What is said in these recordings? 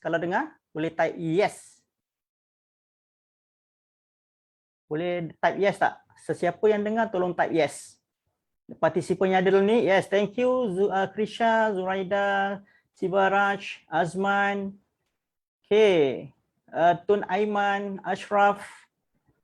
Kalau dengar, boleh type yes. Boleh type yes tak? Sesiapa yang dengar tolong type yes. Partisipan yang ada dulu ni. Yes, thank you Krisha, Zuraida, Sibaraj, Azman. Okay. Tun Aiman, Ashraf,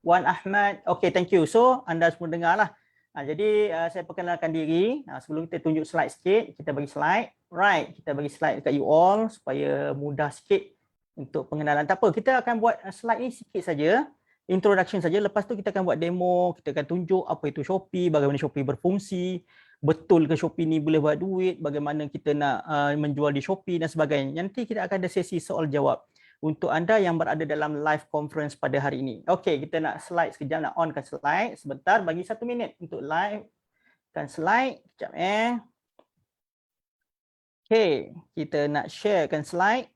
Wan Ahmad. Okay, thank you. So, anda semua dengar lah. Jadi, saya perkenalkan diri. Sebelum kita tunjuk slide sikit, kita bagi slide. Right, kita bagi slide dekat you all supaya mudah sikit untuk pengenalan. Tak apa, kita akan buat slide ni sikit saja. Introduction saja. Lepas tu kita akan buat demo, kita akan tunjuk apa itu Shopee, bagaimana Shopee berfungsi, betul ke Shopee ni boleh buat duit, bagaimana kita nak menjual di Shopee dan sebagainya. Nanti kita akan ada sesi soal jawab untuk anda yang berada dalam live conference pada hari ini. Okey, kita nak slide sekejap, nak onkan slide. Sebentar, bagi 1 minit untuk live kan slide. Sekejap Okey, kita nak sharekan slide.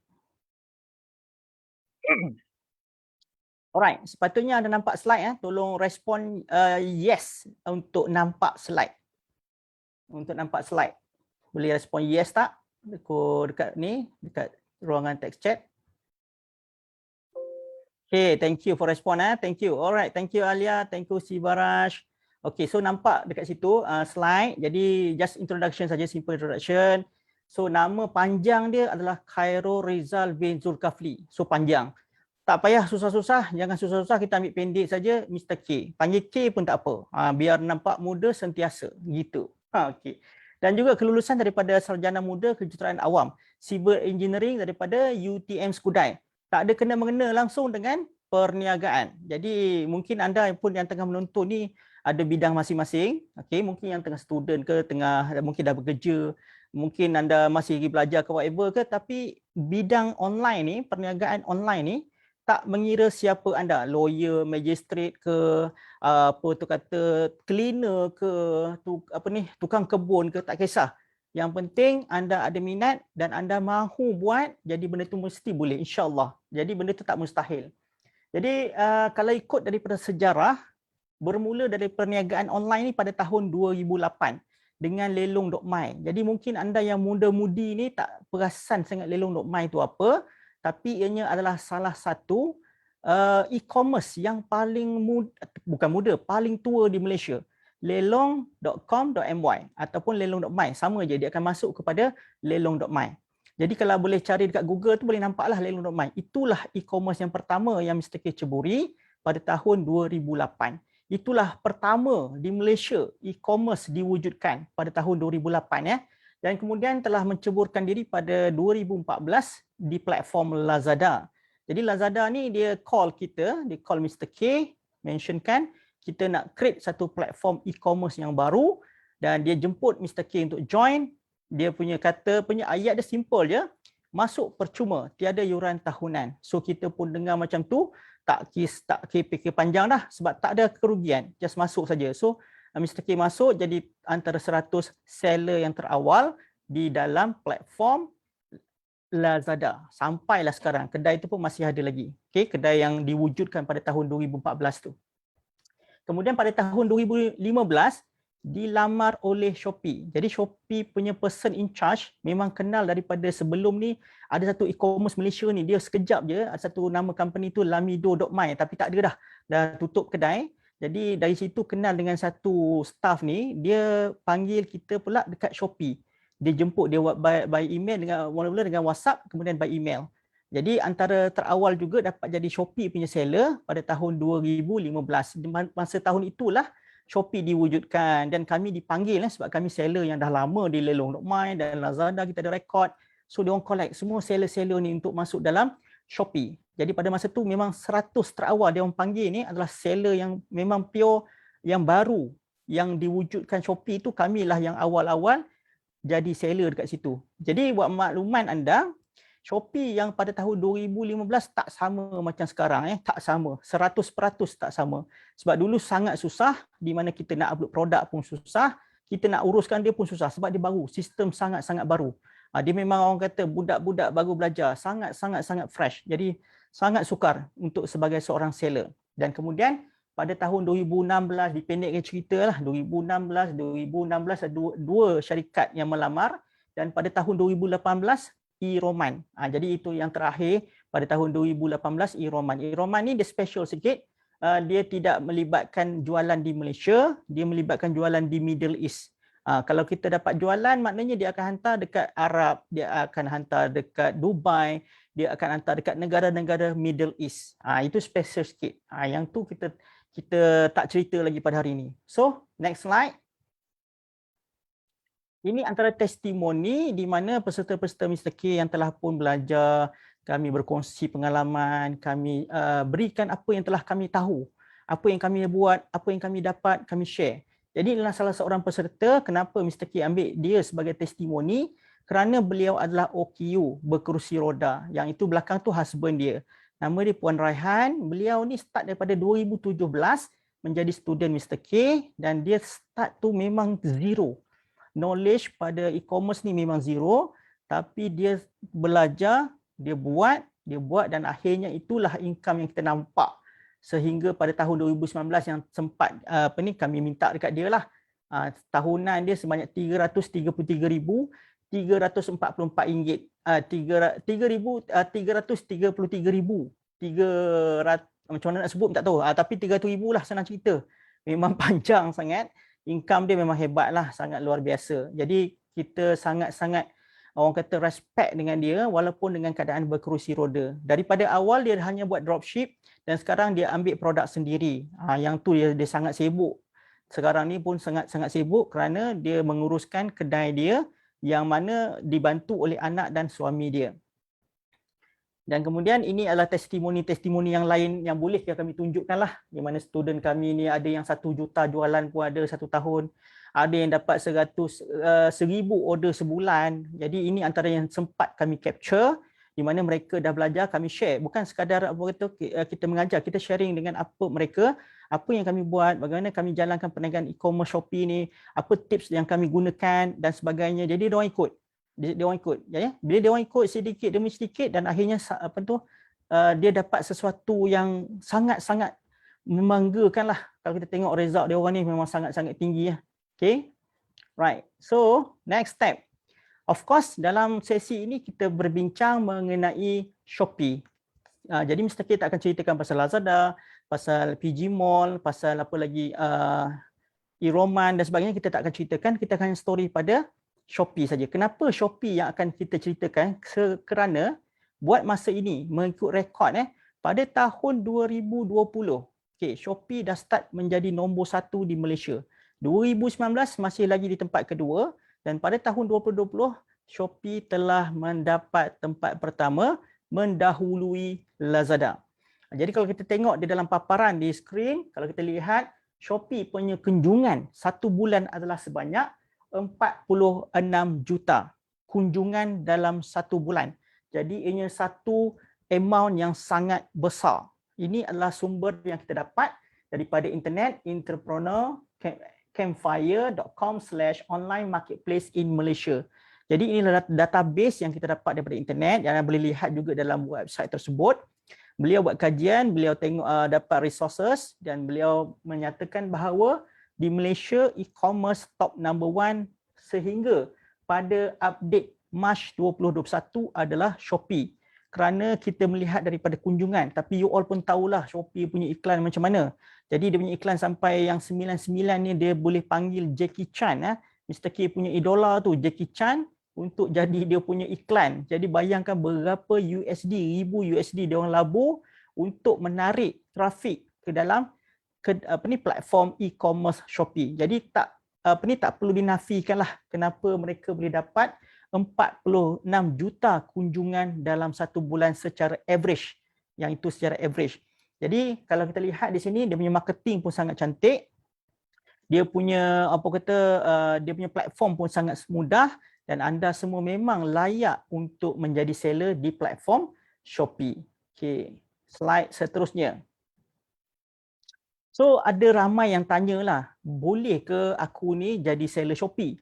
Alright, sepatutnya anda nampak slide tolong respon yes untuk nampak slide. Untuk nampak slide. Boleh respon yes tak? Dekat ni, dekat ruangan text chat. Okay, thank you for respon. Thank you. Alright, thank you Alia, thank you Sibaraj. Okay, so nampak dekat situ slide. Jadi just introduction saja, simple introduction. So nama panjang dia adalah Khairul Rizal bin Zulkafli. So panjang. Tak payah susah-susah, jangan susah-susah, kita ambil pendek saja Mr. K. Panggil K pun tak apa. Biar nampak muda sentiasa gitu. Okey. Dan juga kelulusan daripada Sarjana Muda Kejuruteraan Awam, Civil Engineering daripada UTM Skudai. Tak ada kena-mengena langsung dengan perniagaan. Jadi mungkin anda pun yang tengah menonton ni ada bidang masing-masing. Okey, mungkin yang tengah student ke, mungkin dah bekerja, mungkin anda masih lagi belajar ke whatever ke, tapi bidang online ni, perniagaan online ni tak mengira siapa anda, lawyer, magistrate ke, apa tu kata cleaner ke, tukang kebun ke, tak kisah. Yang penting anda ada minat dan anda mahu buat, jadi benda tu mesti boleh, insya-Allah. Jadi benda tu tak mustahil. Jadi kalau ikut daripada sejarah, bermula dari perniagaan online ni pada tahun 2008 dengan lelong.my. Jadi mungkin anda yang muda-mudi ni tak perasan sangat lelong.my tu apa, tapi ianya adalah salah satu e-commerce yang paling paling tua di Malaysia. lelong.com.my ataupun lelong.my, sama je, dia akan masuk kepada lelong.my. Jadi kalau boleh cari dekat Google tu boleh nampaklah lelong.my. Itulah e-commerce yang pertama yang Mr. K ceburi pada tahun 2008. Itulah pertama di Malaysia e-commerce diwujudkan pada tahun 2008 ya. Dan kemudian telah menceburkan diri pada 2014 di platform Lazada. Jadi Lazada ni dia call Mr. K, mentionkan kita nak create satu platform e-commerce yang baru dan dia jemput Mr. K untuk join. Dia punya ayat dia simple je, masuk percuma, tiada yuran tahunan. So kita pun dengar macam tu, tak fikir panjang dah sebab tak ada kerugian, just masuk saja. So Mr. K masuk jadi antara 100 seller yang terawal di dalam platform Lazada. Sampailah sekarang, kedai itu pun masih ada lagi. Okay, kedai yang diwujudkan pada tahun 2014 tu. Kemudian pada tahun 2015, dilamar oleh Shopee. Jadi Shopee punya person in charge memang kenal daripada sebelum ni. Ada satu e-commerce Malaysia ni, dia sekejap je, ada satu nama company tu Lamido.my, tapi tak ada dah tutup kedai. Jadi dari situ kenal dengan satu staff ni, dia panggil kita pula dekat Shopee. Dia jemput, dia by email mula-mula dengan WhatsApp, kemudian by email. Jadi antara terawal juga dapat jadi Shopee punya seller pada tahun 2015. Masa tahun itulah Shopee diwujudkan dan kami dipanggil sebab kami seller yang dah lama di lelong.my dan Lazada, kita ada rekod. So dia orang collect semua seller-seller ni untuk masuk dalam Shopee. Jadi pada masa tu memang 100 terawal dia orang panggil ni adalah seller yang memang pure, yang baru, yang diwujudkan Shopee tu kamilah yang awal-awal jadi seller dekat situ. Jadi buat makluman anda, Shopee yang pada tahun 2015 tak sama macam sekarang, tak sama, 100% tak sama. Sebab dulu sangat susah, di mana kita nak upload produk pun susah, kita nak uruskan dia pun susah sebab dia baru, sistem sangat-sangat baru. Dia memang orang kata budak-budak baru belajar, sangat-sangat fresh. Jadi sangat sukar untuk sebagai seorang seller. Dan kemudian pada tahun 2016, dipendekkan cerita lah, 2016 ada dua syarikat yang melamar, dan pada tahun 2018 e-Roman. Jadi itu yang terakhir pada tahun 2018, e-Roman. E-Roman ni dia special sikit. Dia tidak melibatkan jualan di Malaysia, dia melibatkan jualan di Middle East. Kalau kita dapat jualan, maknanya dia akan hantar dekat Arab, dia akan hantar dekat Dubai, dia akan hantar dekat negara-negara Middle East. Itu special sikit. Yang tu kita tak cerita lagi pada hari ini. So, next slide. Ini antara testimoni di mana peserta-peserta Mr. K yang telah pun belajar, kami berkongsi pengalaman, kami berikan apa yang telah kami tahu, apa yang kami buat, apa yang kami dapat, kami share. Jadi inilah salah seorang peserta, kenapa Mr. K ambil dia sebagai testimoni, kerana beliau adalah OKU, berkerusi roda. Yang itu belakang tu husband dia. Nama dia Puan Raihan, beliau ni start daripada 2017 menjadi student Mr. K dan dia start tu memang zero. Knowledge pada e-commerce ni memang zero, tapi dia belajar, dia buat dan akhirnya itulah income yang kita nampak sehingga pada tahun 2019 yang sempat kami minta dekat dia lah. Tahunan dia sebanyak RM333,344. 333,300 macam mana nak sebut tak tahu, tapi 300,000 lah senang cerita. Memang panjang sangat. Income dia memang hebat lah, sangat luar biasa. Jadi kita sangat-sangat orang kata respect dengan dia walaupun dengan keadaan berkerusi roda. Daripada awal dia hanya buat dropship dan sekarang dia ambil produk sendiri. Yang tu dia sangat sibuk. Sekarang ni pun sangat-sangat sibuk kerana dia menguruskan kedai dia yang mana dibantu oleh anak dan suami dia. Dan kemudian ini adalah testimoni-testimoni yang lain yang boleh kami tunjukkan lah. Di mana student kami ni ada yang 1 juta jualan pun ada 1 tahun. Ada yang dapat 1,000 order sebulan. Jadi ini antara yang sempat kami capture. Di mana mereka dah belajar, kami share. Bukan sekadar kita mengajar, kita sharing dengan apa mereka, apa yang kami buat, bagaimana kami jalankan perniagaan e-commerce Shopee ni, apa tips yang kami gunakan dan sebagainya. Jadi dia orang ikut. Dia orang ikut, ya. Bila dia orang ikut sedikit demi sedikit dan akhirnya dia dapat sesuatu yang sangat-sangat membanggakan lah. Kalau kita tengok result dia orang ni memang sangat-sangat tinggi ya. Okay, right. So next step, of course dalam sesi ini kita berbincang mengenai Shopee. Jadi Mr. K tak akan ceritakan pasal Lazada, pasal PG Mall, pasal apa lagi e-Roman dan sebagainya, kita tak akan ceritakan. Kita akan story pada Shopee saja. Kenapa Shopee yang akan kita ceritakan? Kerana buat masa ini mengikut rekod pada tahun 2020, Shopee dah start menjadi nombor 1 di Malaysia. 2019 masih lagi di tempat kedua dan pada tahun 2020 Shopee telah mendapat tempat pertama mendahului Lazada. Jadi kalau kita tengok di dalam paparan di skrin, kalau kita lihat Shopee punya kunjungan 1 bulan adalah sebanyak 46 juta kunjungan dalam 1 bulan. Jadi ini satu amount yang sangat besar. Ini adalah sumber yang kita dapat daripada internet, entrepreneur campfire.com/online marketplace in Malaysia. Jadi inilah database yang kita dapat daripada internet yang boleh lihat juga dalam website tersebut. Beliau buat kajian, beliau tengok dapat resources dan beliau menyatakan bahawa di Malaysia e-commerce top number 1 sehingga pada update Mac 2021 adalah Shopee. Kerana kita melihat daripada kunjungan, tapi you all pun tahulah Shopee punya iklan macam mana. Jadi dia punya iklan sampai yang 99 ni dia boleh panggil Jackie Chan. Mr. K punya idola tu Jackie Chan untuk jadi dia punya iklan. Jadi bayangkan berapa ribu USD dia orang labur untuk menarik trafik ke dalam platform e-commerce Shopee. Jadi tak perlu dinafikanlah kenapa mereka boleh dapat 46 juta kunjungan dalam 1 bulan secara average. Yang itu secara average. Jadi kalau kita lihat di sini dia punya marketing pun sangat cantik. Dia punya dia punya platform pun sangat mudah dan anda semua memang layak untuk menjadi seller di platform Shopee. Okey, slide seterusnya. So ada ramai yang tanyalah, boleh ke aku ni jadi seller Shopee?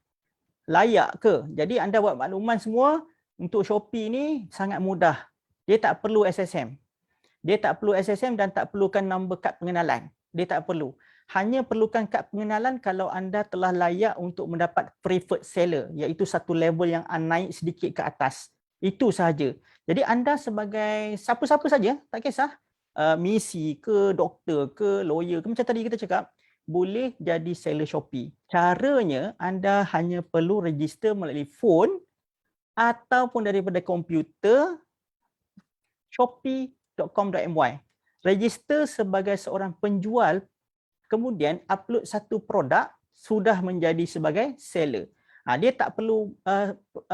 Layak ke? Jadi anda buat makluman semua, untuk Shopee ni sangat mudah. Dia tak perlu SSM. Dia tak perlu SSM dan tak perlukan nombor kad pengenalan. Dia tak perlu. Hanya perlukan kad pengenalan kalau anda telah layak untuk mendapat preferred seller, iaitu satu level yang naik sedikit ke atas. Itu sahaja. Jadi anda sebagai siapa-siapa saja, tak kisah, misi ke, doktor ke, lawyer ke, macam tadi kita cakap, boleh jadi seller Shopee. Caranya anda hanya perlu register melalui phone ataupun daripada komputer shopee.com.my. Register sebagai seorang penjual, kemudian upload satu produk, sudah menjadi sebagai seller. Dia tak perlu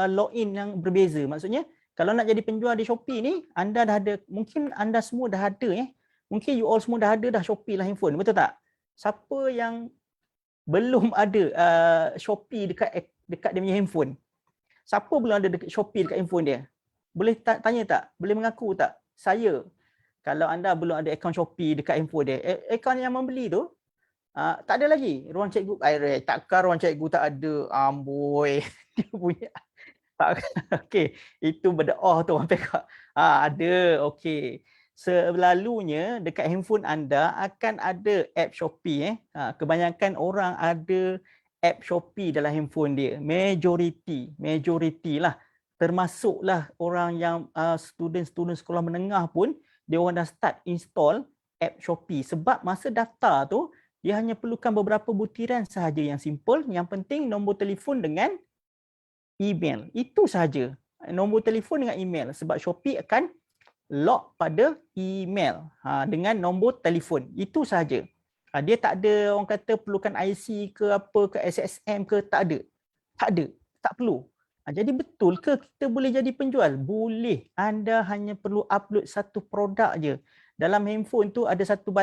login yang berbeza. Maksudnya, kalau nak jadi penjual di Shopee ni, anda dah ada, mungkin anda semua dah ada mungkin you all semua dah ada dah Shopee lah handphone, betul tak? Siapa yang belum ada Shopee dekat dia punya handphone? Siapa belum ada dekat Shopee dekat handphone dia? Boleh tanya tak? Boleh mengaku tak? Saya. Kalau anda belum ada akaun Shopee dekat handphone dia, akaun yang membeli tu, tak ada lagi. Ruang cikgu, takkan ruang cikgu tak ada. Amboi. Dia punya. Okey, itu berdoa tu orang pekak. Ada. Okey. Selalunya dekat handphone anda akan ada app Shopee. Kebanyakan orang ada app Shopee dalam handphone dia. Majority lah. Termasuklah orang yang student sekolah menengah pun, dia orang dah start install app Shopee. Sebab masa daftar tu, dia hanya perlukan beberapa butiran sahaja yang simple. Yang penting nombor telefon dengan email. Itu sahaja. Nombor telefon dengan email. Sebab Shopee akan log pada email dengan nombor telefon. Itu sahaja. Dia tak ada orang kata perlukan IC ke apa ke, SSM ke, tak ada. Tak ada. Tak perlu. Jadi betul ke kita boleh jadi penjual? Boleh. Anda hanya perlu upload satu produk je. Dalam handphone tu ada satu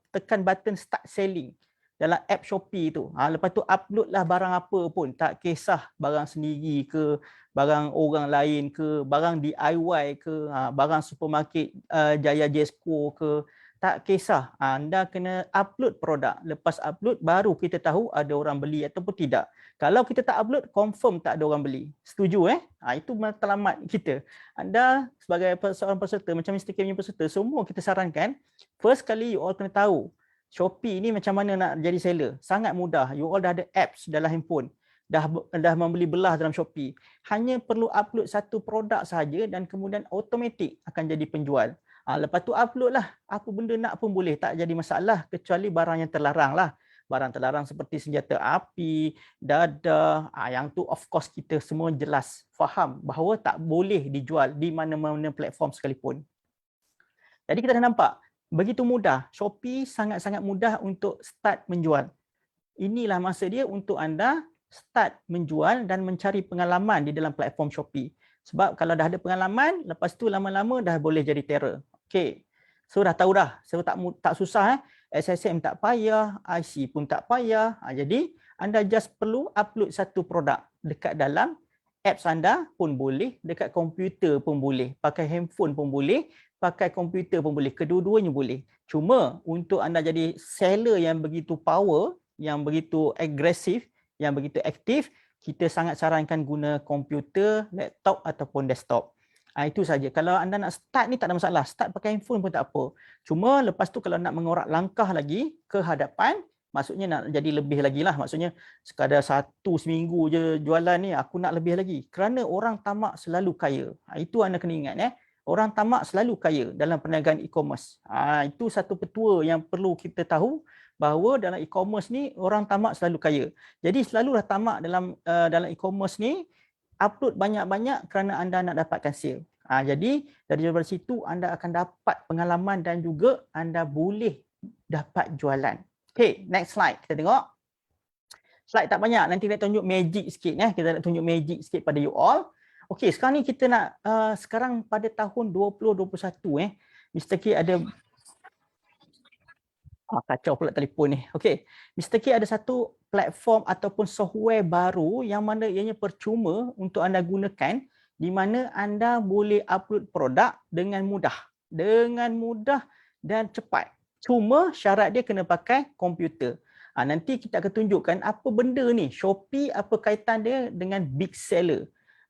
tekan button start selling dalam app Shopee tu. Lepas tu uploadlah barang apa pun. Tak kisah barang sendiri ke, barang orang lain ke, barang DIY ke, barang supermarket Jaya Jesco ke. Tak kisah. Anda kena upload produk. Lepas upload baru kita tahu ada orang beli ataupun tidak. Kalau kita tak upload, confirm tak ada orang beli. Setuju Itu matlamat kita. Anda sebagai seorang peserta, macam Mr. K punya peserta, semua kita sarankan, first kali you all kena tahu Shopee ni macam mana nak jadi seller. Sangat mudah. You all dah ada apps dalam handphone. Dah membeli belah dalam Shopee. Hanya perlu upload satu produk sahaja dan kemudian automatik akan jadi penjual. Lepas tu upload lah. Apa benda nak pun boleh. Tak jadi masalah kecuali barang yang terlarang lah. Barang terlarang seperti senjata api, dadah. Yang tu of course kita semua jelas faham bahawa tak boleh dijual di mana-mana platform sekalipun. Jadi kita dah nampak. Begitu mudah. Shopee sangat-sangat mudah untuk start menjual. Inilah masa dia untuk anda start menjual dan mencari pengalaman di dalam platform Shopee. Sebab kalau dah ada pengalaman, lepas tu lama-lama dah boleh jadi terror. Okey. So dah tahu dah. So tak susah SSM tak payah, IC pun tak payah. Jadi anda just perlu upload satu produk dekat dalam apps anda pun boleh, dekat komputer pun boleh, pakai handphone pun boleh, pakai komputer pun boleh, kedua-duanya boleh. Cuma untuk anda jadi seller yang begitu power, yang begitu agresif, yang begitu aktif, kita sangat sarankan guna komputer, laptop ataupun desktop. Itu saja. Kalau anda nak start ni tak ada masalah. Start pakai handphone pun tak apa. Cuma lepas tu kalau nak mengorak langkah lagi ke hadapan, maksudnya nak jadi lebih lagi lah. Maksudnya sekadar seminggu je jualan ni, aku nak lebih lagi. Kerana orang tamak selalu kaya. Itu anda kena ingat Orang tamak selalu kaya dalam perniagaan e-commerce. Itu satu petua yang perlu kita tahu, bahawa dalam e-commerce ni orang tamak selalu kaya. Jadi selalulah tamak dalam e-commerce ni, upload banyak-banyak kerana anda nak dapatkan sale. Jadi dari situ anda akan dapat pengalaman dan juga anda boleh dapat jualan. Okay, next slide. Kita tengok. Slide tak banyak. Nanti kita tunjuk magic sikit. Kita nak tunjuk magic sikit pada you all. Okay, sekarang ni kita nak, sekarang pada tahun 2021, Mr. K ada, kacau pula telefon ni. Okay, Mr. K ada satu platform ataupun software baru yang mana ianya percuma untuk anda gunakan, di mana anda boleh upload produk dengan mudah. Dengan mudah dan cepat. Cuma syarat dia kena pakai komputer. Nanti kita akan tunjukkan apa benda ni. Shopee apa kaitan dia dengan big seller.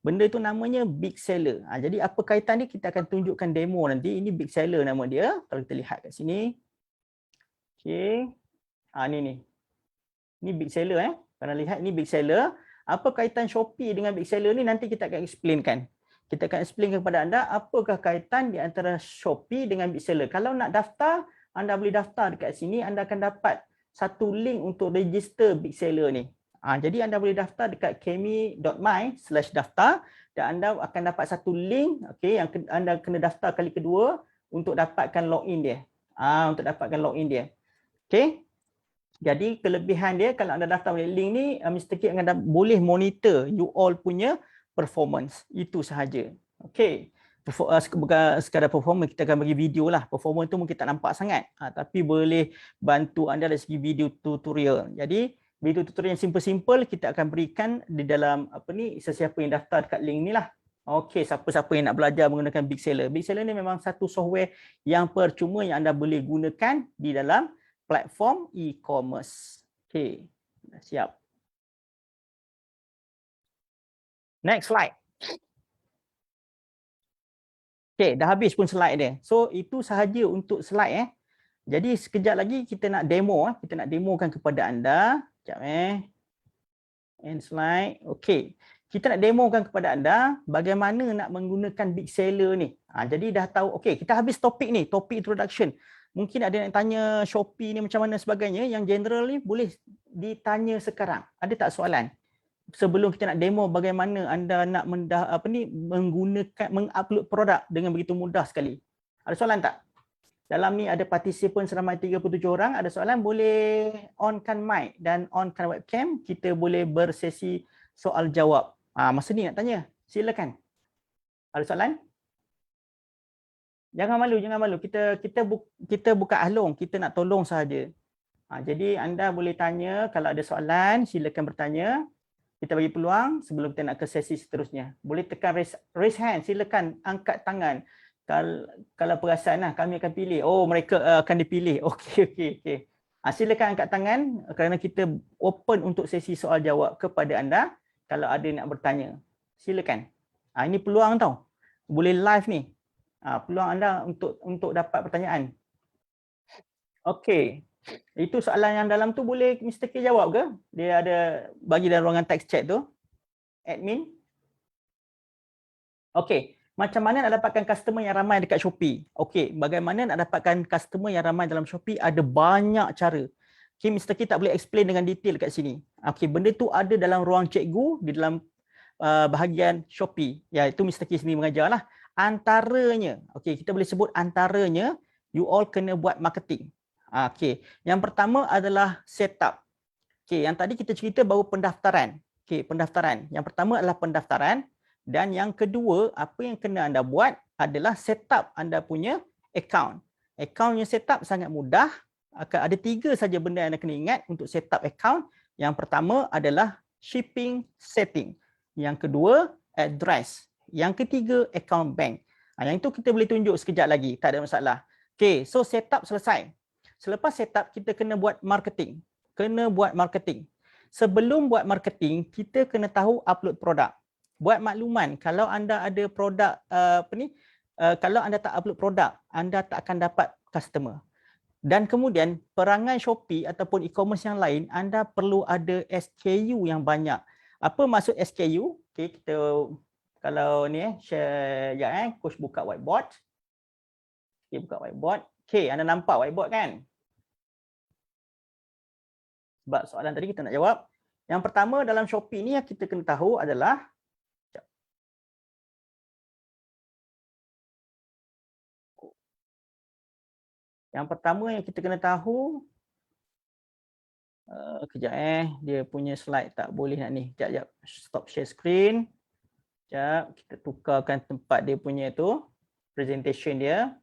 Benda tu namanya big seller. Jadi apa kaitan dia kita akan tunjukkan demo nanti. Ini big seller nama dia. Kalau kita lihat kat sini. Okey. Ni. Ni big seller Kalau lihat ni big seller. Apa kaitan Shopee dengan big seller ni nanti kita akan explainkan. Kita akan explain kepada anda apakah kaitan di antara Shopee dengan Big Seller. Kalau nak daftar, anda boleh daftar dekat sini, anda akan dapat satu link untuk register Big Seller ni. Jadi anda boleh daftar dekat kemi.my/daftar dan anda akan dapat satu link, okey, yang anda kena daftar kali kedua untuk dapatkan login dia. Untuk dapatkan login dia. Okey. Jadi kelebihan dia kalau anda daftar melalui link ni, Mr. K akan boleh monitor you all punya performance. Itu sahaja. Okey. Bukan sekadar performance, kita akan bagi video lah. Performance tu mungkin tak nampak sangat. Tapi boleh bantu anda dari segi video tutorial. Jadi video tutorial yang simple-simple kita akan berikan di dalam sesiapa yang daftar dekat link ni lah. Okey, siapa-siapa yang nak belajar menggunakan Big Seller. Big Seller ni memang satu software yang percuma yang anda boleh gunakan di dalam platform e-commerce. Okey, dah siap. Next slide. Okey, dah habis pun slide dia. So, itu sahaja untuk slide. Jadi, sekejap lagi kita nak demo. Kita nak demokan kepada anda. Sekejap. End slide. Okey. Kita nak demokan kepada anda bagaimana nak menggunakan Big Seller ni. Jadi, dah tahu. Okey, kita habis topik ni. Topik introduction. Mungkin ada yang tanya Shopee ni macam mana sebagainya. Yang general ni boleh ditanya sekarang. Ada tak soalan? Sebelum kita nak demo bagaimana anda nak menggunakan, mengupload produk dengan begitu mudah sekali. Ada soalan tak? Dalam ni ada participant seramai 37 orang. Ada soalan, boleh onkan mic dan onkan webcam. Kita boleh bersesi soal jawab. Masa ni nak tanya. Silakan. Ada soalan? Jangan malu, jangan malu. Kita bukan ahlong, kita nak tolong sahaja. Jadi anda boleh tanya, kalau ada soalan silakan bertanya. Kita bagi peluang sebelum kita nak ke sesi seterusnya. Boleh tekan raise hand, silakan angkat tangan. Kalau perasan kami akan pilih. Oh, mereka akan dipilih. Okey. Silakan angkat tangan kerana kita open untuk sesi soal jawab kepada anda kalau ada nak bertanya. Silakan. Ini peluang tau. Boleh live ni. Peluang anda untuk dapat pertanyaan. Okey. Itu soalan yang dalam tu boleh Mr. K jawab ke? Dia ada bagi dalam ruangan text chat tu. Admin. Okey. Macam mana nak dapatkan customer yang ramai dekat Shopee? Okey. Bagaimana nak dapatkan customer yang ramai dalam Shopee? Ada banyak cara. Okey, Mr. K tak boleh explain dengan detail dekat sini. Okey, benda tu ada dalam ruang cikgu di dalam bahagian Shopee. Ya, itu Mr. K sendiri mengajarlah. Antaranya, okey, kita boleh sebut antaranya, you all kena buat marketing. Okey, yang pertama adalah setup. Okey, yang tadi kita cerita baru pendaftaran. Okey, pendaftaran. Yang pertama adalah pendaftaran dan yang kedua, apa yang kena anda buat adalah setup anda punya account. Account yang setup sangat mudah. Ada 3 saja benda yang anda kena ingat untuk setup account. Yang pertama adalah shipping setting. Yang kedua, address. Yang ketiga, account bank. Yang itu kita boleh tunjuk sekejap lagi, tak ada masalah. Okey, so setup selesai. Selepas setup, kita kena buat marketing. Sebelum buat marketing, kita kena tahu upload produk. Buat makluman, kalau anda ada produk kalau anda tak upload produk, anda tak akan dapat customer. Dan kemudian perangai Shopee ataupun e-commerce yang lain, anda perlu ada SKU yang banyak. Apa maksud SKU? Okey, kita kalau ni share coach buka whiteboard. Okey, buka whiteboard. Okey, anda nampak whiteboard kan? Sebab soalan tadi kita nak jawab. Yang pertama dalam Shopee ni yang kita kena tahu adalah kejap dia punya slide tak boleh nak ni. Kejap. Stop share screen. Kejap, kita tukarkan tempat dia punya tu. Presentation dia.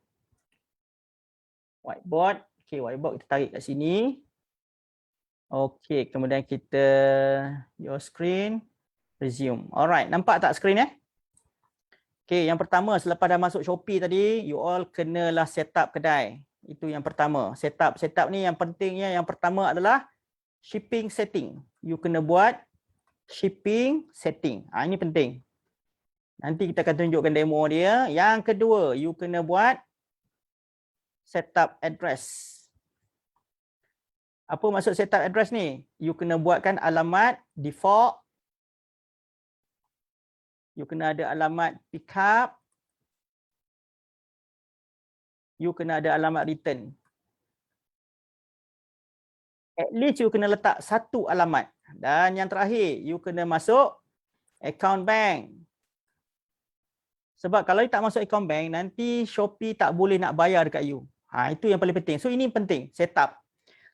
Whiteboard. Okey, whiteboard kita tarik kat sini. Okey, kemudian kita your screen, resume. Alright, nampak tak screen Okey, yang pertama selepas dah masuk Shopee tadi, you all kenalah setup kedai. Itu yang pertama. Setup ni yang pentingnya yang pertama adalah shipping setting. You kena buat shipping setting. Ini penting. Nanti kita akan tunjukkan demo dia. Yang kedua, you kena buat setup address. Apa maksud setup address ni? You kena buatkan alamat default You kena ada alamat pick up. You kena ada alamat return. At least you kena letak satu alamat. Dan yang terakhir, you kena masuk account bank. Sebab kalau you tak masuk account bank, nanti Shopee tak boleh nak bayar dekat you. Itu yang paling penting. So ini penting, setup.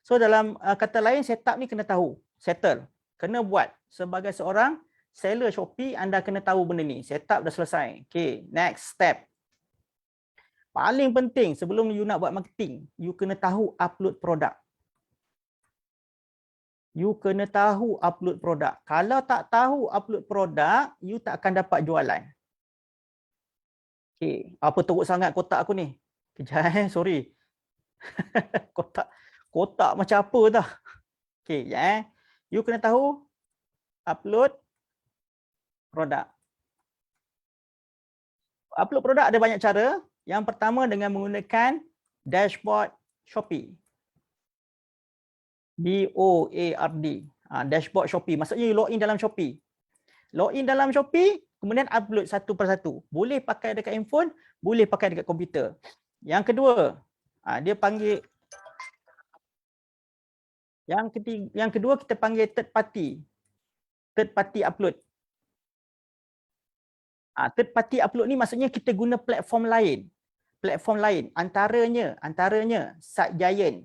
So dalam kata lain, setup ni kena tahu. Settle. Kena buat. Sebagai seorang seller Shopee, anda kena tahu benda ni. Setup dah selesai. Okay, next step. Paling penting sebelum you nak buat marketing, you kena tahu upload produk. You kena tahu upload produk. Kalau tak tahu upload produk, you tak akan dapat jualan. Okay, apa teruk sangat kotak aku ni? Kejap sorry. kotak macam apa dah. Okay, ya. You kena tahu upload produk. Upload produk ada banyak cara. Yang pertama dengan menggunakan dashboard Shopee. DOARD. Dashboard Shopee. Maksudnya you login dalam Shopee. Login dalam Shopee, kemudian upload satu persatu. Boleh pakai dekat handphone, boleh pakai dekat komputer. Yang kedua, dia panggil yang kedua kita panggil third party. Third party upload. Third party upload ni maksudnya kita guna platform lain. Platform lain. Antaranya Site Giant.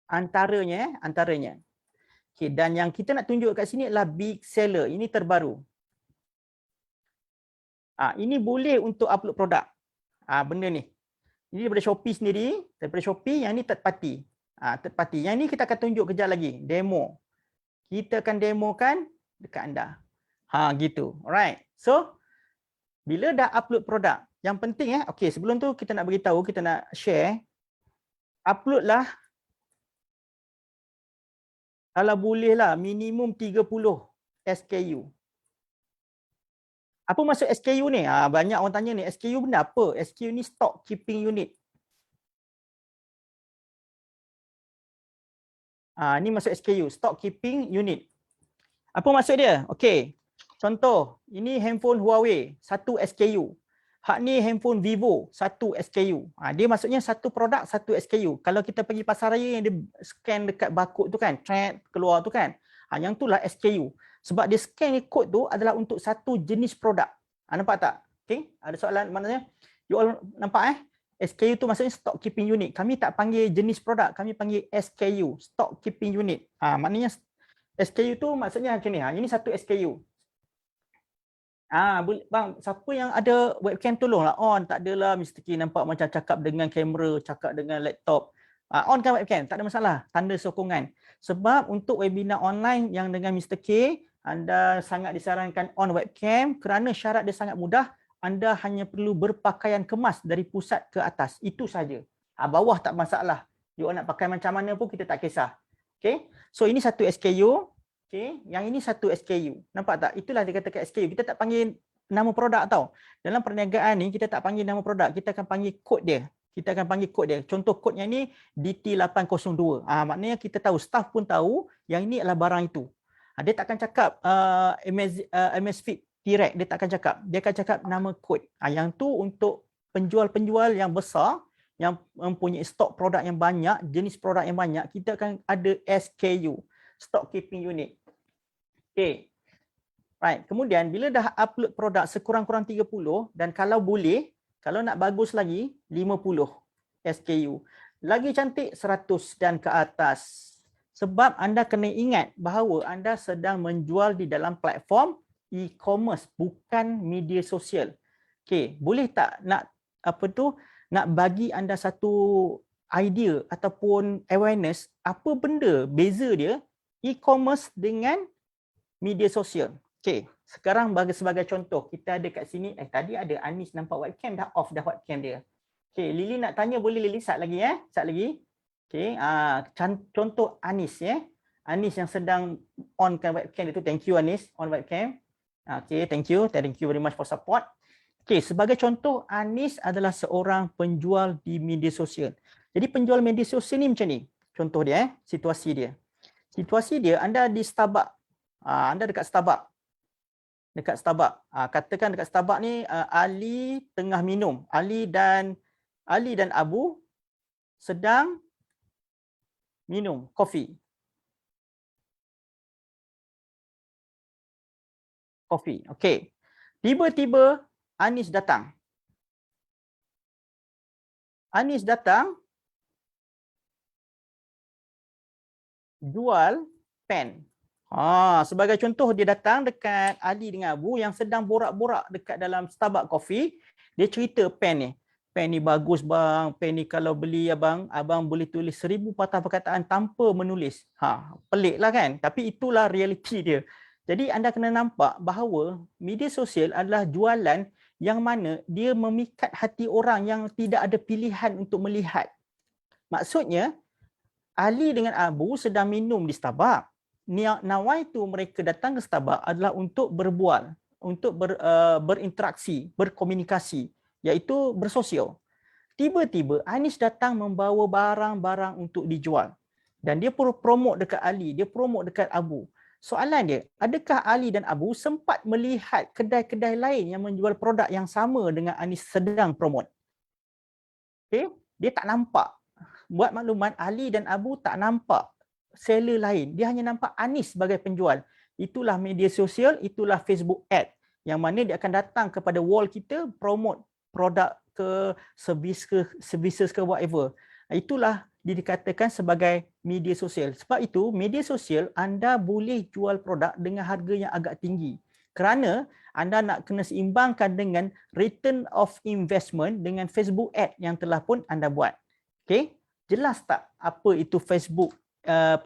Antaranya. Okay, dan yang kita nak tunjuk kat sini adalah Big Seller. Ini terbaru. Ini boleh untuk upload produk. Benda ni. Ini daripada Shopee sendiri. Daripada Shopee, yang ni third party. Third party. Yang ni kita akan tunjuk kejap lagi. Demo. Kita akan demokan dekat anda. Gitu. Alright. So, bila dah upload produk, yang penting okey, sebelum tu kita nak beritahu, kita nak share. Upload lah. Kalau boleh lah, minimum 30 SKU. Apa maksud SKU ni? Banyak orang tanya ni, SKU benda apa? SKU ni stock keeping unit. Ni maksud SKU, stock keeping unit. Apa maksud dia? Okey. Contoh, ini handphone Huawei, 1 SKU. Hak ni handphone Vivo, 1 SKU. Dia maksudnya satu produk, 1 SKU. Kalau kita pergi pasar raya yang dia scan dekat barcode tu kan, trade keluar tu kan. Yang itulah SKU. Sebab dia scan ni kod tu adalah untuk satu jenis produk. Nampak tak? Okay? Ada soalan maknanya? You all nampak SKU tu maksudnya stock keeping unit. Kami tak panggil jenis produk, kami panggil SKU, stock keeping unit. Maknanya SKU tu maksudnya macam ni. Ini satu SKU. Bang, siapa yang ada webcam tolonglah on. Tak adalah Mr. K nampak macam cakap dengan kamera, cakap dengan laptop. On kan webcam, tak ada masalah. Tanda sokongan. Sebab untuk webinar online yang dengan Mr. K, anda sangat disarankan on webcam kerana syarat dia sangat mudah. Anda hanya perlu berpakaian kemas dari pusat ke atas. Itu saja. Bawah tak masalah. You nak pakai macam mana pun kita tak kisah. Okay. So ini satu SKU. Okay, yang ini satu SKU. Nampak tak? Itulah dia katakan SKU. Kita tak panggil nama produk tau. Dalam perniagaan ni kita tak panggil nama produk, kita akan panggil kod dia. Kita akan panggil kod dia. Contoh kodnya ni DT802. Maknanya kita tahu, staff pun tahu yang ini adalah barang itu. Dia tak akan cakap MSFIT direct, dia tak akan cakap. Dia akan cakap nama kod. Yang tu untuk penjual-penjual yang besar, yang mempunyai stok produk yang banyak, jenis produk yang banyak, kita akan ada SKU. Stock keeping unit. Okay. Right. Kemudian bila dah upload produk sekurang-kurang 30 dan kalau boleh, kalau nak bagus lagi 50 SKU. Lagi cantik 100 dan ke atas. Sebab anda kena ingat bahawa anda sedang menjual di dalam platform e-commerce, bukan media sosial. Okay. Boleh tak nak nak bagi anda satu idea ataupun awareness apa benda beza dia e-commerce dengan media sosial. Okey, sekarang sebagai contoh, kita ada kat sini, tadi ada Anis nampak webcam, dah off dah webcam dia. Okey, Lily nak tanya boleh Lily start lagi start lagi. Okey, contoh Anis Anis yang sedang onkan webcam dia tu. Thank you Anis, on webcam. Okey, thank you very much for support. Okey, sebagai contoh Anis adalah seorang penjual di media sosial. Jadi penjual media sosial ni macam ni. Contoh dia situasi dia. Situasi dia, anda di Starbucks. Anda dekat Starbucks. dekat Starbucks. Katakan dekat Starbucks ni Ali tengah minum. Ali dan Abu sedang minum kopi. Okey. Tiba-tiba Anis datang. Jual pen. Sebagai contoh, dia datang dekat Ali dengan Abu yang sedang borak-borak dekat dalam Starbucks Coffee. Dia cerita pen ni. Pen ni bagus bang, pen ni kalau beli abang boleh tulis 1000 patah perkataan tanpa menulis. Pelik lah kan? Tapi itulah realiti dia. Jadi anda kena nampak bahawa media sosial adalah jualan yang mana dia memikat hati orang yang tidak ada pilihan untuk melihat. Maksudnya, Ali dengan Abu sedang minum di Starbucks. Nawaitu mereka datang ke Starbucks adalah untuk berbual, untuk berinteraksi, berkomunikasi, iaitu bersosial. Tiba-tiba Anis datang membawa barang-barang untuk dijual. Dan dia promote dekat Ali, dia promote dekat Abu. Soalan dia, adakah Ali dan Abu sempat melihat kedai-kedai lain yang menjual produk yang sama dengan Anis sedang promote? Okay? Dia tak nampak. Buat makluman, Ali dan Abu tak nampak seller lain. Dia hanya nampak Anis sebagai penjual. Itulah media sosial, itulah Facebook ad. Yang mana dia akan datang kepada wall kita, promote produk ke, services ke whatever. Itulah dikatakan sebagai media sosial. Sebab itu, media sosial anda boleh jual produk dengan harga yang agak tinggi. Kerana anda nak kena seimbangkan dengan return of investment dengan Facebook ad yang telah pun anda buat. Okay? Jelas tak apa itu Facebook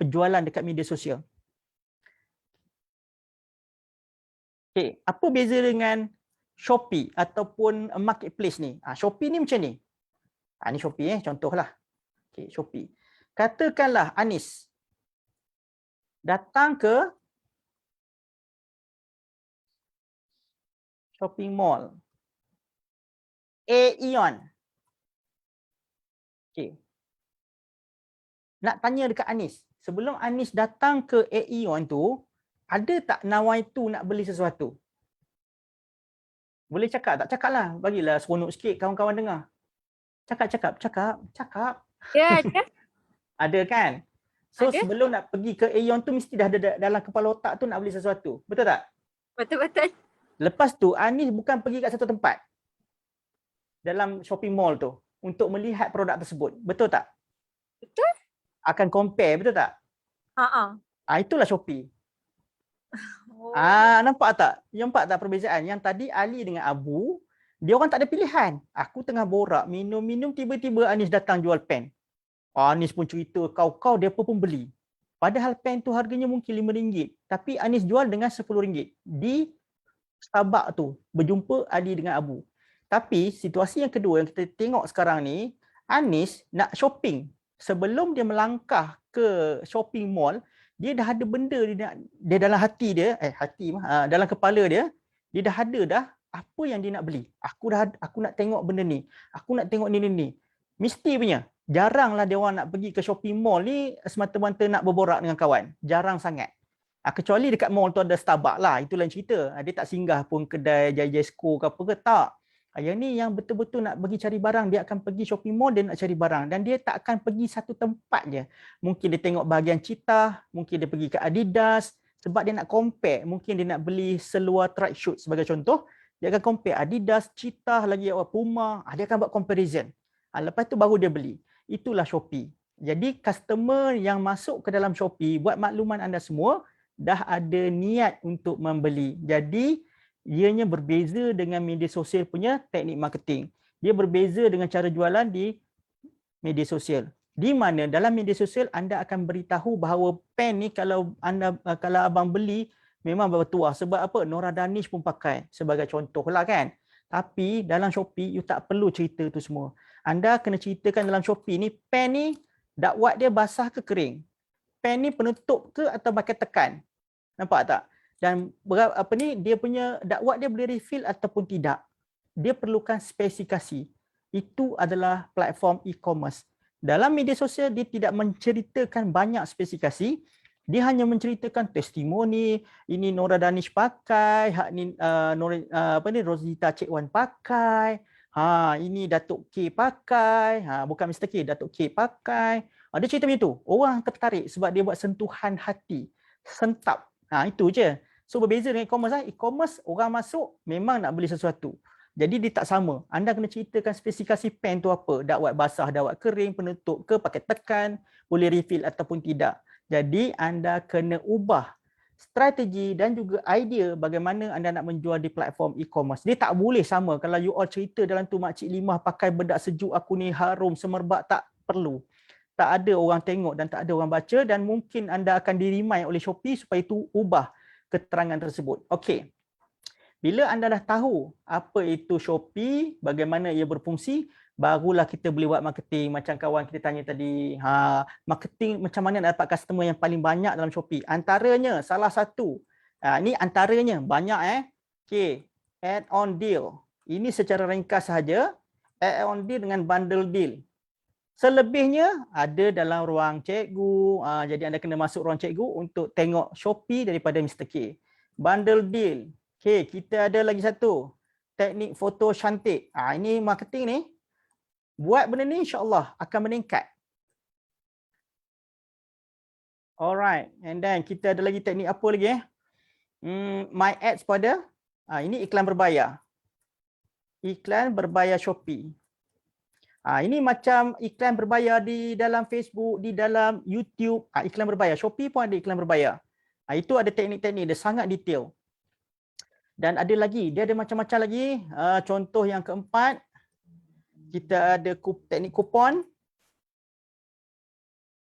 penjualan dekat media sosial? Okay. Apa beza dengan Shopee ataupun marketplace ni? Shopee ni macam ni. Ni Shopee contohlah. Okay, Shopee. Katakanlah Anis datang ke shopping mall Aeon. Okay. Nak tanya dekat Anis, sebelum Anis datang ke Aeon tu, ada tak nawaitu nak beli sesuatu? Boleh cakap tak? Cakaplah. Bagilah seronok sikit kawan-kawan dengar. Cakap. Ya, ada. Ada kan? So Ada. sebelum nak pergi ke Aeon tu mesti dah ada dalam kepala otak tu nak beli sesuatu. Betul tak? Betul. Lepas tu Anis bukan pergi kat satu tempat dalam shopping mall tu untuk melihat produk tersebut. Betul tak? Betul. Akan compare, betul tak? Itulah Shopee. Nampak tak? Nampak tak perbezaan? Yang tadi Ali dengan Abu, dia orang tak ada pilihan. Aku tengah borak, minum-minum, tiba-tiba Anis datang jual pen. Anis pun cerita, kau dia pun beli. Padahal pen tu harganya mungkin RM5, tapi Anis jual dengan RM10 di Starbucks tu, berjumpa Ali dengan Abu. Tapi situasi yang kedua yang kita tengok sekarang ni, Anis nak shopping. Sebelum dia melangkah ke shopping mall, dia dah ada benda dia dalam hati dia, dalam kepala dia dah ada apa yang dia nak beli. Aku nak tengok benda ni. Aku nak tengok ni. Mesti punya. Jaranglah dia orang nak pergi ke shopping mall ni semata-mata nak berborak dengan kawan. Jarang sangat. Kecuali dekat mall tu ada Starbucks lah. Itu lain cerita. Dia tak singgah pun kedai Jesco ke apa ke. Tak. Yang ni yang betul-betul nak pergi cari barang. Dia akan pergi shopping mall, dia nak cari barang. Dan dia tak akan pergi satu tempat je. Mungkin dia tengok bahagian Cheetah. Mungkin dia pergi ke Adidas. Sebab dia nak compare. Mungkin dia nak beli seluar track suit sebagai contoh. Dia akan compare Adidas, Cheetah, lagi Puma. Dia akan buat comparison. Lepas tu baru dia beli. Itulah Shopee. Jadi customer yang masuk ke dalam Shopee, buat makluman anda semua, dah ada niat untuk membeli. Jadi ianya berbeza dengan media sosial punya teknik marketing. Dia berbeza dengan cara jualan di media sosial. Di mana dalam media sosial anda akan beritahu bahawa pen ni kalau abang beli memang bertuah. Sebab apa? Nora Danish pun pakai sebagai contoh lah kan. Tapi dalam Shopee you tak perlu cerita tu semua. Anda kena ceritakan dalam Shopee ni, pen ni dakwat dia basah ke kering? Pen ni penutup ke atau pakai tekan? Nampak tak? Dan dia punya dakwat dia boleh refill ataupun tidak. Dia perlukan spesifikasi. Itu adalah platform e-commerce. Dalam media sosial dia tidak menceritakan banyak spesifikasi. Dia hanya menceritakan testimoni, ini Nora Danish pakai, hak ni Rosita Cik Wan pakai, ini Datuk K pakai, bukan Mr. K, Datuk K pakai. Dia cerita macam tu. Orang tertarik sebab dia buat sentuhan hati, sentap. Itu je. So berbeza dengan e-commerce. E-commerce orang masuk memang nak beli sesuatu. Jadi dia tak sama. Anda kena ceritakan spesifikasi pen tu apa. Dakwat basah, dakwat kering, penutup ke, pakai tekan, boleh refill ataupun tidak. Jadi anda kena ubah strategi dan juga idea bagaimana anda nak menjual di platform e-commerce. Dia tak boleh sama kalau you all cerita dalam tu Makcik Limah pakai bedak sejuk aku ni harum semerbak, tak perlu. Tak ada orang tengok dan tak ada orang baca dan mungkin anda akan di-remind oleh Shopee supaya itu ubah keterangan tersebut. Okey. Bila anda dah tahu apa itu Shopee, bagaimana ia berfungsi, barulah kita boleh buat marketing. Macam kawan kita tanya tadi, marketing macam mana nak dapat customer yang paling banyak dalam Shopee. Antaranya, salah satu, ini antaranya, banyak Okay, add-on deal. Ini secara ringkas sahaja, add-on deal dengan bundle deal. Selebihnya ada dalam ruang cikgu, jadi anda kena masuk ruang cikgu untuk tengok Shopee daripada Mr. K. Bundle deal. Okay, kita ada lagi satu. Teknik foto cantik. Ini marketing ni. Buat benda ni insya-Allah akan meningkat. Alright, and then kita ada lagi teknik apa lagi My Ads pada ini iklan berbayar. Iklan berbayar Shopee. Ini macam iklan berbayar di dalam Facebook, di dalam YouTube, iklan berbayar. Shopee pun ada iklan berbayar. Itu ada teknik-teknik, dia sangat detail. Dan ada lagi, dia ada macam-macam lagi. Contoh yang keempat, kita ada teknik kupon.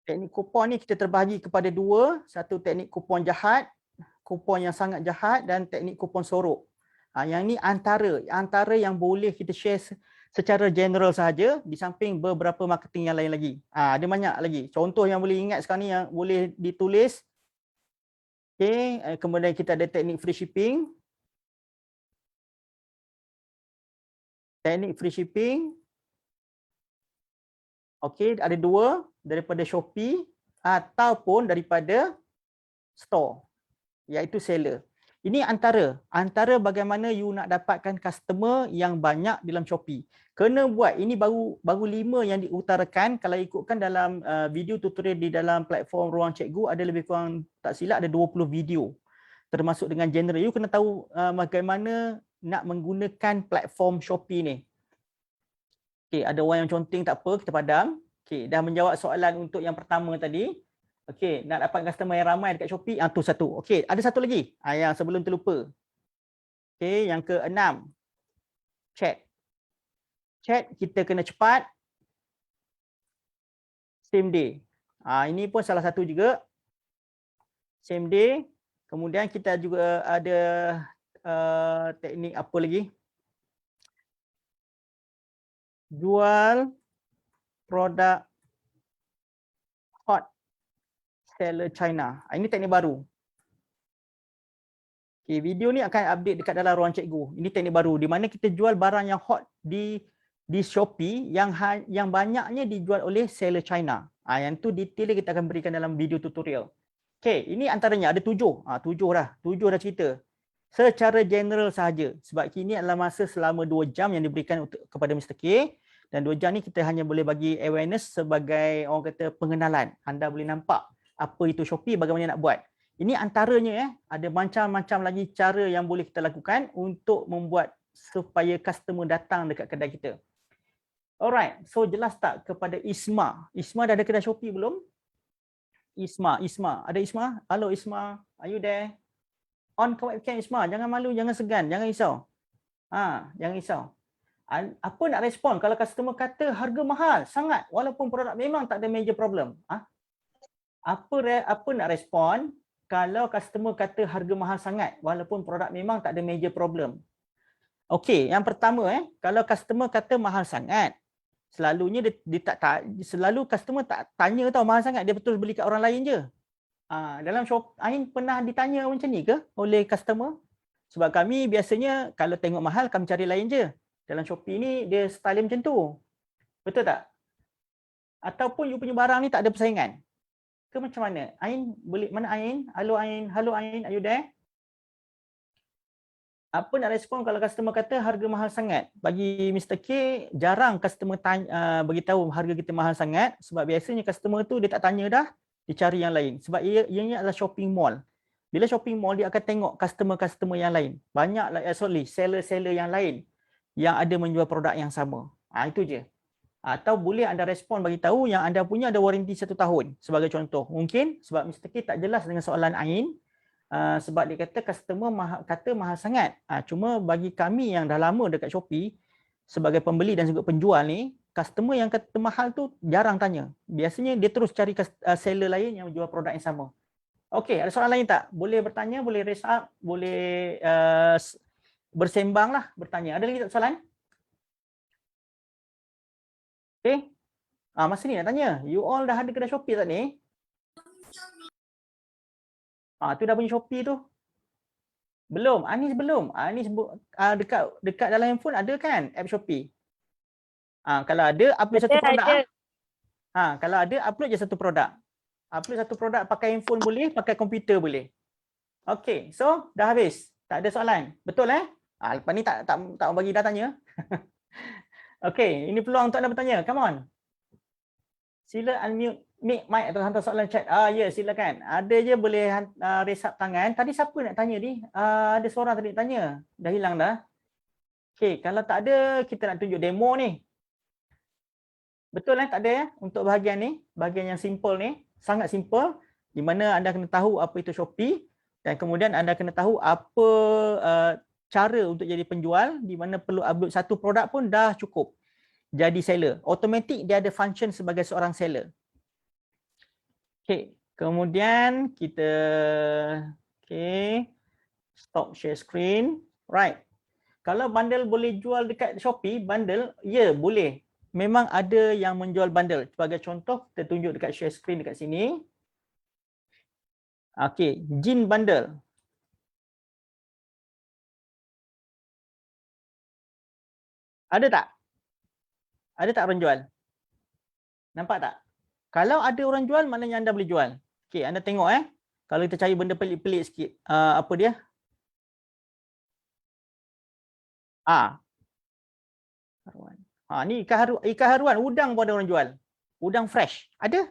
Teknik kupon ni kita terbahagi kepada dua. Satu teknik kupon jahat, kupon yang sangat jahat dan teknik kupon sorok. Yang ni antara yang boleh kita share secara general sahaja di samping beberapa marketing yang lain lagi. Ada banyak lagi. Contoh yang boleh ingat sekarang ni yang boleh ditulis. Okay. Kemudian kita ada teknik free shipping. Teknik free shipping. Okey, ada dua daripada Shopee ataupun daripada store, iaitu seller. Ini antara bagaimana you nak dapatkan customer yang banyak dalam Shopee. Kena buat, ini baru 5 yang diutarakan. Kalau ikutkan dalam video tutorial di dalam platform Ruang Cikgu, ada lebih kurang tak silap ada 20 video. Termasuk dengan general. You kena tahu bagaimana nak menggunakan platform Shopee ni. Okey, ada orang yang conteng, tak apa, kita padam. Okey, dah menjawab soalan untuk yang pertama tadi. Okey, nak dapat customer yang ramai dekat Shopee, tu satu. Okey, ada satu lagi yang sebelum terlupa. Okey, yang ke-6. Chat. Chat kita kena cepat. Same day. Ini pun salah satu juga. Same day. Kemudian kita juga ada teknik apa lagi? Jual produk hot seller China. Ini teknik baru. Okay, video ni akan update dekat dalam Ruang Cikgu. Ini teknik baru di mana kita jual barang yang hot di Shopee yang banyaknya dijual oleh seller China. Yang tu detail kita akan berikan dalam video tutorial. Okay, ini antaranya ada 7. 7 dah cerita. Secara general sahaja sebab kini adalah masa selama 2 jam yang diberikan kepada Mr. K. Dan 2 jam ni kita hanya boleh bagi awareness sebagai orang kata pengenalan. Anda boleh nampak apa itu Shopee, bagaimana nak buat. Ini antaranya ada macam-macam lagi cara yang boleh kita lakukan untuk membuat supaya customer datang dekat kedai kita. Alright, so jelas tak kepada Isma? Isma dah ada kedai Shopee belum? Isma. Ada Isma? Hello Isma, are you there? On ke webcam Isma, jangan malu, jangan segan, jangan risau. Jangan risau. Apa nak respon kalau customer kata harga mahal sangat walaupun produk memang tak ada major problem? Apa nak respon kalau customer kata harga mahal sangat walaupun produk memang tak ada major problem? Okey, yang pertama kalau customer kata mahal sangat, selalunya selalu customer tak tanya tahu mahal sangat, dia betul beli kat orang lain je. Dalam shop Ain pernah ditanya macam ni ke oleh customer? Sebab kami biasanya kalau tengok mahal kami cari lain je. Dalam Shopee ni dia style macam tu. Betul tak? Ataupun you punya barang ni tak ada persaingan. ke macam mana? Ain boleh, mana Ain? Halo Ain, are you there? Apa nak respon kalau customer kata harga mahal sangat? Bagi Mr. K, jarang customer tanya, beritahu harga kita mahal sangat sebab biasanya customer tu dia tak tanya dah, dia cari yang lain. Sebab ianya adalah shopping mall. Bila shopping mall, dia akan tengok customer-customer yang lain. Banyak, seller-seller yang lain yang ada menjual produk yang sama. Itu je. Atau boleh anda respon bagi tahu yang anda punya ada waranti 1 tahun sebagai contoh. Mungkin sebab Mr. K tak jelas dengan soalan Ain, sebab dia kata customer kata mahal sangat. Cuma bagi kami yang dah lama dekat Shopee sebagai pembeli dan juga penjual ni, customer yang kata mahal tu jarang tanya. Biasanya dia terus cari seller lain yang jual produk yang sama. Okey, ada soalan lain tak? Boleh bertanya, boleh raise up, boleh bersembang lah, bertanya. Ada lagi tak soalan? Okey. Masa ni nak tanya, you all dah ada kedai Shopee tak ni? Tu dah punya Shopee tu. Belum, Anis belum. Anis dekat dalam handphone ada kan app Shopee? Kalau ada, upload satu produk. Kalau ada, upload je satu produk. Upload satu produk pakai handphone boleh, pakai komputer boleh. Okey, so dah habis. Tak ada soalan. Betul lepas ni tak bagi dah tanya. Okey, ini peluang untuk anda bertanya. Come on. Sila unmute mic atau hantar soalan chat. Ya, silakan. Ada je boleh raise up tangan. Tadi siapa nak tanya ni? Ada seorang tadi nak tanya. Dah hilang dah. Okey, kalau tak ada, kita nak tunjuk demo ni. Betul tak ada untuk bahagian ni, bahagian yang simple ni, sangat simple, di mana anda kena tahu apa itu Shopee dan kemudian anda kena tahu apa cara untuk jadi penjual, di mana perlu upload satu produk pun dah cukup jadi seller. Automatic dia ada function sebagai seorang seller. Okey, kemudian kita stop share screen. Right. Kalau bundle boleh jual dekat Shopee, bundle, ya boleh. Memang ada yang menjual bundle. Sebagai contoh, kita tunjuk dekat share screen dekat sini. Okey, Jin bundle. Ada tak? Ada tak orang jual? Nampak tak? Kalau ada orang jual, maknanya anda boleh jual. Okey, anda tengok Kalau kita cari benda pelik-pelik sikit. Apa dia? Ni ikan haruan, udang pun ada orang jual. Udang fresh. Ada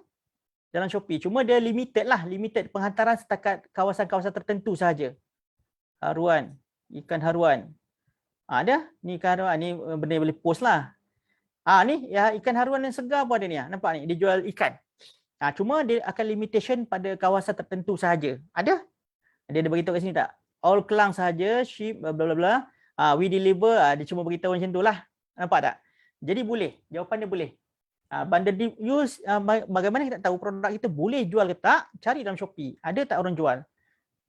dalam Shopee. Cuma dia limited lah. Limited penghantaran setakat kawasan-kawasan tertentu sahaja. Haruan. Ikan haruan. Ada? Ni ikan haruan. Ni benda yang boleh post lah. Ni ya, ikan haruan yang segar pun ada ni. Nampak ni? Dia jual ikan. Cuma dia akan limitation pada kawasan tertentu sahaja. Ada? Dia ada beritahu kat sini tak? All Kelang sahaja, ship, bla bla bla. We deliver. Dia cuma beritahu macam tu lah. Nampak tak? Jadi boleh. Jawapan dia boleh. Bundle use, bagaimana kita tahu produk kita boleh jual ke tak? Cari dalam Shopee. Ada tak orang jual?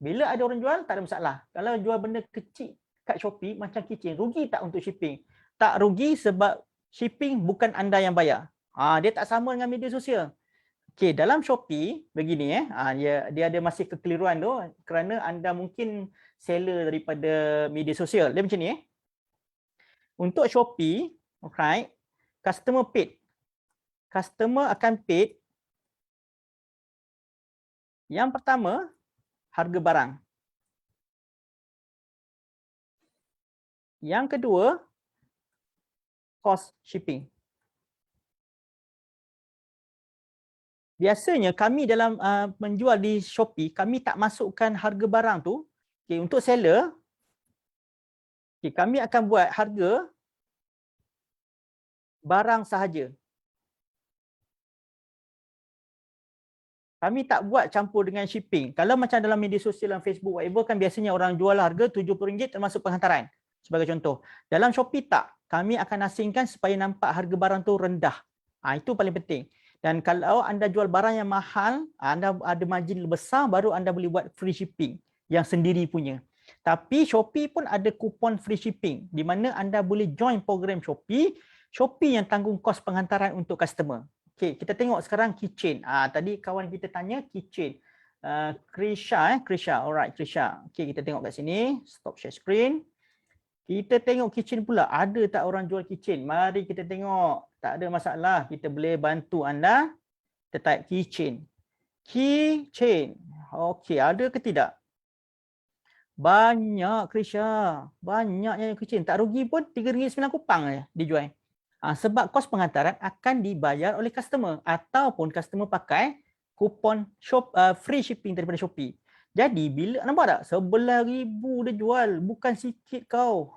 Bila ada orang jual, tak ada masalah. Kalau jual benda kecil kat Shopee, macam keychain, rugi tak untuk shipping? Tak rugi sebab shipping bukan anda yang bayar. Dia tak sama dengan media sosial. Okey, dalam Shopee, begini dia ada masih kekeliruan tu kerana anda mungkin seller daripada media sosial. Dia macam ni Untuk Shopee, alright, customer paid. Customer akan paid. Yang pertama, harga barang. Yang kedua, cost shipping. Biasanya kami dalam menjual di Shopee, kami tak masukkan harga barang tu. Untuk seller, kami akan buat harga barang sahaja. Kami tak buat campur dengan shipping. Kalau macam dalam media sosial, dalam Facebook, whatever, kan biasanya orang jual harga RM70 termasuk penghantaran. Sebagai contoh. Dalam Shopee tak. Kami akan asingkan supaya nampak harga barang tu rendah. Itu paling penting. Dan kalau anda jual barang yang mahal, anda ada margin besar, baru anda boleh buat free shipping yang sendiri punya. Tapi Shopee pun ada kupon free shipping di mana anda boleh join program Shopee. Shopee yang tanggung kos penghantaran untuk customer. Okey, kita tengok sekarang keychain. Tadi kawan kita tanya keychain. Krisha. Alright, Krisha. Okey, kita tengok kat sini. Stop share screen. Kita tengok keychain pula. Ada tak orang jual keychain? Mari kita tengok. Tak ada masalah. Kita boleh bantu anda. Kita type keychain. Keychain. Okey, ada ke tidak? Banyak Krisha. Banyak yang keychain. Tak rugi pun RM3.9 je dijual. Sebab kos pengantaran akan dibayar oleh customer ataupun customer pakai kupon free shipping daripada Shopee. Jadi bila nampak tak? RM11,000 dia jual, bukan sikit kau.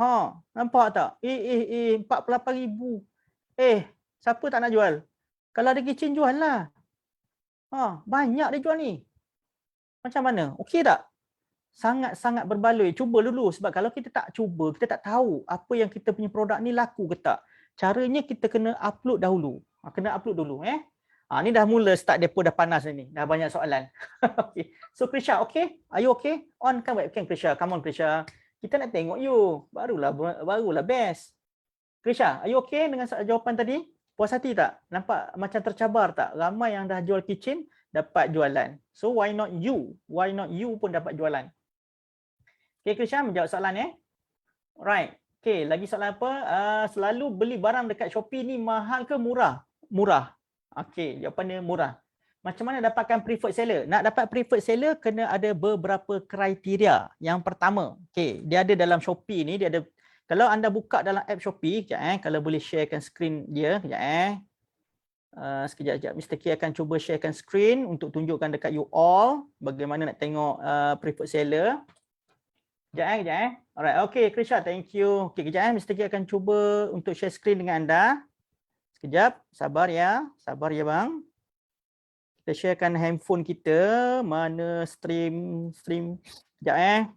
Nampak tak? RM48,000. Siapa tak nak jual? Kalau ada keychain jual lah. Banyak dia jual ni. Macam mana? Okey tak? Sangat-sangat berbaloi. Cuba dulu sebab kalau kita tak cuba, kita tak tahu apa yang kita punya produk ni laku ke tak. Caranya kita kena upload dahulu. Kena upload dulu ni dah mula start depo dah panas ni. Dah banyak soalan. Okay. So Krisha, okay? Are you okay? On kan webcam Krisha. Come on Krisha. Kita nak tengok you. Barulah best. Krisha, are you okay dengan jawapan tadi? Puas hati tak? Nampak macam tercabar tak? Ramai yang dah jual kitchen dapat jualan. So why not you? Why not you pun dapat jualan? Okay Krisha, menjawab soalan Right. Okay, lagi soalan apa? Selalu beli barang dekat Shopee ni mahal ke murah? Murah. Okay, jawapannya murah. Macam mana dapatkan preferred seller? Nak dapat preferred seller kena ada beberapa kriteria. Yang pertama, okay, dia ada dalam Shopee ni, dia ada. Kalau anda buka dalam app Shopee, kejap kalau boleh sharekan screen dia, kejap sekejap. Mr. K akan cuba sharekan screen untuk tunjukkan dekat you all bagaimana nak tengok preferred seller. Kejap. Alright, okay Krisha, thank you. Okay, kejap Mr. K akan cuba untuk share screen dengan anda. Sekejap, sabar ya bang. Kita sharekan handphone kita, mana stream. Kejap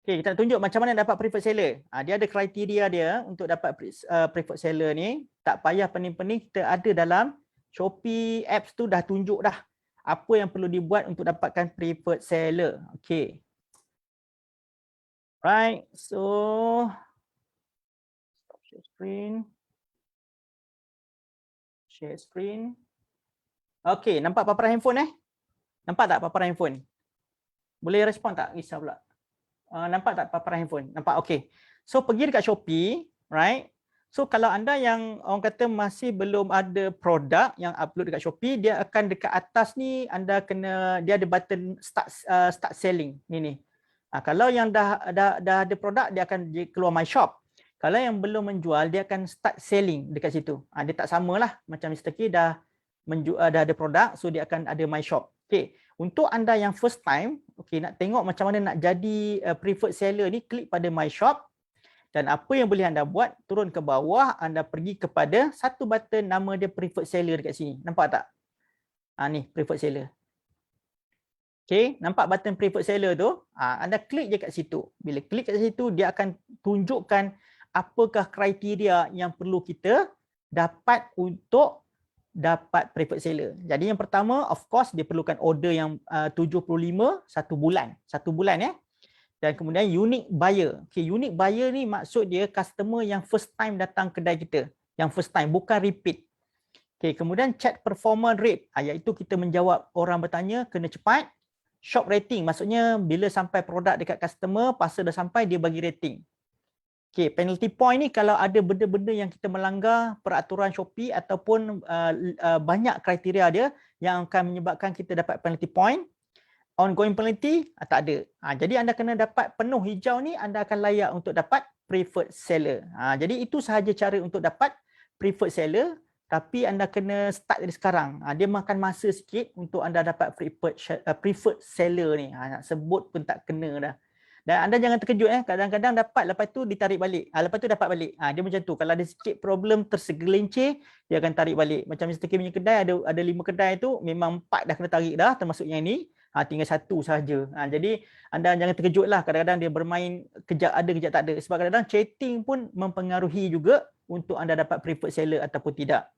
Okay, kita nak tunjuk macam mana dapat preferred seller. Dia ada kriteria dia untuk dapat preferred seller ni. Tak payah pening-pening, kita ada dalam Shopee apps tu dah tunjuk dah apa yang perlu dibuat untuk dapatkan preferred seller. Okay. Right, so stop share screen. Share screen. Okay, nampak paparan handphone Nampak tak paparan handphone? Boleh respon tak? Risau pula. Nampak tak paparan handphone? Nampak? Okay. So pergi dekat Shopee, right? So kalau anda yang orang kata masih belum ada produk yang upload dekat Shopee, dia akan dekat atas ni anda kena, dia ada button start selling ni. Kalau yang dah ada produk, dia akan keluar my shop. Kalau yang belum menjual, dia akan start selling dekat situ. Dia tak samalah macam Mr. K dah ada produk, so dia akan ada my shop. Okay. Untuk anda yang first time, okay, nak tengok macam mana nak jadi preferred seller ni, klik pada my shop. Dan apa yang boleh anda buat, turun ke bawah, anda pergi kepada satu button nama dia preferred seller dekat sini. Nampak tak? Ni preferred seller. Okay, nampak button preferred seller tu? Anda klik je kat situ. Bila klik kat situ, dia akan tunjukkan apakah kriteria yang perlu kita dapat untuk dapat preferred seller. Jadi yang pertama, of course, dia perlukan order yang 75 1 bulan. 1 bulan Dan kemudian unique buyer. Okay, unique buyer ni maksud dia customer yang first time datang kedai kita. Yang first time, bukan repeat. Okay, kemudian chat performance rate. Iaitu kita menjawab orang bertanya, kena cepat. Shop rating, maksudnya bila sampai produk dekat customer, pasal dah sampai, dia bagi rating. Okay, penalty point ni kalau ada benda-benda yang kita melanggar peraturan Shopee ataupun banyak kriteria dia yang akan menyebabkan kita dapat penalty point. Ongoing penalty tak ada. Jadi anda kena dapat penuh hijau ni, anda akan layak untuk dapat preferred seller. Jadi itu sahaja cara untuk dapat preferred seller, tapi anda kena start dari sekarang. Dia makan masa sikit untuk anda dapat preferred seller ni. Nak sebut pun tak kena dah. Dan anda jangan terkejut kadang-kadang dapat, lepas tu ditarik balik. Lepas tu dapat balik. Dia macam tu. Kalau ada sikit problem tersegelincir, dia akan tarik balik. Macam Mr. K punya kedai, ada 5 kedai tu, memang 4 dah kena tarik dah, termasuk yang ni. Tinggal 1 sahaja. Jadi anda jangan terkejut lah. Kadang-kadang dia bermain kejap ada, kejap tak ada. Sebab kadang-kadang chatting pun mempengaruhi juga untuk anda dapat preferred seller ataupun tidak.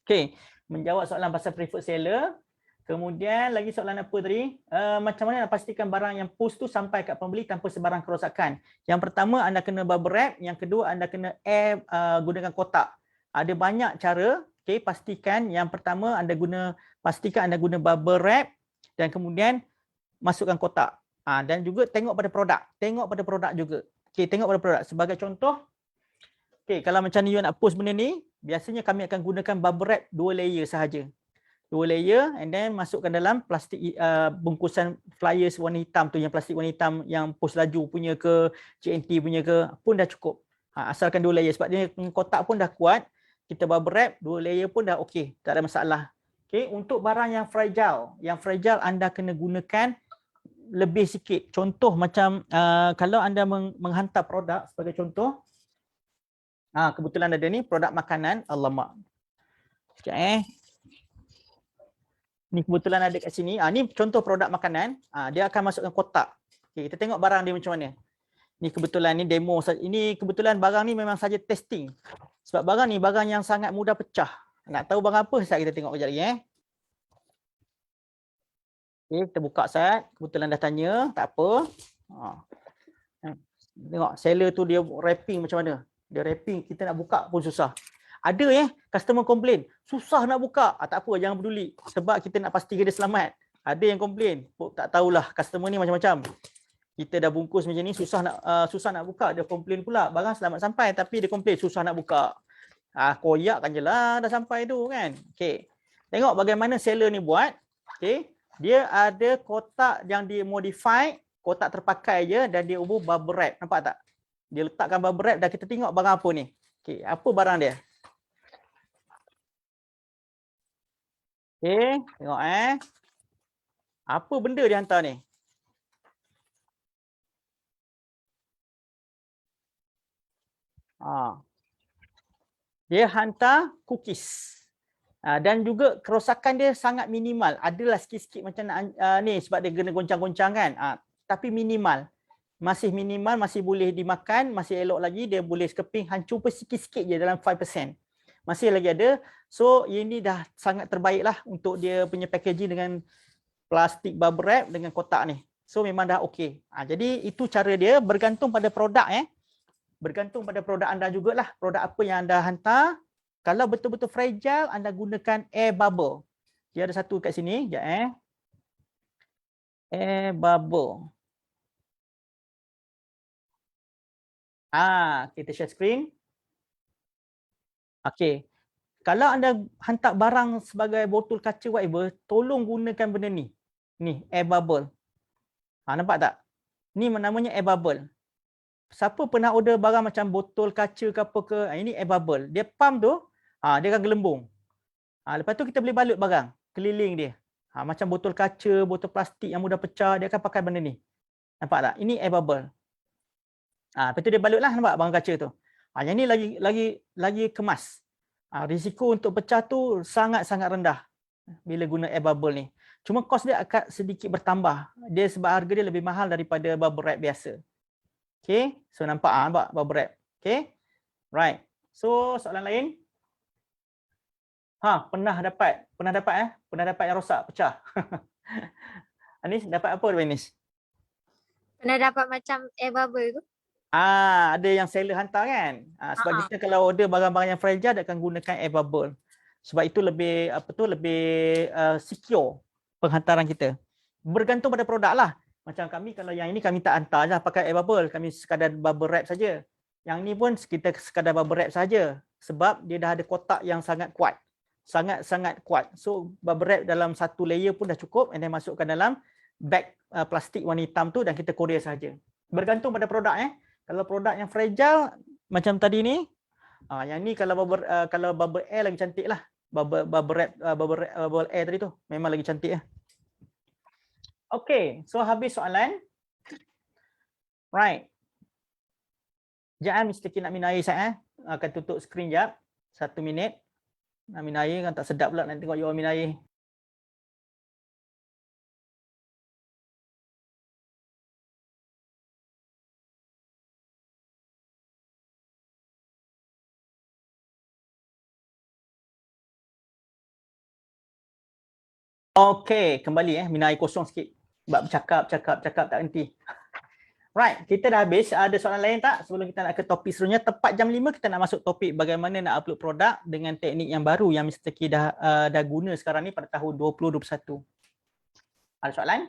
Okay. Menjawab soalan pasal preferred seller. Kemudian lagi soalan apa tadi? Macam mana nak pastikan barang yang post tu sampai kat pembeli tanpa sebarang kerosakan? Yang pertama, anda kena bubble wrap. Yang kedua, anda kena gunakan kotak. Ada banyak cara. Okay, pastikan yang pertama pastikan anda guna bubble wrap dan kemudian masukkan kotak. Dan juga tengok pada produk. Tengok pada produk juga. Okay, tengok pada produk. Sebagai contoh, okay, kalau macam ni you nak post benda ni, biasanya kami akan gunakan bubble wrap 2 layer sahaja. 2 layer and then masukkan dalam plastik bungkusan flyers warna hitam tu, yang plastik warna hitam yang pos laju punya ke, JNT punya ke pun dah cukup. Asalkan 2 layer sebab dia kotak pun dah kuat, kita bubble wrap 2 layer pun dah okey, tak ada masalah. Okey, untuk barang yang fragile anda kena gunakan lebih sikit. Contoh macam kalau anda menghantar produk sebagai contoh, kebetulan ada ni produk makanan, alamak. Sekejap Ni kebetulan ada kat sini. Ni contoh produk makanan. Dia akan masukkan kotak. Okay, kita tengok barang dia macam mana. Ni kebetulan ni demo. Ini kebetulan barang ni memang saja testing. Sebab barang ni barang yang sangat mudah pecah. Nak tahu barang apa? Sekejap kita tengok kejap lagi. Okay, kita buka set. Kebetulan dah tanya. Tak apa. Tengok seller tu dia wrapping macam mana. Dia wrapping. Kita nak buka pun susah. Ada customer komplain, susah nak buka. Tak apa, jangan peduli. Sebab kita nak pastikan dia selamat. Ada yang komplain, tak tahulah customer ni macam-macam. Kita dah bungkus macam ni, susah nak buka. Dia komplain pula, barang selamat sampai tapi dia komplain susah nak buka. Koyakkan je lah dah sampai tu kan. Okay. Tengok bagaimana seller ni buat. Okay. Dia ada kotak yang dia modify, kotak terpakai je dan dia ubah bubble wrap. Nampak tak? Dia letakkan bubble wrap dan kita tengok barang apa ni. Okay. Apa barang dia? Okay, tengok apa benda dia hantar ni? Dia hantar cookies. Dan juga kerosakan dia sangat minimal. Adalah sikit-sikit macam ni sebab dia kena goncang-goncang kan. Tapi minimal. Masih minimal, masih boleh dimakan, masih elok lagi. Dia boleh sekeping hancur pun sikit-sikit je dalam 5%. Masih lagi ada. So ini dah sangat terbaik lah untuk dia punya packaging dengan plastik bubble wrap dengan kotak ni. So memang dah okey. Jadi itu cara dia, bergantung pada produk Bergantung pada produk anda jugalah. Produk apa yang anda hantar. Kalau betul-betul fragile, anda gunakan air bubble. Dia ada satu kat sini. Sekejap air bubble. Kita share screen. Okey. Kalau anda hantar barang sebagai botol kaca whatever, tolong gunakan benda ni. Ni air bubble. Nampak tak? Ni namanya air bubble. Siapa pernah order barang macam botol kaca ke apa ke, ini air bubble. Dia pump tu, dia akan gelembung. Lepas tu kita boleh balut barang keliling dia. Macam botol kaca, botol plastik yang mudah pecah, dia akan pakai benda ni. Nampak tak? Ini air bubble. Lepas tu dia balutlah, nampak barang kaca tu. Yang ni lagi kemas. Risiko untuk pecah tu sangat-sangat rendah bila guna air bubble ni. Cuma kos dia akan sedikit bertambah. Dia sebab harga dia lebih mahal daripada bubble wrap biasa. Okay, so nampak bubble wrap. Okay, right. So soalan lain? Pernah dapat yang rosak, pecah. Anis dapat apa Anis? Pernah dapat macam air bubble tu? Ada yang seller hantar kan. Sebab kita kalau order barang-barang yang fragile dia akan gunakan air bubble. Sebab itu lebih secure penghantaran kita. Bergantung pada produk lah. Macam kami kalau yang ini kami tak hantar je pakai air bubble, kami sekadar bubble wrap saja. Yang ni pun kita sekadar bubble wrap saja sebab dia dah ada kotak yang sangat kuat. Sangat-sangat kuat. So bubble wrap dalam satu layer pun dah cukup and then masukkan dalam bag plastik warna hitam tu dan kita courier saja. Bergantung pada produk Kalau produk yang fragile macam tadi ni, yang ni kalau bubble air lagi cantik lah. Bubble air tadi tu memang lagi cantik . Okay, so habis soalan. Right. Sekejap Mr. Kim nak minum air saya. Akan tutup skrin sekejap. 1 minit. Nak minum air kan tak sedap pula nak tengok you all minum air. Okey, kembali minum air kosong sikit. Sebab cakap tak henti. Right, kita dah habis. Ada soalan lain tak sebelum kita nak ke topik seterusnya? Tepat jam 5 kita nak masuk topik bagaimana nak upload produk dengan teknik yang baru yang Mr. K dah guna sekarang ni pada tahun 2021. Ada soalan?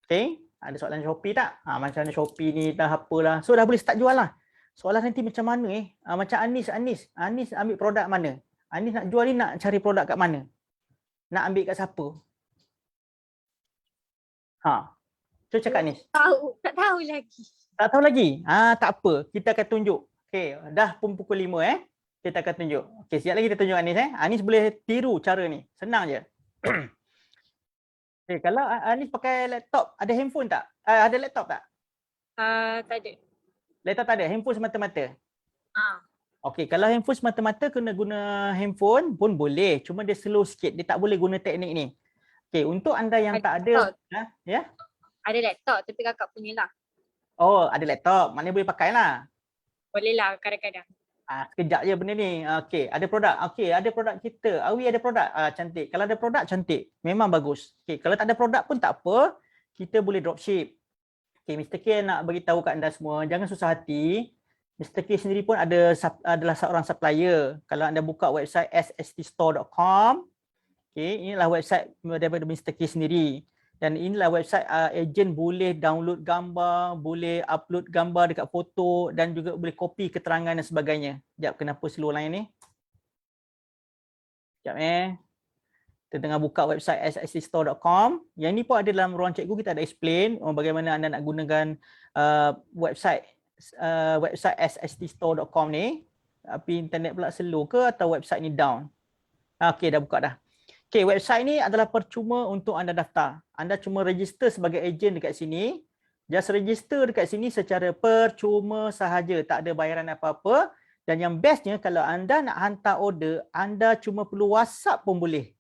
Okey, ada soalan Shopee tak? Macam mana Shopee ni dah apalah. So dah boleh start jual lah. Soalan nanti macam mana macam Anis ambil produk mana? Anis nak jual ni nak cari produk kat mana? Nak ambil kat siapa? Ha. Cuba cakap ni. Tak tahu lagi. Tak tahu lagi? Tak apa. Kita akan tunjuk. Okey, dah pun pukul 5 Kita akan tunjuk. Okey, sekejap lagi kita tunjuk Anis Anis boleh tiru cara ni. Senang je. Okey, kalau Anis pakai laptop, ada handphone tak? Ada laptop tak? Tak ada. Laptop tak ada, handphone semata-mata. Ah. Okey, kalau handphone semata-mata kena guna handphone pun boleh. Cuma dia slow sikit. Dia tak boleh guna teknik ni. Okey, untuk anda yang tak ada, ya? Ada laptop tapi kakak punya lah. Oh, ada laptop. Maknanya boleh pakai lah. Boleh lah kadang-kadang. Sekejap je benda ni. Okey, ada produk. Okey, ada produk kita. Awi ada produk. Cantik. Kalau ada produk, cantik. Memang bagus. Okey, kalau tak ada produk pun tak apa. Kita boleh dropship. Okey, Mr. K nak bagi tahu kat anda semua, jangan susah hati. Mr. K sendiri pun adalah seorang supplier. Kalau anda buka website sststore.com, okey, inilah website daripada Mr. K sendiri. Dan inilah website ejen boleh download gambar, boleh upload gambar dekat foto dan juga boleh copy keterangan dan sebagainya. Sekejap, kenapa slow line ni? Sekejap Kita tengah buka website sststore.com. Yang ni pun ada dalam ruang cikgu, kita ada explain bagaimana anda nak gunakan website sststore.com ni. Tapi internet pula slow ke atau website ni down? Okey, dah buka dah. Okey, website ni adalah percuma untuk anda daftar. Anda cuma register sebagai ejen dekat sini. Just register dekat sini secara percuma sahaja, tak ada bayaran apa-apa. Dan yang bestnya, kalau anda nak hantar order, anda cuma perlu WhatsApp pun boleh.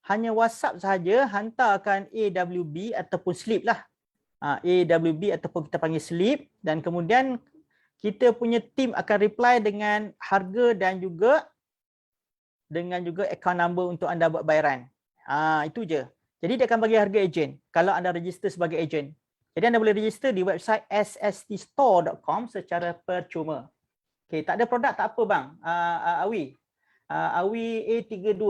Hanya WhatsApp sahaja, hantarkan AWB ataupun slip lah. AWB ataupun kita panggil slip. Dan kemudian kita punya team akan reply dengan harga dan juga account number untuk anda buat bayaran. Itu je. Jadi dia akan bagi harga ejen kalau anda register sebagai ejen. Jadi anda boleh register di website sststore.com secara percuma. Okey, tak ada produk tak apa bang. Awi. Awi A32.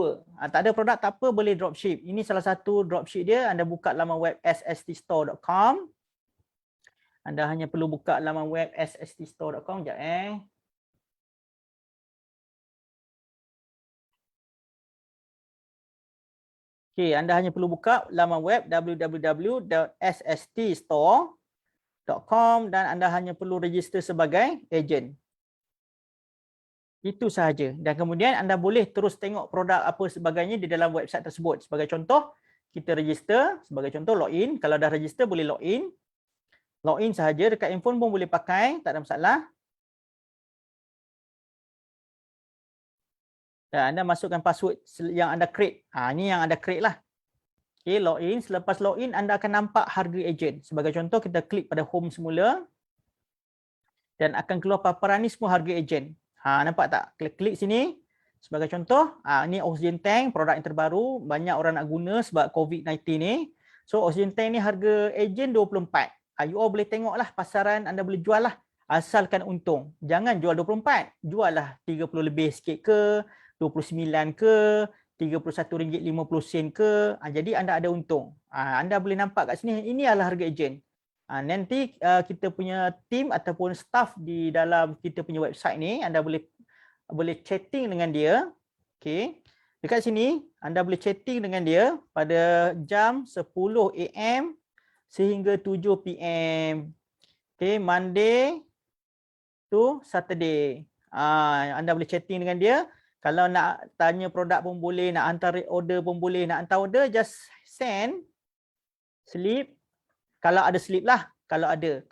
Tak ada produk tak apa, boleh dropship. Ini salah satu dropship dia. Anda buka laman web sststore.com. Anda hanya perlu buka laman web sststore.com. Sekejap Okey, anda hanya perlu buka laman web www.sststore.com dan anda hanya perlu register sebagai ejen. Itu sahaja. Dan kemudian anda boleh terus tengok produk apa sebagainya di dalam website tersebut. Sebagai contoh, kita register. Sebagai contoh, login. Kalau dah register, boleh login. Login sahaja. Dekat handphone pun boleh pakai. Tak ada masalah. Dan anda masukkan password yang anda create. Ini yang anda create lah. Okay, login. Selepas login, anda akan nampak harga ejen. Sebagai contoh, kita klik pada home semula. Dan akan keluar paparan ni semua harga ejen. Nampak tak? Klik sini. Sebagai contoh, ni oxygen tank, produk yang terbaru. Banyak orang nak guna sebab COVID-19 ni. So, oxygen tank ni harga ejen 24. You all boleh tengok lah pasaran, anda boleh jual lah. Asalkan untung. Jangan jual 24. Jual lah 30 lebih sikit ke, 29 ke, RM31.50 ke. Jadi anda ada untung. Anda boleh nampak kat sini, ini adalah harga ejen. Nanti kita punya team ataupun staff di dalam kita punya website ni, anda boleh chatting dengan dia. Okey. Dekat sini anda boleh chatting dengan dia pada jam 10 AM sehingga 7 PM. Okey, Monday to Saturday. Anda boleh chatting dengan dia. Kalau nak tanya produk pun boleh, nak hantar order pun boleh. Nak hantar order, just send slip. Kalau ada slip lah. Kalau ada.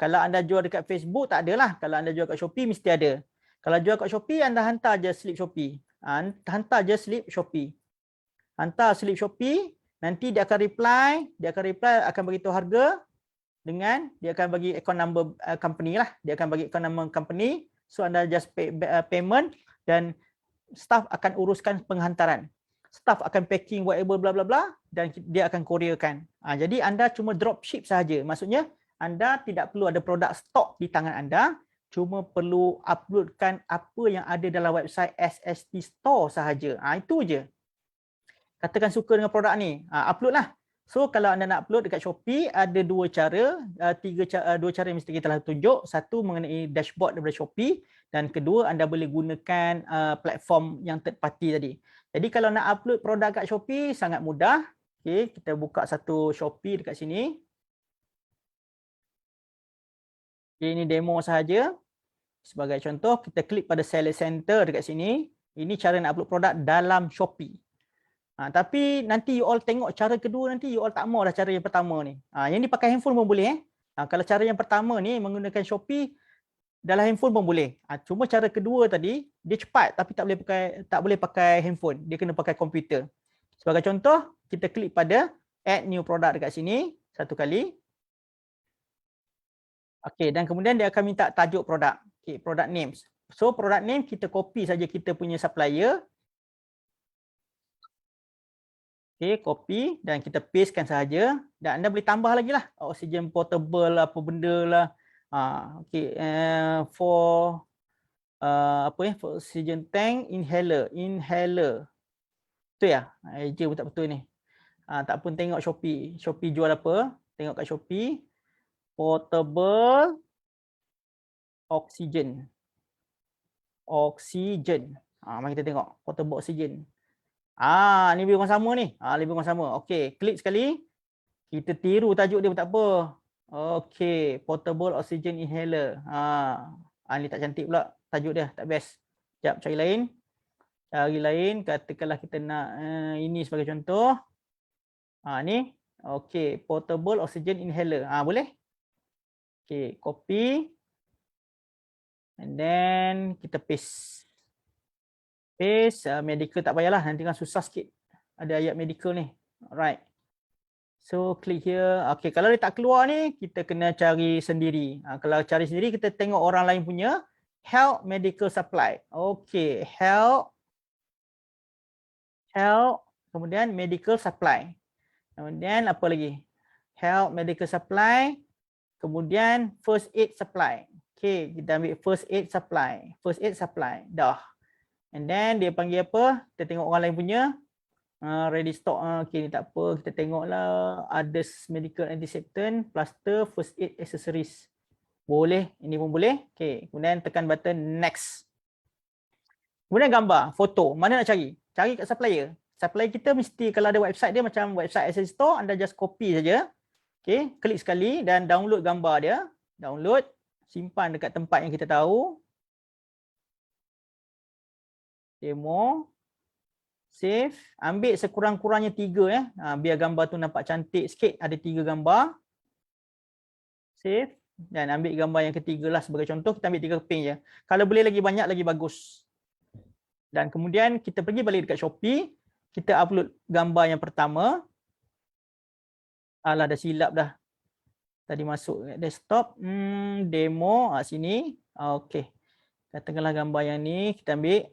Kalau anda jual dekat Facebook, tak adalah. Kalau anda jual kat Shopee, mesti ada. Kalau jual kat Shopee, anda hantar je slip Shopee. Hantar je slip Shopee. Hantar slip Shopee, nanti dia akan reply. Akan beritahu harga. Dengan, dia akan bagi account number company lah. Dia akan bagi account number company. So, anda just pay payment dan staff akan uruskan penghantaran. Staff akan packing whatever bla bla bla dan dia akan courierkan. Jadi anda cuma drop ship sahaja. Maksudnya anda tidak perlu ada produk stok di tangan anda, cuma perlu uploadkan apa yang ada dalam website SST Store sahaja. Itu je. Katakan suka dengan produk ni, upload lah. So kalau anda nak upload dekat Shopee, ada dua cara, dua cara yang mesti kita telah tunjuk. Satu mengenai dashboard daripada Shopee dan kedua anda boleh gunakan platform yang third party tadi. Jadi kalau nak upload produk kat Shopee sangat mudah. Okey, kita buka satu Shopee dekat sini. Okay, ini demo sahaja. Sebagai contoh, kita klik pada Seller Center dekat sini. Ini cara nak upload produk dalam Shopee. Tapi nanti you all tengok cara kedua nanti you all tak mau dah cara yang pertama ni. Yang ni pakai handphone pun boleh. Kalau cara yang pertama ni menggunakan Shopee dalam handphone pun boleh. Cuma cara kedua tadi dia cepat tapi tak boleh pakai handphone. Dia kena pakai komputer. Sebagai contoh, kita klik pada add new product dekat sini satu kali. Okey, dan kemudian dia akan minta tajuk produk. Okey, product names. So product name kita copy saja kita punya supplier. Okey, copy dan kita pastekan sahaja dan anda boleh tambah lagi lah oxygen portable lah, apa benda lah. Okey, for for oxygen tank inhaler. Betul ya? Eja pun tak betul ni. Tak pun tengok Shopee. Shopee jual apa? Tengok kat Shopee. Portable oxygen. Mari kita tengok portable oxygen. Ni lebih kurang sama ni. Lebih kurang sama. Okey, klik sekali. Kita tiru tajuk dia pun tak apa. Okey, portable oxygen inhaler. Ni tak cantik pula tajuk dia, tak best. Sekejap, cari lain. Katakanlah kita nak ini sebagai contoh. Ni. Okey, portable oxygen inhaler. Boleh? Okey, copy. And then kita paste. Medical tak payahlah, nanti kan susah sikit. Ada ayat medical ni. Alright. So click here. Okay, kalau dia tak keluar ni, kita kena cari sendiri. Kalau cari sendiri, kita tengok orang lain punya. Health medical supply. Okay, health. Kemudian medical supply. Kemudian apa lagi? Health medical supply. Kemudian first aid supply. Okay, kita ambil first aid supply. Dah. And then dia panggil apa? Kita tengok orang lain punya. Ready stock. Okay, ni tak apa. Kita tengoklah. Others medical antiseptic, plaster, first aid accessories. Boleh. Ini pun boleh. Okay. Kemudian tekan button next. Kemudian gambar, foto. Mana nak cari? Cari kat supplier. Supplier kita mesti kalau ada website dia macam website Access Store. Anda just copy saja. Okay. Klik sekali dan download gambar dia. Download. Simpan dekat tempat yang kita tahu. Demo. Save. Ambil sekurang-kurangnya 3 biar gambar tu nampak cantik sikit. Ada 3 gambar. Save. Dan ambil gambar yang ketiga lah sebagai contoh. Kita ambil 3 keping je. Kalau boleh lagi banyak lagi bagus. Dan kemudian kita pergi balik dekat Shopee. Kita upload gambar yang pertama. Dah silap dah. Tadi masuk desktop. Demo. Sini. Okey. Katakanlah gambar yang ni. Kita ambil.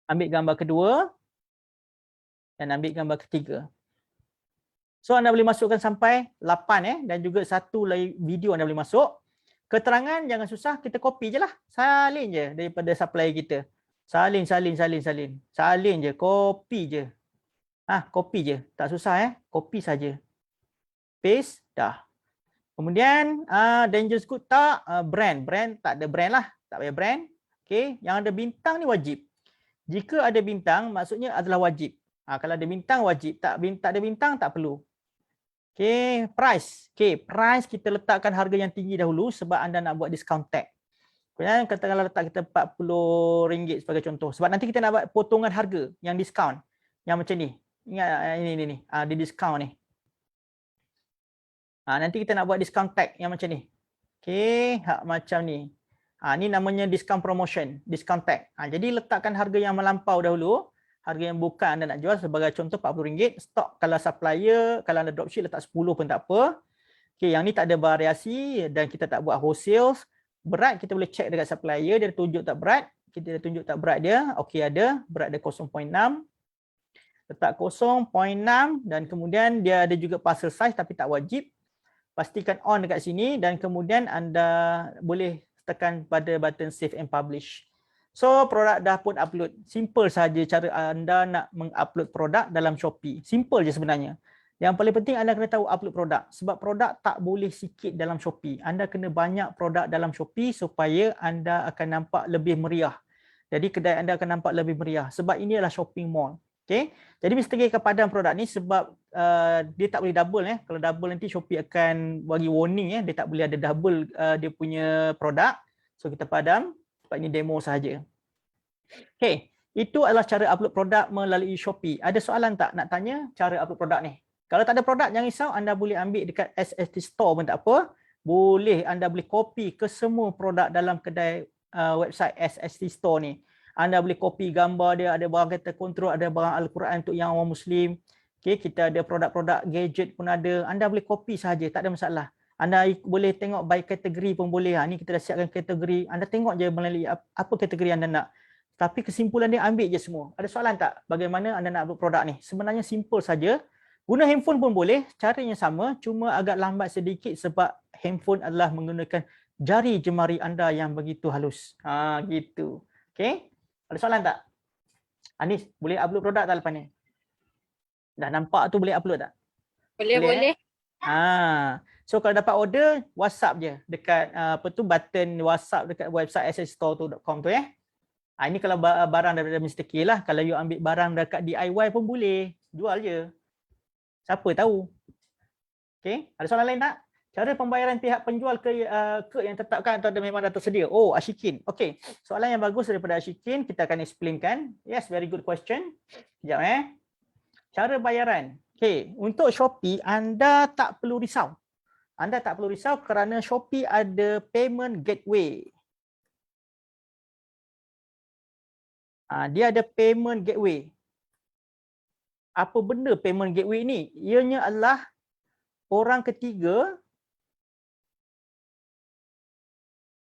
Ambil gambar kedua dan ambil gambar ketiga. So anda boleh masukkan sampai 8 dan juga satu lagi video anda boleh masuk. Keterangan jangan susah, kita copy je lah. Salin je daripada supplier kita. Salin je, copy je. Copy je, tak susah copy saja. Paste, dah. Kemudian Dangerous Good tak, brand tak ada brand lah, tak payah brand. Okey, yang ada bintang ni wajib. Jika ada bintang, maksudnya adalah wajib. Kalau ada bintang, wajib. Tak ada bintang, tak perlu. Okey, price. Okey, price kita letakkan harga yang tinggi dahulu sebab anda nak buat discount tag. Kemudian katakanlah letak kita RM40 sebagai contoh. Sebab nanti kita nak buat potongan harga yang discount. Yang macam ni. Ingat ini. Ada discount ni. Nanti kita nak buat discount tag yang macam ni. Okey, macam ni. Ni namanya discount promotion, discount tag. Jadi letakkan harga yang melampau dahulu, harga yang bukan anda nak jual sebagai contoh RM40. Stok kalau supplier, kalau anda dropship letak 10 pun tak apa. Okey, yang ni tak ada variasi dan kita tak buat wholesale. Berat kita boleh check dekat supplier, dia tunjuk tak berat. Kita tunjuk tak berat dia. Okey ada, berat dia 0.6. Letak 0.6 dan kemudian dia ada juga parcel size tapi tak wajib. Pastikan on dekat sini dan kemudian anda boleh tekan pada button save and publish. So produk dah pun upload. Simple saja cara anda nak mengupload produk dalam Shopee. Simple je sebenarnya. Yang paling penting anda kena tahu upload produk. Sebab produk tak boleh sikit dalam Shopee. Anda kena banyak produk dalam Shopee supaya anda akan nampak lebih meriah. Jadi kedai anda akan nampak lebih meriah. Sebab ini adalah shopping mall. Okay? Jadi Mr. K akan padam produk ni sebab dia tak boleh double. Kalau double nanti Shopee akan bagi warning. Dia tak boleh ada double dia punya produk. So kita padam. Sebab ini demo sahaja. Okay. Itu adalah cara upload produk melalui Shopee. Ada soalan tak nak tanya cara upload produk ni? Kalau tak ada produk, jangan risau. Anda boleh ambil dekat SST Store pun tak apa. Boleh, anda boleh copy ke semua produk dalam kedai website SST Store ni. Anda boleh copy gambar dia, ada barang kereta kontrol, ada barang Al-Quran untuk yang orang Muslim. Okay, kita ada produk-produk gadget pun ada. Anda boleh copy sahaja, tak ada masalah. Anda boleh tengok by kategori pun boleh. Ni kita dah siapkan kategori. Anda tengok je melalui apa kategori anda nak. Tapi kesimpulan dia ambil je semua. Ada soalan tak bagaimana anda nak upload produk ni? Sebenarnya simple saja. Guna handphone pun boleh, caranya sama, cuma agak lambat sedikit sebab handphone adalah menggunakan jari jemari anda yang begitu halus. Gitu. Okey. Ada soalan tak? Anis, boleh upload produk tak lepas ni? Dah nampak tu boleh upload tak? Boleh. So kalau dapat order, WhatsApp je dekat button WhatsApp dekat website ssstore.com tu . Ini kalau barang daripada Mr. K lah. Kalau you ambil barang dekat DIY pun boleh. Jual je. Siapa tahu. Okey, ada soalan lain tak? Cara pembayaran pihak penjual ke yang tetapkan atau memang dah tersedia? Oh, Ashikin. Okey, soalan yang bagus daripada Ashikin. Kita akan explainkan. Yes, very good question. Sekejap Cara bayaran. Okey, untuk Shopee, anda tak perlu risau. Anda tak perlu risau kerana Shopee ada payment gateway. Dia ada payment gateway. Apa benda payment gateway ni? Ianya adalah orang ketiga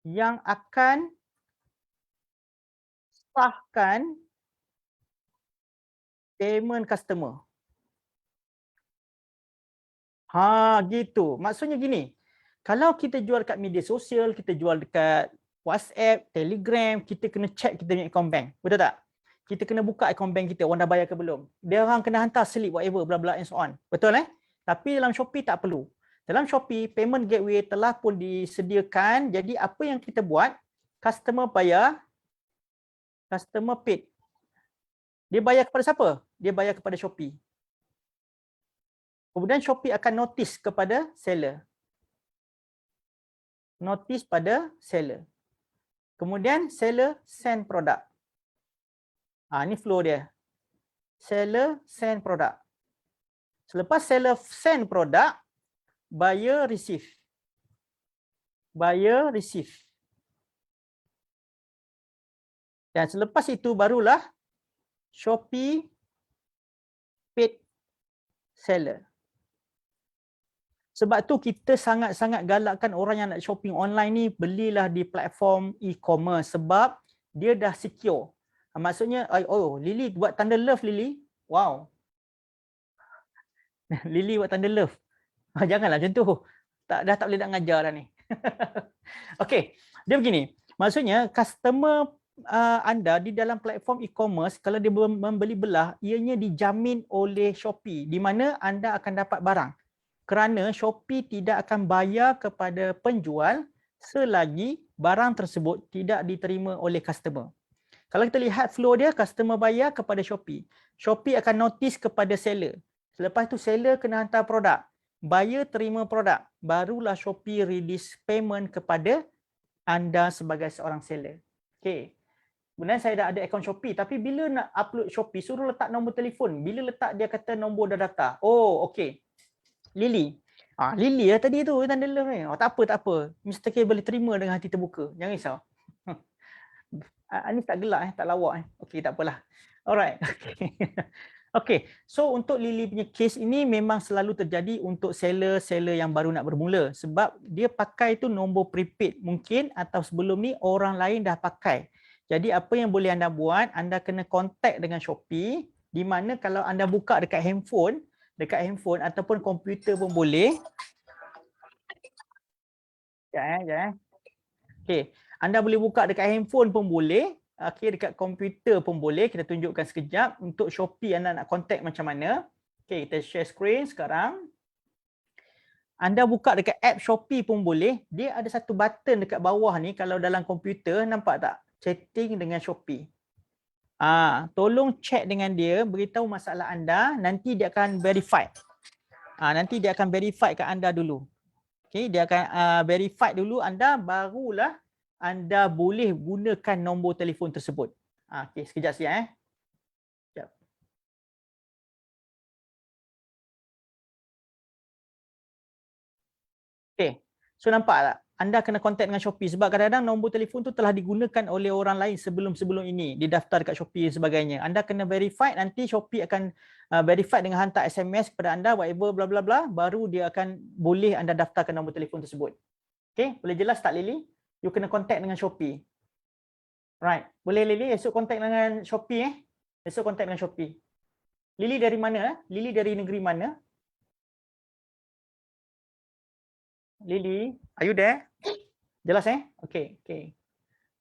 yang akan sahkan payment customer. Gitu. Maksudnya gini, kalau kita jual kat media sosial, kita jual dekat WhatsApp, Telegram, kita kena check kita punya account bank. Betul tak? Kita kena buka account bank kita, orang dah bayar ke belum. Dia orang kena hantar slip whatever, bla bla and so on. Betul Tapi dalam Shopee tak perlu. Dalam Shopee, payment gateway telah pun disediakan. Jadi apa yang kita buat, customer bayar, customer paid. Dia bayar kepada siapa? Dia bayar kepada Shopee. Kemudian Shopee akan notice kepada seller. Notice pada seller. Kemudian seller send produk. Ni flow dia. Seller send produk. Selepas seller send produk, buyer receive. Buyer receive. Dan selepas itu barulah Shopee paid seller. Sebab tu kita sangat-sangat galakkan orang yang nak shopping online ni belilah di platform e-commerce sebab dia dah secure. Maksudnya, Lily buat tanda love Lily. Wow. Lily buat tanda love. Janganlah macam tu. Dah tak boleh nak ngajar dah ni. Okey, dia begini. Maksudnya customer anda di dalam platform e-commerce kalau dia membeli belah, ianya dijamin oleh Shopee di mana anda akan dapat barang. Kerana Shopee tidak akan bayar kepada penjual selagi barang tersebut tidak diterima oleh customer. Kalau kita lihat flow dia, customer bayar kepada Shopee. Shopee akan notice kepada seller. Selepas tu seller kena hantar produk. Buyer terima produk. Barulah Shopee release payment kepada anda sebagai seorang seller. Okey. Kemudian saya dah ada akaun Shopee. Tapi bila nak upload Shopee, suruh letak nombor telefon. Bila letak dia kata nombor dah daftar. Oh, okey. Lily. Lily lah tadi tu tanda love ni. Tak apa. Mr. K boleh terima dengan hati terbuka. Jangan risau. Ni tak gelak tak lawak Okey, tak apalah. Alright. Okey. So untuk Lily punya case ini memang selalu terjadi untuk seller-seller yang baru nak bermula sebab dia pakai tu nombor prepaid mungkin atau sebelum ni orang lain dah pakai. Jadi apa yang boleh anda buat, anda kena contact dengan Shopee di mana kalau anda buka dekat handphone ataupun komputer pun boleh. Sekejap. Okey. Anda boleh buka dekat handphone pun boleh, dekat komputer pun boleh. Kita tunjukkan sekejap untuk Shopee anda nak contact macam mana. Okay, kita share screen sekarang. Anda buka dekat app Shopee pun boleh. Dia ada satu button dekat bawah ni kalau dalam komputer, nampak tak? Chatting dengan Shopee. Tolong check dengan dia, beritahu masalah anda, nanti dia akan verify. Nanti dia akan verify kat anda dulu. Okay, dia akan verify dulu anda, barulah anda boleh gunakan nombor telefon tersebut. Okay, sekejap siap. Sekejap. Okay, so nampak tak? Anda kena contact dengan Shopee sebab kadang-kadang nombor telefon tu telah digunakan oleh orang lain sebelum-sebelum ini, didaftar dekat Shopee dan sebagainya. Anda kena verify, nanti Shopee akan verify dengan hantar SMS kepada anda, whatever bla bla bla, baru dia akan boleh anda daftarkan nombor telefon tersebut. Okay, boleh jelas tak Lily? You kena contact dengan Shopee. Right, boleh Lily? Esok contact dengan Shopee Esok contact dengan Shopee. Lily dari mana? Lily dari negeri mana? Lily, are you there? Jelas Okay.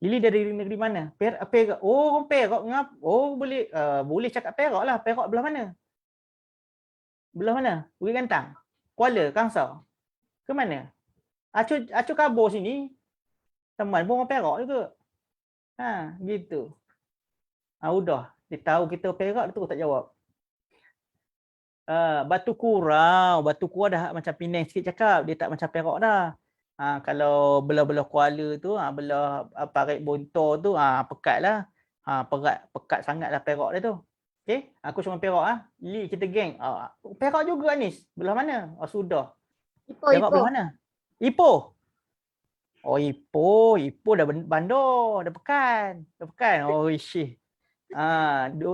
Lily dari negeri mana? Perak. Oh, Perak ngap. Oh, boleh boleh cakap Perak lah. Perak belah mana? Belah mana? Bukit Gantang. Kuala, Kangsar. Ke mana? Acu kabur sini. Teman pun orang Perak juga. Gitu. Udah. Dia tahu kita Perak, dia terus tak jawab. Batu Kurau dah macam Penang sikit cakap. Dia tak macam Perak dah. Kalau belah-belah Kuala tu, belah Parit Bontor tu, pekat lah. Pekat sangat lah Perak dia tu. Okay, aku cuma Perak. Li, kita geng. Perak juga Anis. Belah mana? Sudah. Perak belah mana? Ipoh. Oh, Ipoh. Ipoh dah bandar. Dah pekan. Oh, isyih.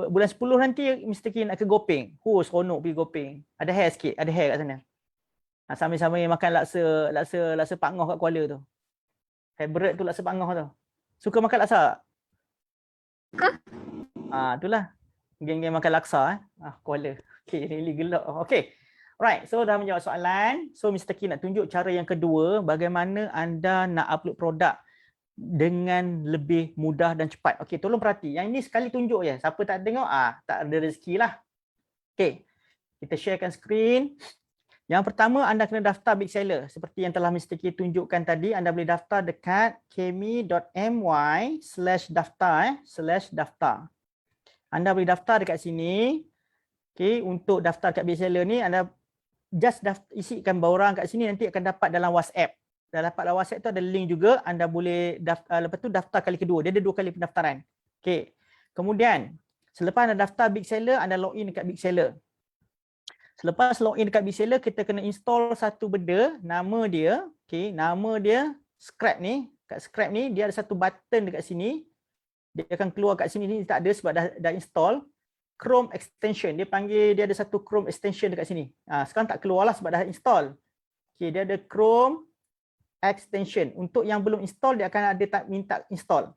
Bulan 10 nanti Mr. Kin nak ke Gopeng. Seronok pergi Gopeng. Ada hair sikit. Ada hair kat sana. Sambil-sambil makan laksa Pak Ngoh kat Kuala tu. Favorite tu laksa Pak Ngoh tu. Suka makan laksa? Itulah. Geng-geng makan laksa Kuala. Okay, really gelap. Okay. Right, so dah menjawab soalan. So Mr. Kin nak tunjuk cara yang kedua, bagaimana anda nak upload produk dengan lebih mudah dan cepat. Okey, tolong perhati. Yang ini sekali tunjuk je. Siapa tak tengok, tak ada rezeki lah. Okey, kita sharekan skrin. Yang pertama, anda kena daftar Big Seller. Seperti yang telah Mr. K tunjukkan tadi, anda boleh daftar dekat kmi.my/daftar. Anda boleh daftar dekat sini. Okey, untuk daftar kat Big Seller ni, anda just isikan barang kat sini, nanti akan dapat dalam WhatsApp. Dah dapat dalam WhatsApp tu ada link juga, anda boleh lepas tu daftar kali kedua. Dia ada 2 kali pendaftaran. Okey. Kemudian selepas anda daftar Big Seller, anda login dekat Big Seller. Selepas login dekat Big Seller, kita kena install satu benda, nama dia, okey, nama dia Scrap ni. Kat Scrap ni dia ada satu button dekat sini. Dia akan keluar kat sini ni tak ada sebab dah install. Chrome extension. Dia ada satu Chrome extension dekat sini. Sekarang tak keluarlah sebab dah install. Okey, dia ada Chrome extension. Untuk yang belum install, dia akan ada minta install.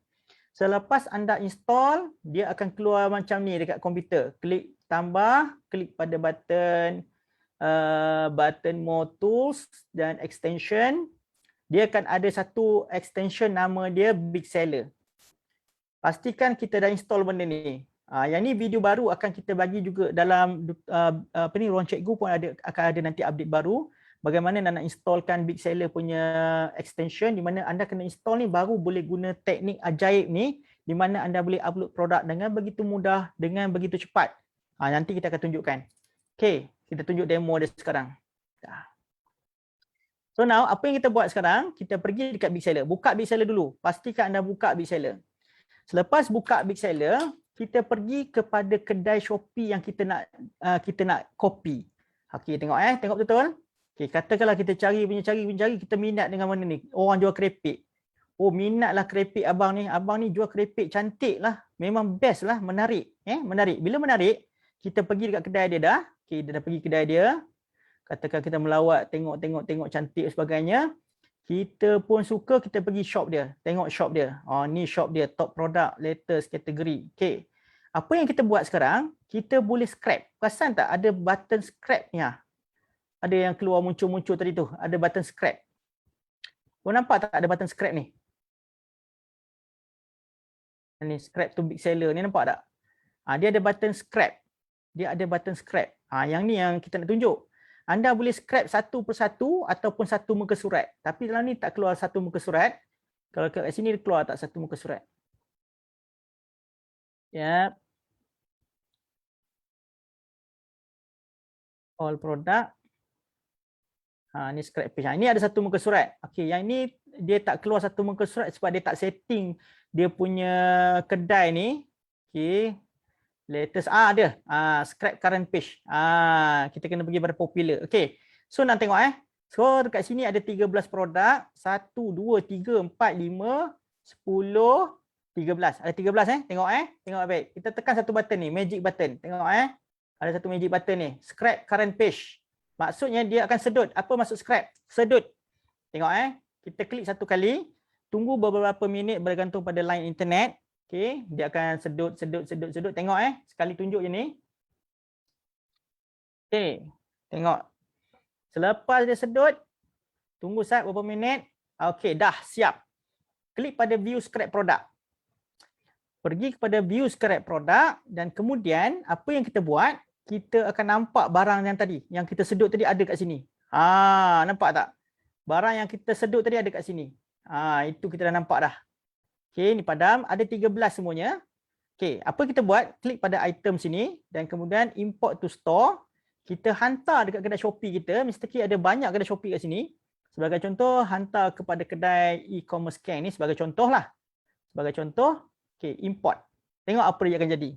Selepas anda install, dia akan keluar macam ni dekat komputer. Klik tambah, klik pada button more tools dan extension. Dia akan ada satu extension nama dia Big Seller. Pastikan kita dah install benda ni. Yang ni video baru akan kita bagi juga dalam ruang cikgu pun akan ada nanti update baru. Bagaimana nak installkan Big Seller punya extension, di mana anda kena install ni baru boleh guna teknik ajaib ni, di mana anda boleh upload produk dengan begitu mudah, dengan begitu cepat. Nanti kita akan tunjukkan. Okay, kita tunjuk demo dia sekarang. So now, apa yang kita buat sekarang, kita pergi dekat Big Seller. Buka Big Seller dulu. Pastikan anda buka Big Seller. Selepas buka Big Seller, kita pergi kepada kedai Shopee yang kita nak copy. Okey, tengok tengok betul. Okey, katakanlah kita cari, kita minat dengan mana ni? Orang jual kerepek. Oh, minatlah kerepek abang ni. Abang ni jual kerepek cantik lah. Memang best lah, menarik. Menarik. Bila menarik, kita pergi dekat kedai dia dah. Okey, dia dah pergi kedai dia. Katakan kita melawat, tengok cantik sebagainya. Kita pun suka, kita pergi shop dia. Tengok shop dia. Ni shop dia, top product, latest kategori. Okey. Apa yang kita buat sekarang, kita boleh scrap. Perasan tak ada button scrap ni? Ada yang keluar muncul-muncul tadi tu. Ada button scrap. Kau nampak tak ada button scrap ni? Ni scrap to Big Seller ni, nampak tak? Dia ada button scrap. Dia ada button scrap. Yang ni yang kita nak tunjuk. Anda boleh scrap satu persatu ataupun satu muka surat. Tapi dalam ni tak keluar satu muka surat. Kalau kat sini keluar tak satu muka surat. Yep. All product. Ni scrap page. Ini ada satu muka surat. Okey, yang ni dia tak keluar satu muka surat sebab dia tak setting dia punya kedai ni. Okey. Latest ada. Scrap current page. Kita kena pergi pada popular. Okey. So nak tengok So dekat sini ada 13 produk. 1 2 3 4 5 10 13. Ada 13 Tengok Tengok baik. Kita tekan satu button ni, magic button. Tengok Ada satu magic button ni, scrap current page. Maksudnya dia akan sedut. Apa maksud scrap? Sedut. Tengok Kita klik satu kali, tunggu beberapa minit bergantung pada line internet. Okey, dia akan sedut. Tengok sekali tunjuk je ni. Okey, tengok. Selepas dia sedut, tunggu saat beberapa minit. Okey, dah siap. Klik pada view scrap product. Pergi kepada view scrap product dan kemudian apa yang kita buat? Kita akan nampak barang yang tadi, yang kita sedut tadi ada kat sini. Nampak tak? Barang yang kita sedut tadi ada kat sini. Itu kita dah nampak dah. Okey, ni padam, ada 13 semuanya. Okey, apa kita buat? Klik pada item sini dan kemudian import to store. Kita hantar dekat kedai Shopee kita. Mr. K ada banyak kedai Shopee kat sini. Sebagai contoh, hantar kepada kedai e-commerce gang ni sebagai contoh lah. Sebagai contoh, okey, import. Tengok apa dia akan jadi.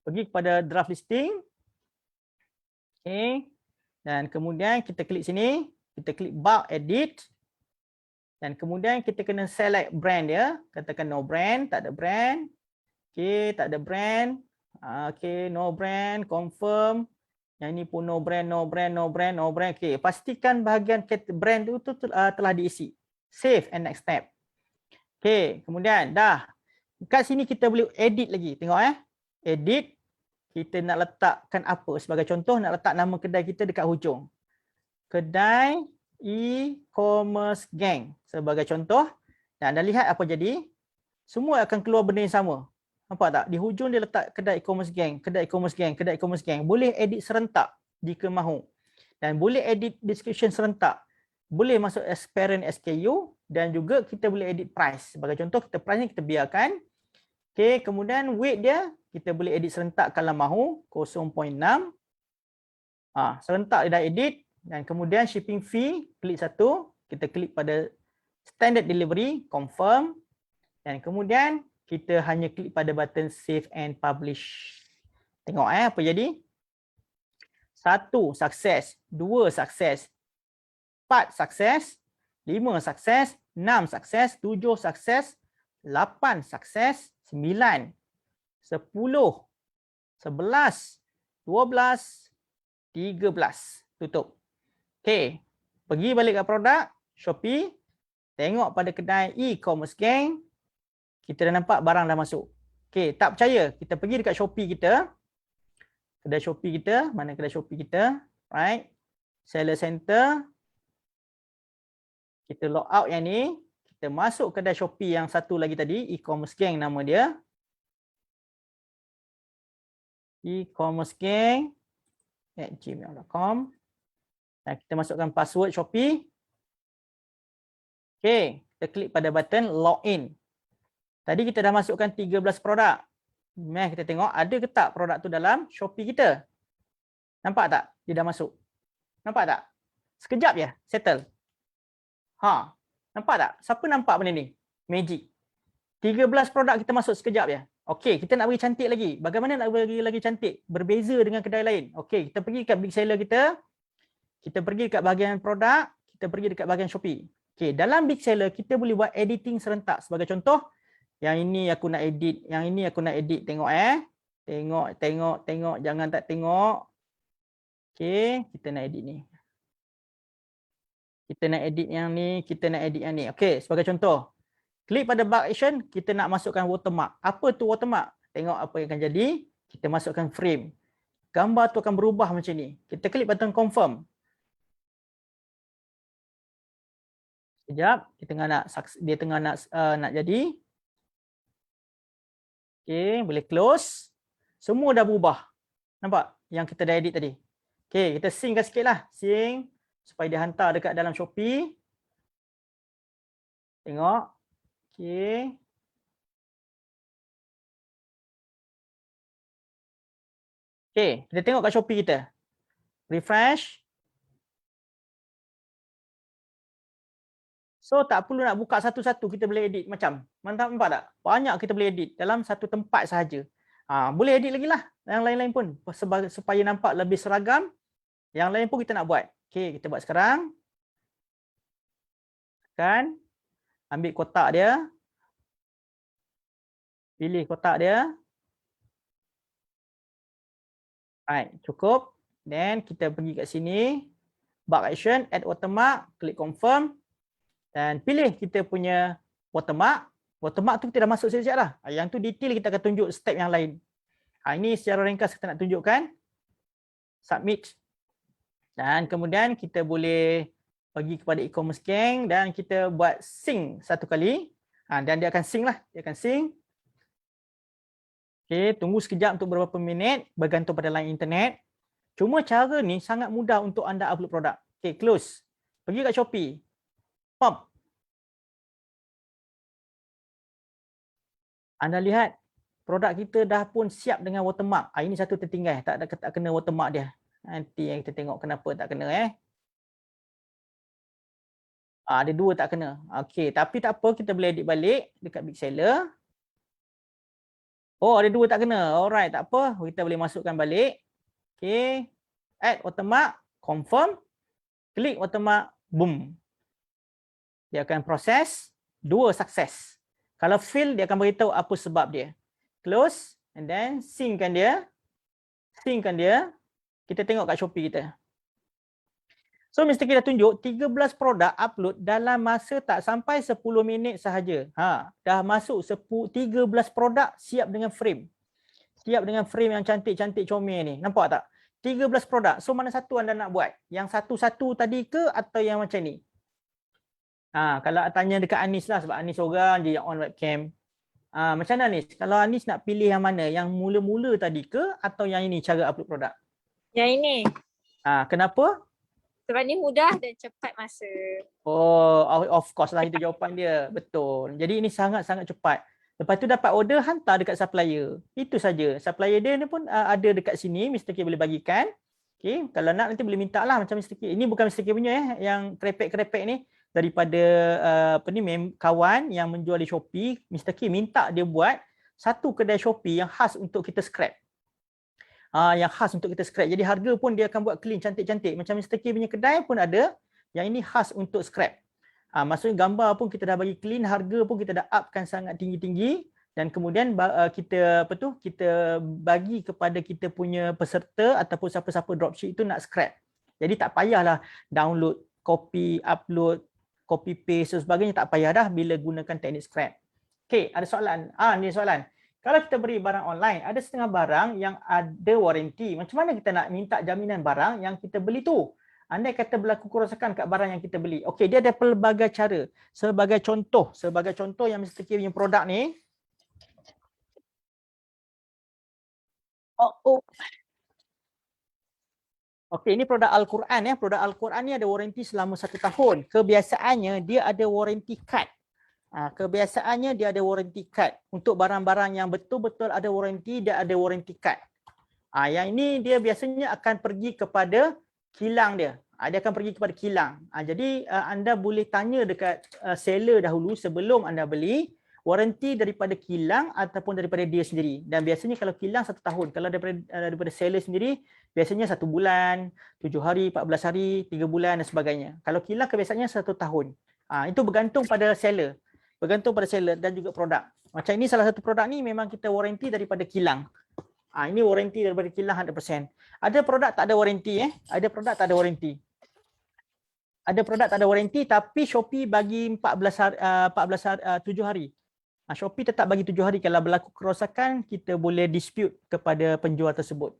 Pergi kepada draft listing. Okey. Dan kemudian kita klik sini, kita klik bulk edit. Dan kemudian kita kena select brand dia. Katakan no brand, tak ada brand. Okey, tak ada brand. Okey, no brand, confirm. Yang ini pun no brand. Okey, pastikan bahagian brand itu telah diisi. Save and next step. Okey, kemudian dah. Kat sini kita boleh edit lagi. Tengok Edit. Kita nak letakkan apa? Sebagai contoh, nak letak nama kedai kita dekat hujung. Kedai e-commerce gang. Sebagai contoh. Dan anda lihat apa jadi? Semua akan keluar benda yang sama. Nampak tak? Di hujung dia letak kedai e-commerce gang, kedai e-commerce gang, kedai e-commerce gang. Boleh edit serentak jika mahu. Dan boleh edit description serentak. Boleh masuk as parent SKU dan juga kita boleh edit price. Sebagai contoh, kita price ni kita biarkan. Okey, kemudian weight dia kita boleh edit serentak kalau mahu 0.6. Serentak dia dah edit dan kemudian shipping fee klik satu, kita klik pada standard delivery, confirm dan kemudian kita hanya klik pada button save and publish. Tengok apa jadi? 1 sukses, 2 sukses, 4 sukses, 5 sukses, 6 sukses, 7 sukses, 8 sukses, 9, 10, 11, 12, 13. Tutup. Okey. Pergi balik ke produk Shopee. Tengok pada kedai e-commerce gang. Kita dah nampak barang dah masuk. Okey, tak percaya? Kita pergi dekat Shopee kita. Kedai Shopee kita. Mana kedai Shopee kita? Right. Seller center. Kita log out yang ni. Kita masuk kedai Shopee yang satu lagi tadi. E-commerce gang nama dia. E-commerce gang @gmail.com. Dan kita masukkan password Shopee. Okey, kita klik pada button login. Tadi kita dah masukkan 13 produk. Mari kita tengok ada ke tak produk tu dalam Shopee kita. Nampak tak? Dia dah masuk. Nampak tak? Sekejap je settle. Nampak tak? Siapa nampak benda ni? Magic. 13 produk kita masuk sekejap je. Okey, kita nak bagi cantik lagi. Bagaimana nak bagi lagi cantik? Berbeza dengan kedai lain. Okey, kita pergi kat big seller kita. Kita pergi dekat bahagian produk. Kita pergi dekat bahagian Shopee. Okey, dalam big seller kita boleh buat editing serentak. Sebagai contoh, yang ini aku nak edit, yang ini aku nak edit. Tengok Tengok. Jangan tak tengok. Okey, kita nak edit ni. Kita nak edit yang ni, kita nak edit yang ni. Okey, sebagai contoh. Klik pada bulk action, kita nak masukkan watermark. Apa tu watermark? Tengok apa yang akan jadi. Kita masukkan frame. Gambar tu akan berubah macam ni. Kita klik button confirm. Sekejap, dia tengah nak jadi. Okey, boleh close. Semua dah berubah. Nampak? yang kita dah edit tadi. Okey, kita synckan sikit lah. Sync supaya dia hantar dekat dalam Shopee. Tengok. Okey. Okey, kita tengok kat Shopee kita. Refresh. So tak perlu nak buka satu-satu, kita boleh edit macam. Mantap, nampak tak? Banyak kita boleh edit dalam satu tempat sahaja. Boleh edit lagi lah yang lain-lain pun supaya nampak lebih seragam. Yang lain pun kita nak buat. Okey, kita buat sekarang. Kan? Ambil kotak dia. Pilih kotak dia. Alright, cukup. Then kita pergi kat sini. Bulk action, add watermark, klik confirm. Dan pilih kita punya watermark. Watermark tu kita dah masuk siap-siap dah. Yang tu detail kita akan tunjuk step yang lain. Ini secara ringkas kita nak tunjukkan. Submit. Dan kemudian kita boleh pergi kepada e-commerce gang dan kita buat sync satu kali. Dan dia akan sync lah. Dia akan sync. Okey, tunggu sekejap untuk beberapa minit bergantung pada line internet. Cuma cara ni sangat mudah untuk anda upload produk. Okey, close. Pergi kat Shopee. Pop. Anda lihat produk kita dah pun siap dengan watermark. Ini satu tertinggal, tak kena watermark dia. Nanti kita tengok kenapa tak kena ada dua tak kena. Okey, tapi tak apa, kita boleh edit balik dekat Big Seller. Oh, ada dua tak kena. Alright, tak apa, kita boleh masukkan balik. Okey. Add watermark, confirm. Klik watermark, boom. Dia akan proses, dua sukses. Kalau fail, dia akan beritahu apa sebab dia. Close, and then synckan dia. Synckan dia. Kita tengok kat Shopee kita. So, mesti kita tunjuk 13 produk upload dalam masa tak sampai 10 minit sahaja. Dah masuk 13 produk siap dengan frame. Siap dengan frame yang cantik-cantik comel ni. Nampak tak? 13 produk. So, mana satu anda nak buat? Yang satu-satu tadi ke atau yang macam ni? Kalau tanya dekat Anis lah, sebab Anis seorang je yang on webcam. Macam mana Anis? Kalau Anis nak pilih yang mana? Yang mula-mula tadi ke atau yang ini cara upload produk? Yang ini. Kenapa? Sebab ni mudah dan cepat masa. Oh, of course lah itu jawapan dia. Betul. Jadi ini sangat-sangat cepat. Lepas tu dapat order, hantar dekat supplier. Itu saja. Supplier dia ni pun ada dekat sini. Mr. K boleh bagikan. Okay. Kalau nak nanti boleh minta lah macam Mr. K. Ini bukan Mr. K punya yang krepek-krepek ni. Daripada kawan yang menjual di Shopee, Mr. K minta dia buat satu kedai Shopee yang khas untuk kita scrap. Yang khas untuk kita scrap. Jadi harga pun dia akan buat clean, cantik-cantik. Macam Mr. K punya kedai pun ada. Yang ini khas untuk scrap. Maksudnya gambar pun kita dah bagi clean, harga pun kita dah upkan sangat tinggi-tinggi. Dan kemudian kita bagi kepada kita punya peserta ataupun siapa-siapa dropship itu nak scrap. Jadi tak payahlah download, copy, upload, copy paste dan sebagainya, tak payah dah bila gunakan teknik scrap. Okey, ada soalan. Ni soalan. Kalau kita beri barang online, ada setengah barang yang ada warranty. Macam mana kita nak minta jaminan barang yang kita beli tu? Andai kata berlaku kerosakan kat barang yang kita beli. Okey, dia ada pelbagai cara. Sebagai contoh yang Mr. K punya produk ni. Okey, ini produk Al-Quran ya. Produk Al-Quran ni ada warranty selama 1 tahun. Kebiasaannya dia ada warranty card. Kebiasaannya dia ada warranty card. Untuk barang-barang yang betul-betul ada warranty, dia ada warranty card. Yang ini dia biasanya akan pergi kepada kilang dia. Dia akan pergi kepada kilang. Jadi anda boleh tanya dekat seller dahulu sebelum anda beli warranty daripada kilang ataupun daripada dia sendiri. Dan biasanya kalau kilang 1 tahun. Kalau daripada seller sendiri, biasanya 1 bulan, 7 hari, 14 hari, 3 bulan dan sebagainya. Kalau kilang kebiasaannya 1 tahun. Itu bergantung pada seller. Bergantung pada seller dan juga produk. Macam ini salah satu produk ni memang kita warranty daripada kilang. Ini warranty daripada kilang 100%. Ada produk tak ada warranty Ada produk tak ada warranty. Ada produk tak ada warranty tapi Shopee bagi 7 hari. Shopee tetap bagi 7 hari. Kalau berlaku kerosakan, kita boleh dispute kepada penjual tersebut.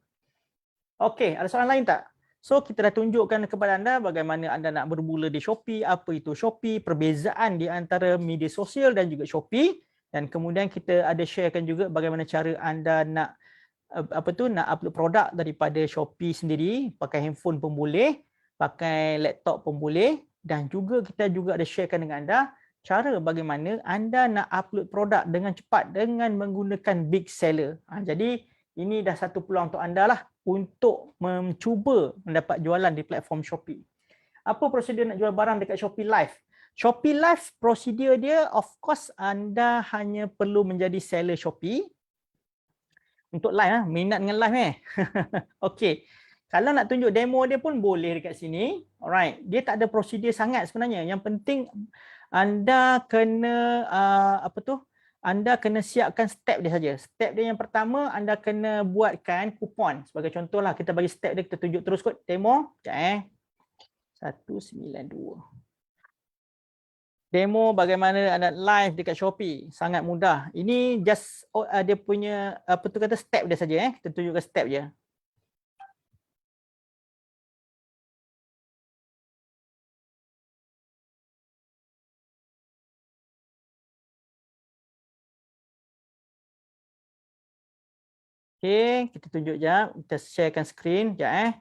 Okey, ada soalan lain tak? So, kita dah tunjukkan kepada anda bagaimana anda nak bermula di Shopee, apa itu Shopee, perbezaan di antara media sosial dan juga Shopee. Dan kemudian kita ada sharekan juga bagaimana cara anda nak apa tu nak upload produk daripada Shopee sendiri, pakai handphone pun boleh, pakai laptop pun boleh, dan juga kita juga ada sharekan dengan anda cara bagaimana anda nak upload produk dengan cepat dengan menggunakan big seller. Jadi ini dah satu peluang untuk anda lah untuk mencuba mendapat jualan di platform Shopee. Apa prosedur nak jual barang dekat Shopee Live? Shopee Live prosedur dia, of course anda hanya perlu menjadi seller Shopee. Untuk live, minat dengan live Okey. Kalau nak tunjuk demo dia pun boleh dekat sini. Alright. Dia tak ada prosedur sangat sebenarnya. Yang penting anda kena anda kena siapkan step dia saja. Step dia yang pertama, anda kena buatkan kupon. Sebagai contohlah, kita bagi step dia, kita tunjuk terus kot demo. Sekejap 192. Demo bagaimana anda live dekat Shopee. Sangat mudah. Ini just dia punya step dia saja Kita tunjukkan step je. Okey, kita tunjuk jap. Kita sharekan screen jap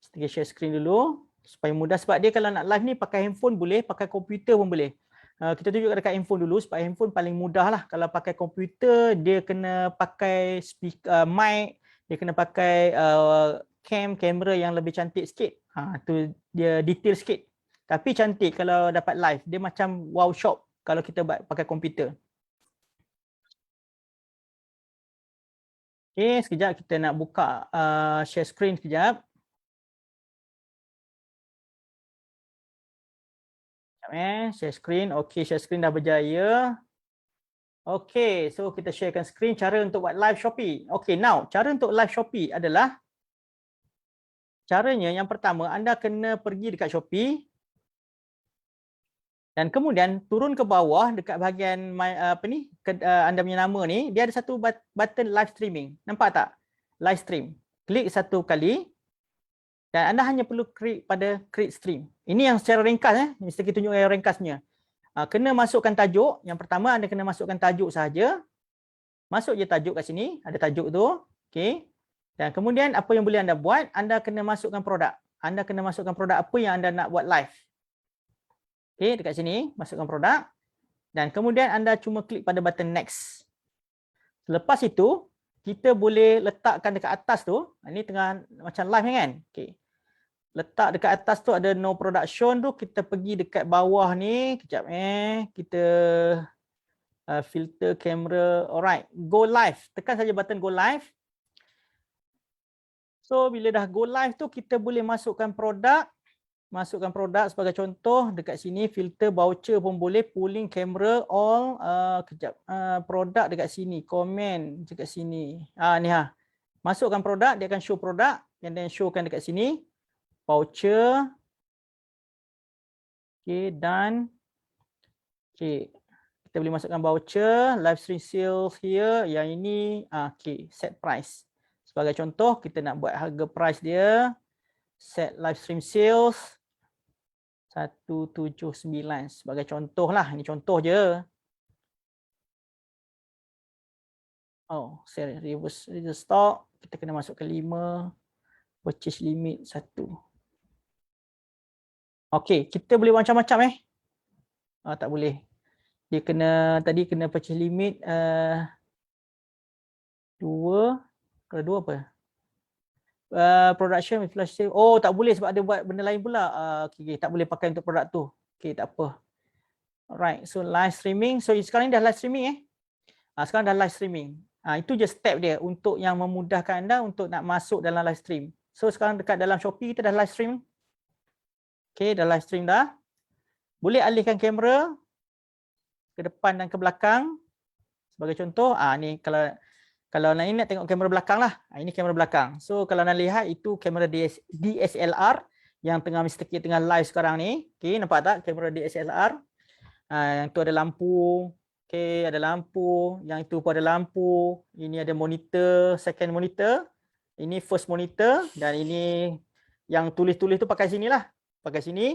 Kita share screen dulu supaya mudah, sebab dia kalau nak live ni pakai handphone boleh, pakai komputer pun boleh. Kita tunjuk dekat handphone dulu sebab handphone paling mudah lah. Kalau pakai komputer dia kena pakai speaker, mic, dia kena pakai kamera yang lebih cantik sikit. Tu dia detail sikit. Tapi cantik kalau dapat live. Dia macam wow shop kalau kita pakai komputer. Okey, sekejap kita nak buka share screen sekejap. Share screen. Okey, share screen dah berjaya. Okey, so kita sharekan screen cara untuk buat live Shopee. Okey, now cara untuk live Shopee adalah caranya yang pertama, anda kena pergi dekat Shopee dan kemudian turun ke bawah dekat bahagian anda punya nama ni, dia ada satu button live streaming. Nampak tak? Live stream. Klik satu kali dan anda hanya perlu klik pada create stream. Ini yang secara ringkas mesti kita tunjuk yang ringkasnya. Kena masukkan tajuk. Yang pertama anda kena masukkan tajuk sahaja. Masuk je tajuk kat sini, ada tajuk tu. Okey. Dan kemudian apa yang boleh anda buat? Anda kena masukkan produk. Anda kena masukkan produk apa yang anda nak buat live. Okey, dekat sini masukkan produk dan kemudian anda cuma klik pada button next. Selepas itu, kita boleh letakkan dekat atas tu. Ini tengah macam live kan? Okey. Letak dekat atas tu ada no production tu, kita pergi dekat bawah ni, kejap kita filter kamera. Alright, go live. Tekan saja button go live. So bila dah go live tu kita boleh masukkan produk. Masukkan produk sebagai contoh dekat sini, filter voucher pun boleh, pulling kamera all, kejap produk dekat sini, komen dekat sini. Ni masukkan produk, dia akan show produk and then showkan dekat sini. Voucher. Okey, done. Okey. Kita boleh masukkan voucher, live stream sales here. Yang ini, okey, set price. Sebagai contoh, kita nak buat harga price dia. Set live stream sales 179 sebagai contoh lah. Ini contoh je. Oh, sell reverse stock. Kita kena masukkan 5. Purchase limit 1. Okey, kita boleh macam-macam tak boleh. Dia kena tadi kena purchase limit 2. Kalau 2 apa? Production with flash sale. Oh, tak boleh sebab ada buat benda lain pula. Okay, tak boleh pakai untuk produk tu. Okey, tak apa. Alright, so live streaming. So sekarang ni dah live streaming sekarang dah live streaming. Itu je step dia untuk yang memudahkan anda untuk nak masuk dalam live stream. So sekarang dekat dalam Shopee kita dah live stream. Okey, dah live stream dah. Boleh alihkan kamera ke depan dan ke belakang. Sebagai contoh, ni kalau nak tengok kamera belakang lah. Ini kamera belakang. So kalau nak lihat itu kamera DSLR yang Mr. K tengah live sekarang ni. Okey, nampak tak kamera DSLR? Yang tu ada lampu. Okey, ada lampu. Yang itu pun ada lampu. Ini ada monitor, second monitor. Ini first monitor dan ini yang tulis-tulis tu pakai sini lah. Pakai sini.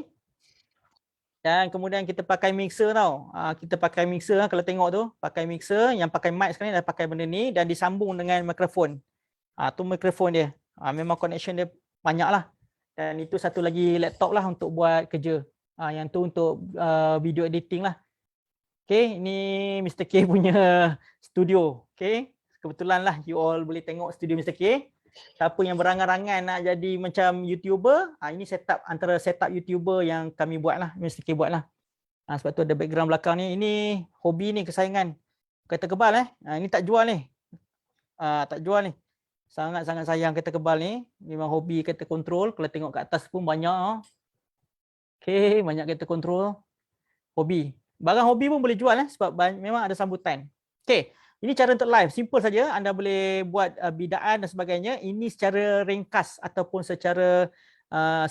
Dan kemudian kita pakai mixer tau. Kita pakai mixer kalau tengok tu, pakai mixer yang pakai mic sekarang ni dah pakai benda ni dan disambung dengan mikrofon. Tu mikrofon dia. Memang connection dia banyak lah. Dan itu satu lagi laptop lah untuk buat kerja. Yang tu untuk video editing lah. Okay, ini Mr. K punya studio. Okay, kebetulan lah you all boleh tengok studio Mr. K. Siapa yang berangan-angan nak jadi macam YouTuber, ini setup antara setup YouTuber yang kami buat lah, Mr. K buat lah. Sebab tu ada background belakang ni. Ini hobi ni, kesayangan. Kereta kebal ini tak jual ni. Tak jual ni. Sangat-sangat sayang kereta kebal ni. Memang hobi kereta kontrol. Kalau tengok kat atas pun banyak. Okay, banyak kereta kontrol. Hobi. Barang hobi pun boleh jual sebab memang ada sambutan. Okay, ini cara untuk live. Simple saja. Anda boleh buat bidaan dan sebagainya. Ini secara ringkas ataupun secara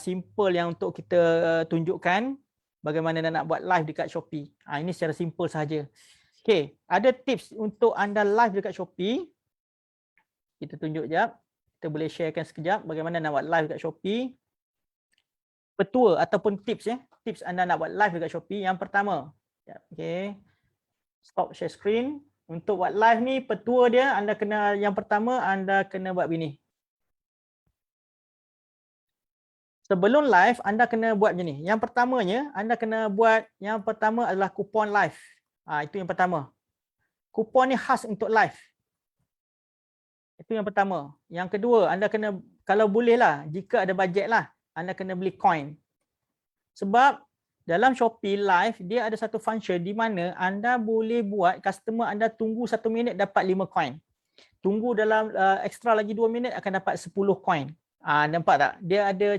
simple yang untuk kita tunjukkan bagaimana nak buat live dekat Shopee. Ini secara simple saja. Okay, ada tips untuk anda live dekat Shopee. Kita tunjuk sekejap. Kita boleh sharekan sekejap bagaimana nak buat live dekat Shopee. Petua ataupun tips tips anda nak buat live dekat Shopee. Yang pertama, okay, stop share screen. Untuk buat live ni, petua dia anda kena, yang pertama anda kena buat begini. Sebelum live anda kena buat macam ni. Yang pertamanya anda kena buat, yang pertama adalah kupon live. Itu yang pertama. Kupon ni khas untuk live. Itu yang pertama. Yang kedua, anda kena, kalau boleh lah, jika ada bajet lah, anda kena beli coin. Sebab dalam Shopee Live, dia ada satu function di mana anda boleh buat customer anda tunggu 1 minit dapat 5 coin. Tunggu dalam extra lagi 2 minit akan dapat 10 coin. Nampak tak? Dia ada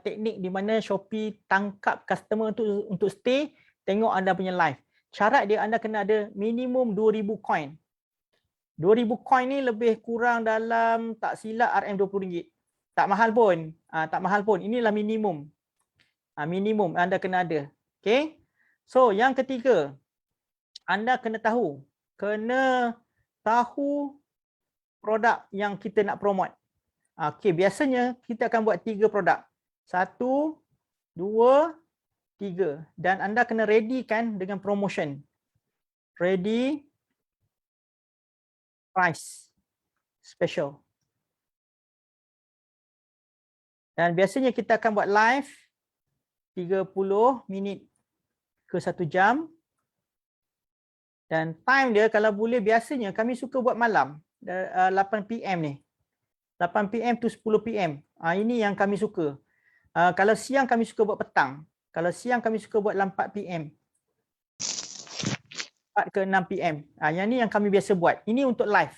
teknik di mana Shopee tangkap customer untuk stay, tengok anda punya live. Syarat dia anda kena ada minimum 2000 coin. 2000 coin ni lebih kurang dalam tak silap RM20. Tak mahal pun. Tak mahal pun. Inilah minimum. Minimum anda kena ada. Okay. So yang ketiga, anda kena tahu. Kena tahu produk yang kita nak promote. Okay, biasanya kita akan buat 3 produk. 1, 2, 3. Dan anda kena ready kan dengan promotion. Ready, price, special. Dan biasanya kita akan buat live 30 minit ke 1 jam. Dan time dia kalau boleh, biasanya kami suka buat malam, 8 PM ni. 8 PM to 10 PM. Ini yang kami suka. Kalau siang kami suka buat petang. Kalau siang kami suka buat 4 PM. 4 ke 6 PM. Yang ni yang kami biasa buat. Ini untuk live.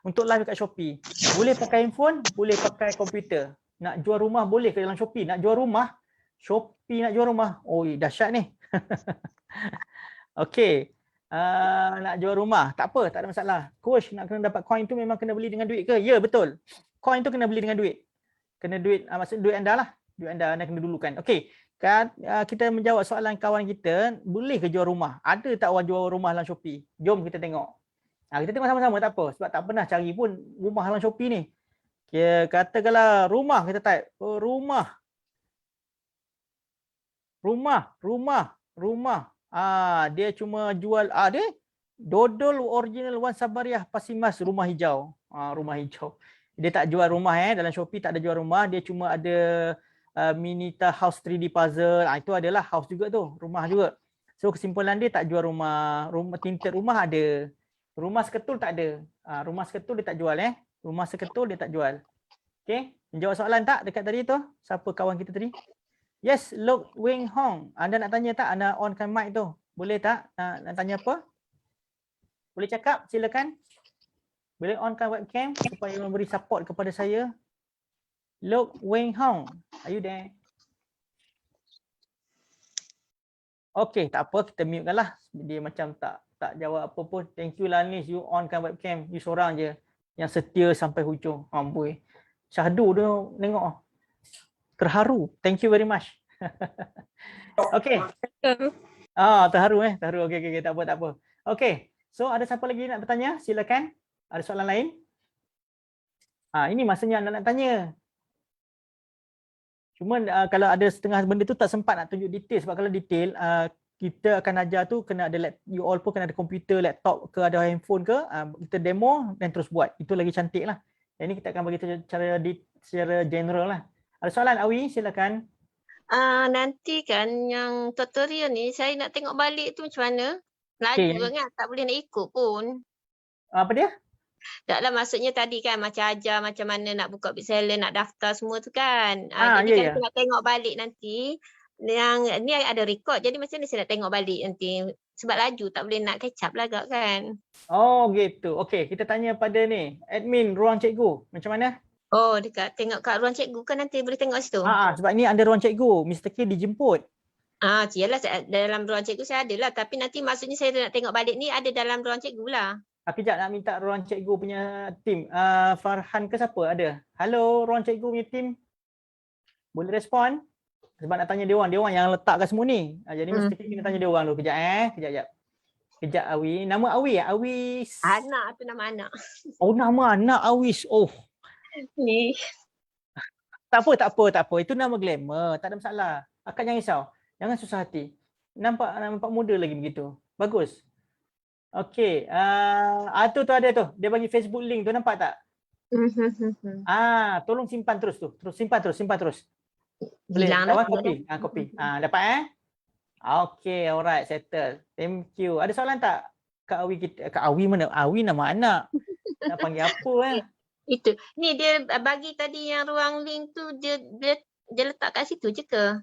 Untuk live dekat Shopee. Boleh pakai handphone, boleh pakai komputer. Nak jual rumah boleh ke dalam Shopee. Nak jual rumah, Shopee nak jual rumah. Oh, dahsyat ni. Okey. Nak jual rumah, tak apa, tak ada masalah. Coach, nak kena dapat coin tu memang kena beli dengan duit ke? Ya, betul. Coin tu kena beli dengan duit. Kena duit, maksud duit anda lah. Duit anda kena dulukan. Okey. Kan kita menjawab soalan kawan kita, boleh ke jual rumah? Ada tak orang jual rumah dalam Shopee? Jom kita tengok. Kita tengok sama-sama, tak apa. Sebab tak pernah cari pun rumah dalam Shopee ni. Katakanlah rumah, kita type rumah. Dia cuma jual dia dodol original Wan Sabariah Pasimas rumah hijau. Rumah hijau. Dia tak jual rumah dalam Shopee, tak ada jual rumah, dia cuma ada Minita House 3D puzzle. Itu adalah house juga tu, rumah juga. So kesimpulan dia tak jual rumah. Tinted rumah ada. Rumah seketul tak ada. Rumah seketul dia tak jual Rumah seketul dia tak jual. Okey, menjawab soalan tak dekat tadi tu? Siapa kawan kita tadi? Yes, Lok Wing Hong. Anda nak tanya tak? Anda onkan mic tu. Boleh tak? Nak tanya apa? Boleh cakap? Silakan. Boleh onkan webcam supaya memberi support kepada saya. Lok Wing Hong. Are you there? Okey, tak apa. Kita mute kan lah. Dia macam tak jawab apa pun. Thank you lah Nis. You onkan webcam. You seorang je yang setia sampai hujung. Amboi. Syahdu tu tengok. Terharu. Thank you very much. Okey. Terharu Terharu. Okey. Tak apa. Okey. So ada siapa lagi nak bertanya? Silakan. Ada soalan lain? Ini masanya anda nak tanya. Cuma kalau ada setengah benda tu tak sempat nak tunjuk detail. Sebab kalau detail, kita akan ajar tu kena ada you all pun kena ada komputer, laptop ke, ada handphone ke, kita demo dan terus buat. Itu lagi cantik lah. Yang ni kita akan bagi secara general lah. Ada soalan Awi, silakan. Nanti kan yang tutorial ni saya nak tengok balik tu macam mana? Laju sangat, tak boleh nak ikut pun. Apa dia? Taklah, maksudnya tadi kan macam ajar macam mana nak buka Bigseller, nak daftar semua tu kan. Jadi kan saya nak tengok balik nanti. Yang ni ada record, jadi macam mana saya nak tengok balik nanti? Sebab laju tak boleh nak catch up lah agak kan. Oh gitu. Okey, kita tanya pada ni, admin Ruang Cikgu. Macam mana? Oh, dekat tengok kat Ruang Cikgu kan nanti boleh tengok situ? Sebab ni ada Ruang Cikgu. Mr. K dijemput. Yalah, dalam Ruang Cikgu saya ada lah. Tapi nanti maksudnya saya nak tengok balik ni ada dalam Ruang Cikgu lah. Kejap nak minta Ruang Cikgu punya tim. Farhan ke siapa ada? Halo, Ruang Cikgu punya tim. Boleh respon? Sebab nak tanya dia orang yang letakkan semua ni. Jadi mesti kita tanya dia orang dulu. Kejap Awi. Nama Awi ya? Awis. Anak tu nama anak. Oh, nama anak Awis. Oh. Ni. Tak apa. Itu nama glamour. Tak ada masalah. Akak jangan risau. Jangan susah hati. Nampak muda lagi begitu. Bagus. Okey. Tu ada tu. Dia bagi Facebook link tu, nampak tak? Tolong simpan terus tu. Simpan terus. Boleh. Copy. Dapat Okey, alright, settle. Thank you. Ada soalan tak? Kak Awi kita. Kak Awi mana? Awi nama anak. Nak panggil apa Itu. Ni dia bagi tadi yang ruang link tu dia letak kat situ je ke?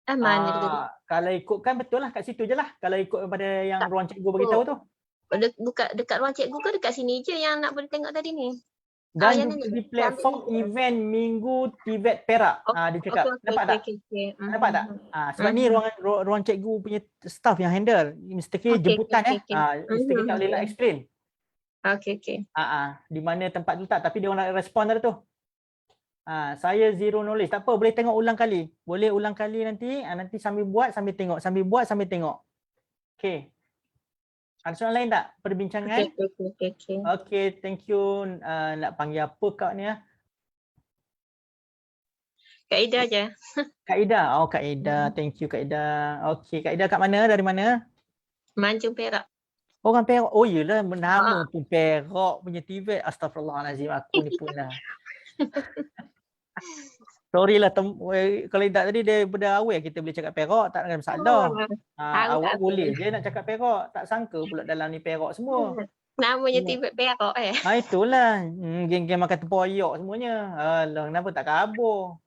Mana dia? Kalau ikutkan betul lah kat situ je lah. Kalau ikut daripada yang Ruang Cikgu bagi tahu tu. Dekat Ruang Cikgu ke dekat sini je yang nak boleh tengok tadi ni? Dan juga di platform event Minggu Tibet Perak. Dia cakap. Nampak tak? Nampak tak? Sebab ni ruang Cikgu punya staff yang handle. Mr. K jemputan Mr. K tak boleh nak explain. Okey. Di mana tempat tu tak. Tapi dia orang nak respon tadi tu. Saya zero knowledge. Tak apa, boleh tengok ulang kali. Boleh ulang kali nanti. Nanti sambil buat, sambil tengok. Okey. Ada soalan lain tak? Perbincangan? Okey, thank you. Nak panggil apa kak ni? Kak Ida je. Kak Ida. Kak Ida. Thank you Kak Ida. Okey, Kak Ida kat mana? Dari mana? Manjung Perak. Orang Perak. Oh iyalah, nama pun Perak punya Tibet. Astagfirullahalazim, aku ni pun lah. Sorry lah, kalau tidak tadi daripada awal kita boleh cakap Perak, tak ada masalah. Awak boleh je nak cakap Perak, tak sangka pula dalam ni Perak semua. Namanya Tibet Perak itulah, geng-geng makan tempoyak semuanya. Alah, kenapa tak kabur?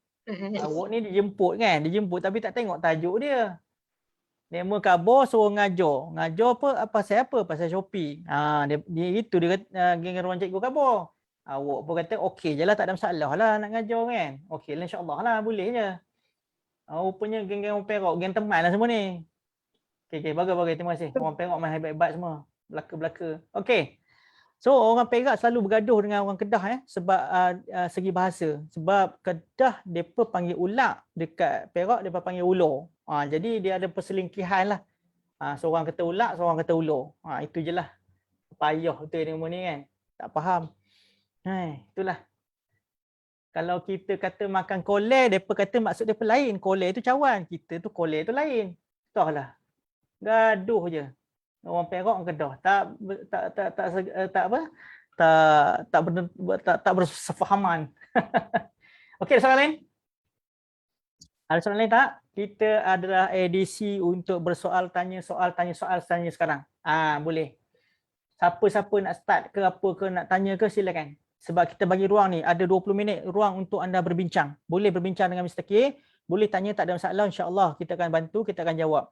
Awak ni dijemput kan, tapi tak tengok tajuk dia. Demo kabur suruh ngajar. Ngajar apa? Pasal Shopee. Dia itu dia kata, geng Ruang Cikgu kabur. Awak pun kata okey je lah, tak ada masalah lah nak ngajar kan. Okey lah, insyaAllah lah, boleh je. Rupanya geng-geng orang Perak, geng teman lah semua ni. Okey, bagus. Terima kasih. Orang Perak main hebat-hebat semua. Belaka-belaka. Okey. So, orang Perak selalu bergaduh dengan orang Kedah sebab segi bahasa. Sebab Kedah, mereka panggil ulak. Dekat Perak, mereka panggil ulur. Jadi, dia ada perselingkihan lah. Seorang kata ulak, seorang kata ulur. Itu je lah. Payah betul ni kan. Tak faham. Itulah. Kalau kita kata makan kolej, mereka kata maksud mereka lain. Kolej tu cawan. Kita tu kolej tu lain. Entahlah. Gaduh je. Orang Perak, orang Kedah. Tak bersefahaman. Okey, soalan lain? Ada soalan lain tak? Kita adalah edisi untuk bersoal tanya sekarang. Boleh. Siapa-siapa nak start ke apa ke, nak tanya ke, silakan. Sebab kita bagi ruang ni, ada 20 minit ruang untuk anda berbincang. Boleh berbincang dengan Mr. K, boleh tanya, tak ada masalah, insya-Allah kita akan bantu, kita akan jawab.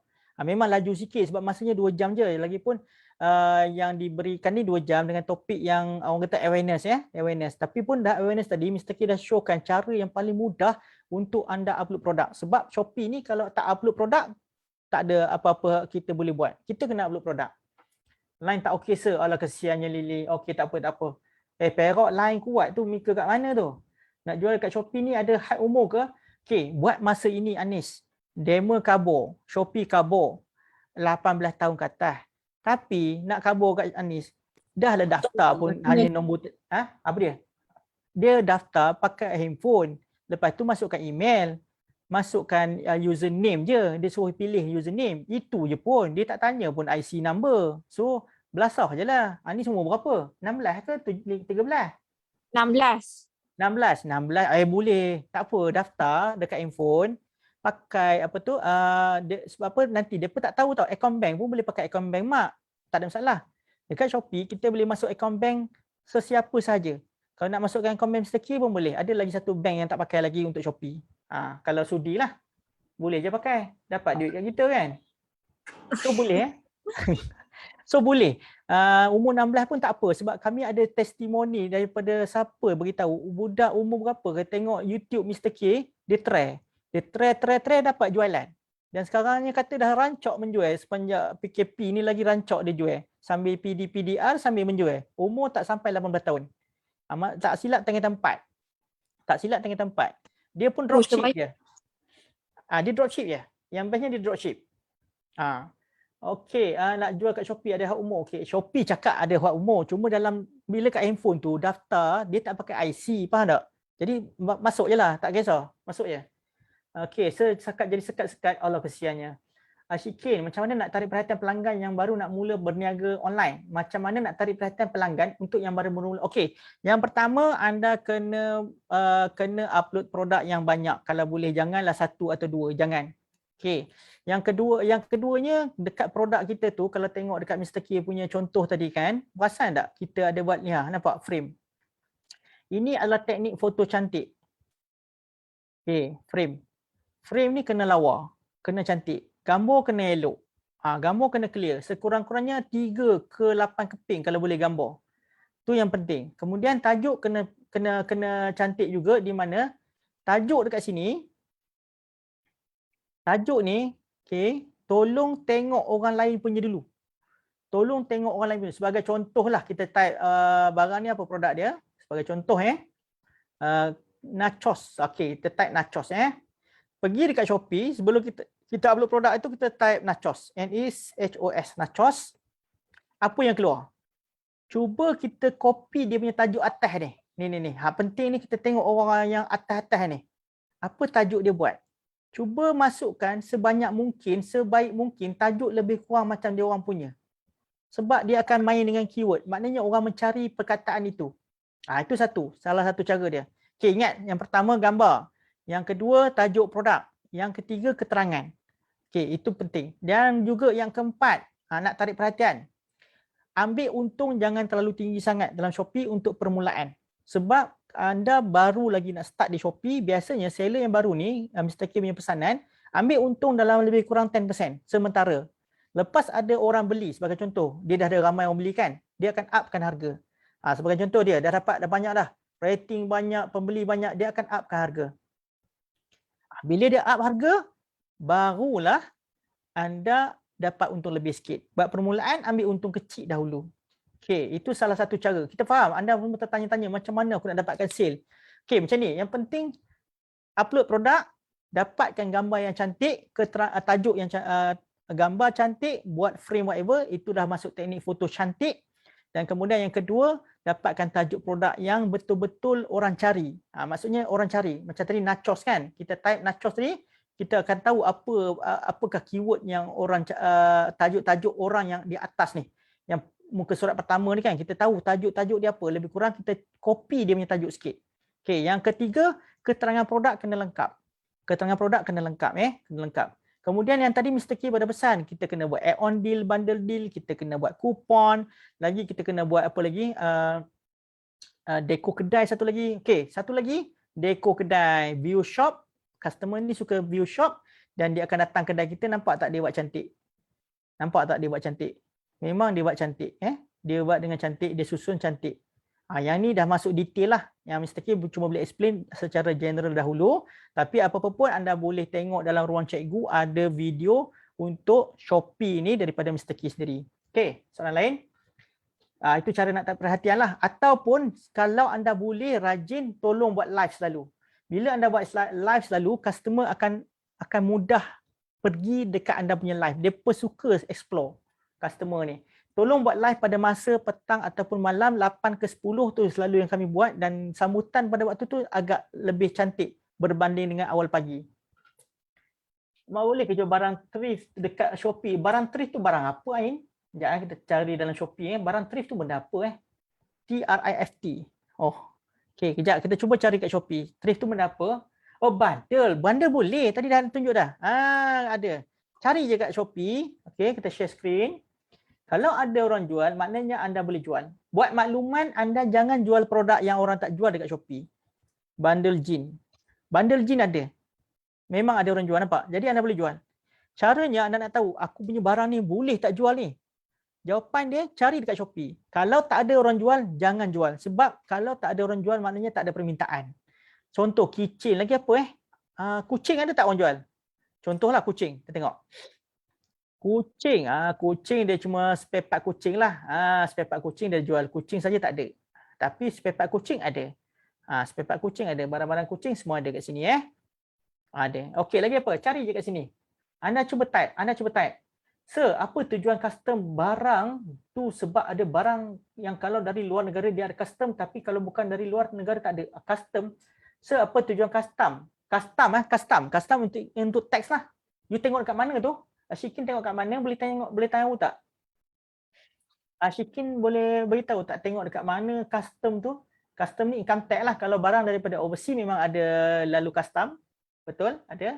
Memang laju sikit sebab masanya 2 jam je. Lagipun yang diberikan ni 2 jam dengan topik yang orang kata awareness. Tapi pun dah awareness tadi, Mr. K dah showkan cara yang paling mudah untuk anda upload produk. Sebab Shopee ni kalau tak upload produk, tak ada apa-apa kita boleh buat. Kita kena upload produk. Line tak okey sir. Alah kesiannya Lily. Okey, tak apa. Perak line kuat tu, Mika kat mana tu? Nak jual kat Shopee ni ada had umur ke? Okey, buat masa ini Anis. Demo kabur, Shopee kabur 18 tahun ke atas. Tapi nak kabur kat Anis, dah lah daftar pun hanya nombor apa dia? Dia daftar pakai handphone. Lepas tu masukkan email, masukkan username je. Dia suruh pilih username. Itu je pun. Dia tak tanya pun IC number. So belasah je lah. Anis umur berapa? 16 ke 13? 16. 16 boleh. Tak apa, daftar dekat handphone. Pakai apa tu, sebab apa nanti dia pun tak tahu tau, account bank pun boleh pakai account bank mak. Tak ada masalah. Dekat Shopee kita boleh masuk account bank sesiapa saja. Kalau nak masukkan account bank Mr. K pun boleh. Ada lagi satu bank yang tak pakai lagi untuk Shopee. Kalau sudi lah. Boleh je pakai. Dapat duit kat kita kan. So boleh So boleh. Umur 16 pun tak apa sebab kami ada testimoni daripada siapa beritahu budak umur berapa tengok YouTube Mr. K, dia try dapat jualan. Dan sekarang ni kata dah rancak menjual sepanjang PKP ni lagi rancak dia jual. Sambil PDR sambil menjual. Umur tak sampai 18 tahun. Tak silap tengah tempat. Dia pun dropship dia. Dia dropship je. Yang bestnya dia dropship. Okey, nak jual kat Shopee ada hak umur. Okey, Shopee cakap ada hak umur. Cuma bila kat handphone tu daftar, dia tak pakai IC, faham tak? Jadi masuk je lah, tak kisah. Masuk je. Okey, sekat Allah kesiannya. Syikin, macam mana nak tarik perhatian pelanggan yang baru nak mula berniaga online? Macam mana nak tarik perhatian pelanggan untuk yang baru mula? Okey, yang pertama anda kena upload produk yang banyak. Kalau boleh janganlah 1 atau 2, jangan. Okey. Yang keduanya dekat produk kita tu kalau tengok dekat Mr. K punya contoh tadi kan, perasan tak kita ada buat ni nampak frame. Ini adalah teknik foto cantik. Okey, frame. Frame ni kena lawa, kena cantik. Gambar kena elok. Gambar kena clear. Sekurang-kurangnya 3 ke 8 keping kalau boleh gambar. Tu yang penting. Kemudian tajuk kena cantik juga di mana tajuk dekat sini. Tajuk ni, okey, tolong tengok orang lain punya dulu. Tolong tengok orang lain punya. Sebagai contoh lah kita type barang ni apa produk dia. Sebagai contoh nachos. Okey, kita type nachos Pergi dekat Shopee, sebelum kita upload produk itu kita type nachos. N-E-C-H-O-S, nachos. Apa yang keluar? Cuba kita copy dia punya tajuk atas ni. Ni. Penting ni kita tengok orang yang atas-atas ni. Apa tajuk dia buat? Cuba masukkan sebanyak mungkin, sebaik mungkin tajuk lebih kurang macam dia orang punya. Sebab dia akan main dengan keyword. Maknanya orang mencari perkataan itu. Itu salah satu cara dia. Okey, ingat yang pertama gambar. Yang kedua tajuk produk. Yang ketiga keterangan. Okey, itu penting. Dan juga yang keempat, nak tarik perhatian. Ambil untung jangan terlalu tinggi sangat dalam Shopee untuk permulaan. Sebab anda baru lagi nak start di Shopee, biasanya seller yang baru ni, Mr. K punya pesanan, ambil untung dalam lebih kurang 10% sementara. Lepas ada orang beli, sebagai contoh, dia dah ada ramai orang beli kan, dia akan upkan harga. Sebagai contoh dia, dah banyak dah, rating banyak, pembeli banyak, dia akan upkan harga. Bila dia up harga, barulah anda dapat untung lebih sikit. Buat permulaan, ambil untung kecil dahulu. Okey, itu salah satu cara. Kita faham, anda pun bertanya-tanya macam mana aku nak dapatkan sale. Okey, macam ni. Yang penting, upload produk, dapatkan gambar yang cantik, tajuk yang gambar cantik, buat frame whatever, itu dah masuk teknik foto cantik. Dan kemudian yang kedua, dapatkan tajuk produk yang betul-betul orang cari. Maksudnya orang cari. Macam tadi nachos kan, kita type nachos tadi, kita akan tahu apakah keyword yang orang tajuk-tajuk orang yang di atas ni. Yang muka surat pertama ni kan, kita tahu tajuk-tajuk dia apa. Lebih kurang kita copy dia punya tajuk sikit. Okey, yang ketiga, keterangan produk kena lengkap. Keterangan produk kena lengkap kena lengkap. Kemudian yang tadi Mr. K pada pesan, kita kena buat add-on deal, bundle deal, kita kena buat kupon, lagi kita kena buat apa lagi? Deko kedai satu lagi. Okey, satu lagi, deko kedai, view shop. Customer ni suka view shop dan dia akan datang kedai kita, nampak tak dia buat cantik? Nampak tak dia buat cantik? Memang dia buat cantik. Dia buat dengan cantik, dia susun cantik. Yang ni dah masuk detail lah. Yang Mr. K cuma boleh explain secara general dahulu. Tapi apa-apa pun anda boleh tengok dalam ruang cikgu, ada video untuk Shopee ni daripada Mr. K sendiri. Okey, soalan lain? Itu cara nak tarik perhatian lah. Ataupun kalau anda boleh rajin, tolong buat live selalu. Bila anda buat live selalu, customer akan mudah pergi dekat anda punya live. Dia suka explore customer ni. Tolong buat live pada masa petang ataupun malam 8 ke 10 tu selalu yang kami buat, dan sambutan pada waktu tu agak lebih cantik berbanding dengan awal pagi. Boleh ke jual barang thrift dekat Shopee? Barang thrift tu barang apa Ain? Sekejap kita cari dalam Shopee. Barang thrift tu benda apa? TRIFT. Oh, Okey, kejap kita cuba cari kat Shopee. Thrift tu benda apa? Oh, bundle. Bundle boleh. Tadi dah tunjuk dah. Ada. Cari je kat Shopee. Okey, kita share screen. Kalau ada orang jual, maknanya anda boleh jual. Buat makluman, anda jangan jual produk yang orang tak jual dekat Shopee. Bundle jin. Bundle jin ada. Memang ada orang jual, nampak? Jadi anda boleh jual. Caranya anda nak tahu, aku punya barang ni boleh tak jual ni? Jawapan dia, cari dekat Shopee. Kalau tak ada orang jual, jangan jual. Sebab kalau tak ada orang jual, maknanya tak ada permintaan. Contoh, keychain lagi apa kucing ada tak orang jual? Contohlah kucing, kita tengok. Kucing, kucing dia cuma spare part kucing lah. Spare part kucing dia jual. Kucing saja tak ada. Tapi spare part kucing ada. Spare part kucing ada. Barang-barang kucing semua ada kat sini Ada. Okey, lagi apa? Cari je kat sini. Anda cuba type. Sir, apa tujuan custom barang tu? Sebab ada barang yang kalau dari luar negara dia ada custom, tapi kalau bukan dari luar negara tak ada custom. Sir, apa tujuan custom? Custom untuk teks lah. You tengok dekat mana tu? Ashikin tengok kat mana? Boleh tahu tak? Ashikin boleh beritahu tak tengok dekat mana custom tu? Custom ni income tax lah. Kalau barang daripada overseas memang ada lalu custom. Betul? Ada?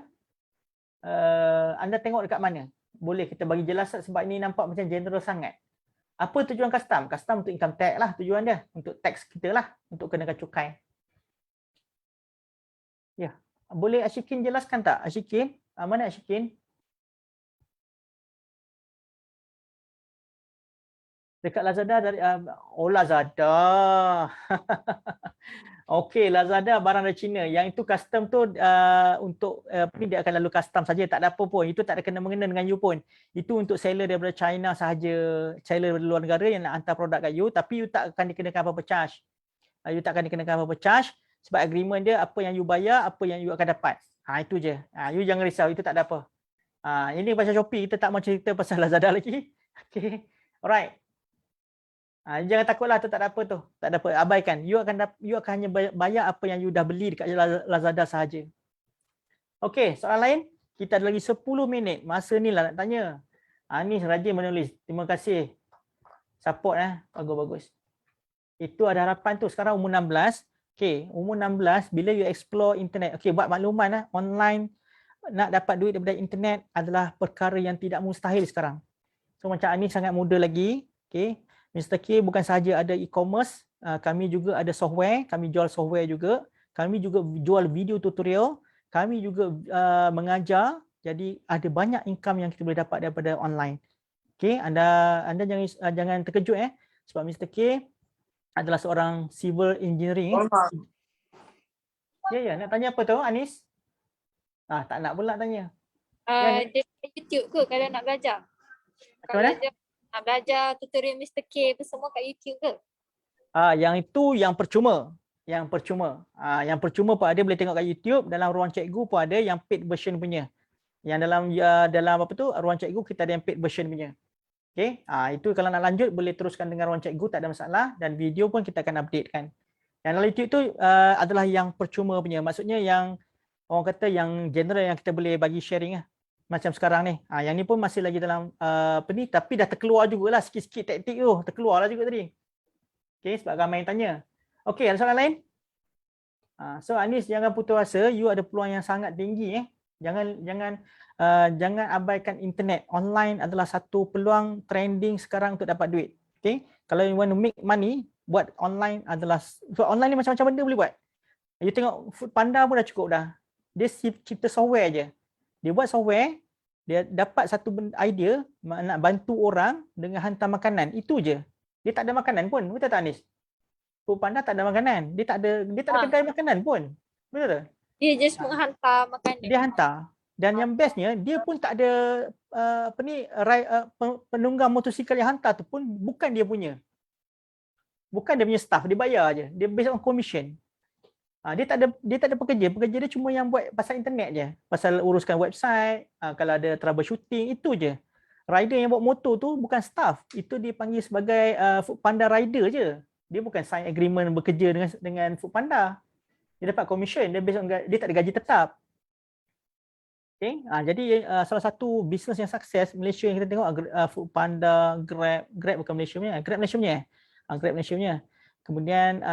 Anda tengok dekat mana? Boleh kita bagi jelasan sebab ini nampak macam general sangat. Apa tujuan custom? Custom untuk income tax lah tujuan dia. Untuk tax kita lah. Untuk kenakan cukai. Ya. Boleh Ashikin jelaskan tak? Ashikin? Mana Ashikin? Dekat Lazada dari Lazada. Okey, Lazada barang dari China. Yang itu custom tu untuk ni dia akan lalu custom saja, tak ada apa pun. Itu tak ada kena-mengena dengan you pun. Itu untuk seller daripada China sahaja, seller dari luar negara yang nak hantar produk kat you, tapi you tak akan dikenakan apa-apa charge. You tak akan dikenakan apa-apa charge sebab agreement dia apa yang you bayar, apa yang you akan dapat. Itu je. You jangan risau, itu tak ada apa. Ini pasal Shopee, kita tak mau cerita pasal Lazada lagi. Okey. Alright. Jangan takutlah tu tak ada apa tu. Tak ada apa, abaikan. You akan hanya bayar apa yang you dah beli dekat Lazada sahaja. Okey, soalan lain? Kita ada lagi 10 minit. Masa ni lah nak tanya. Ni rajin menulis. Terima kasih. Support bagus-bagus. Itu ada harapan tu. Sekarang umur 16. Okey, umur 16 bila you explore internet. Okey, buat makluman online nak dapat duit daripada internet adalah perkara yang tidak mustahil sekarang. So macam ni sangat muda lagi. Okey. Mr. K bukan sahaja ada e-commerce, kami juga ada software, kami jual software juga, kami juga jual video tutorial, kami juga mengajar, jadi ada banyak income yang kita boleh dapat daripada online. Okey, anda jangan terkejut sebab Mr. K adalah seorang civil engineering. Ya, nak tanya apa tu Anis? Tak nak pula tanya. Dia YouTube ke kalau nak belajar? Kalau nak belajar tutorial Mr. K apa semua kat YouTube ke? Yang itu yang percuma. Yang percuma pun ada, boleh tengok kat YouTube. Dalam ruang cikgu pun ada yang paid version punya. Yang dalam apa tu ruang cikgu kita ada yang paid version punya. Okey. Itu kalau nak lanjut boleh teruskan dengan ruang cikgu, tak ada masalah, dan video pun kita akan update kan. Yang dalam YouTube tu adalah yang percuma punya. Maksudnya yang orang kata yang general yang kita boleh bagi sharing Macam sekarang ni. Yang ni pun masih lagi dalam ni, tapi dah terkeluar jugalah sikit-sikit taktik tu. Terkeluarlah juga tadi. Okey, sebab ramai yang tanya. Okey, ada soalan lain? So Anis, jangan putus asa, you ada peluang yang sangat tinggi Jangan abaikan internet. Online adalah satu peluang trending sekarang untuk dapat duit. Okey, kalau you want to make money, buat online adalah online ni macam-macam benda boleh buat. You tengok Foodpanda pun dah cukup dah. Dia cipta software je. Dia buat software, dia dapat satu idea nak bantu orang dengan hantar makanan. Itu je. Dia tak ada makanan pun. Betul tak Anis? Foodpanda tak ada makanan. Dia tak ada kedai makanan pun. Betul tak? Dia just menghantar makanan. Dia hantar. Dan yang bestnya, dia pun tak ada penunggang motosikal yang hantar tu pun bukan dia punya. Bukan dia punya staff, dia bayar je. Dia based on commission. Dia tak ada pekerja dia cuma yang buat pasal internet je. Pasal uruskan website, kalau ada troubleshooting, itu je. Rider yang bawa motor tu bukan staff. Itu dipanggil sebagai Foodpanda rider je. Dia bukan sign agreement bekerja dengan Foodpanda. Dia dapat commission, dia tak ada gaji tetap. Okay. Jadi salah satu bisnes yang sukses Malaysia yang kita tengok Foodpanda, Grab bukan Malaysia punya, Grab Malaysia punya. Grab Malaysia punya. Kemudian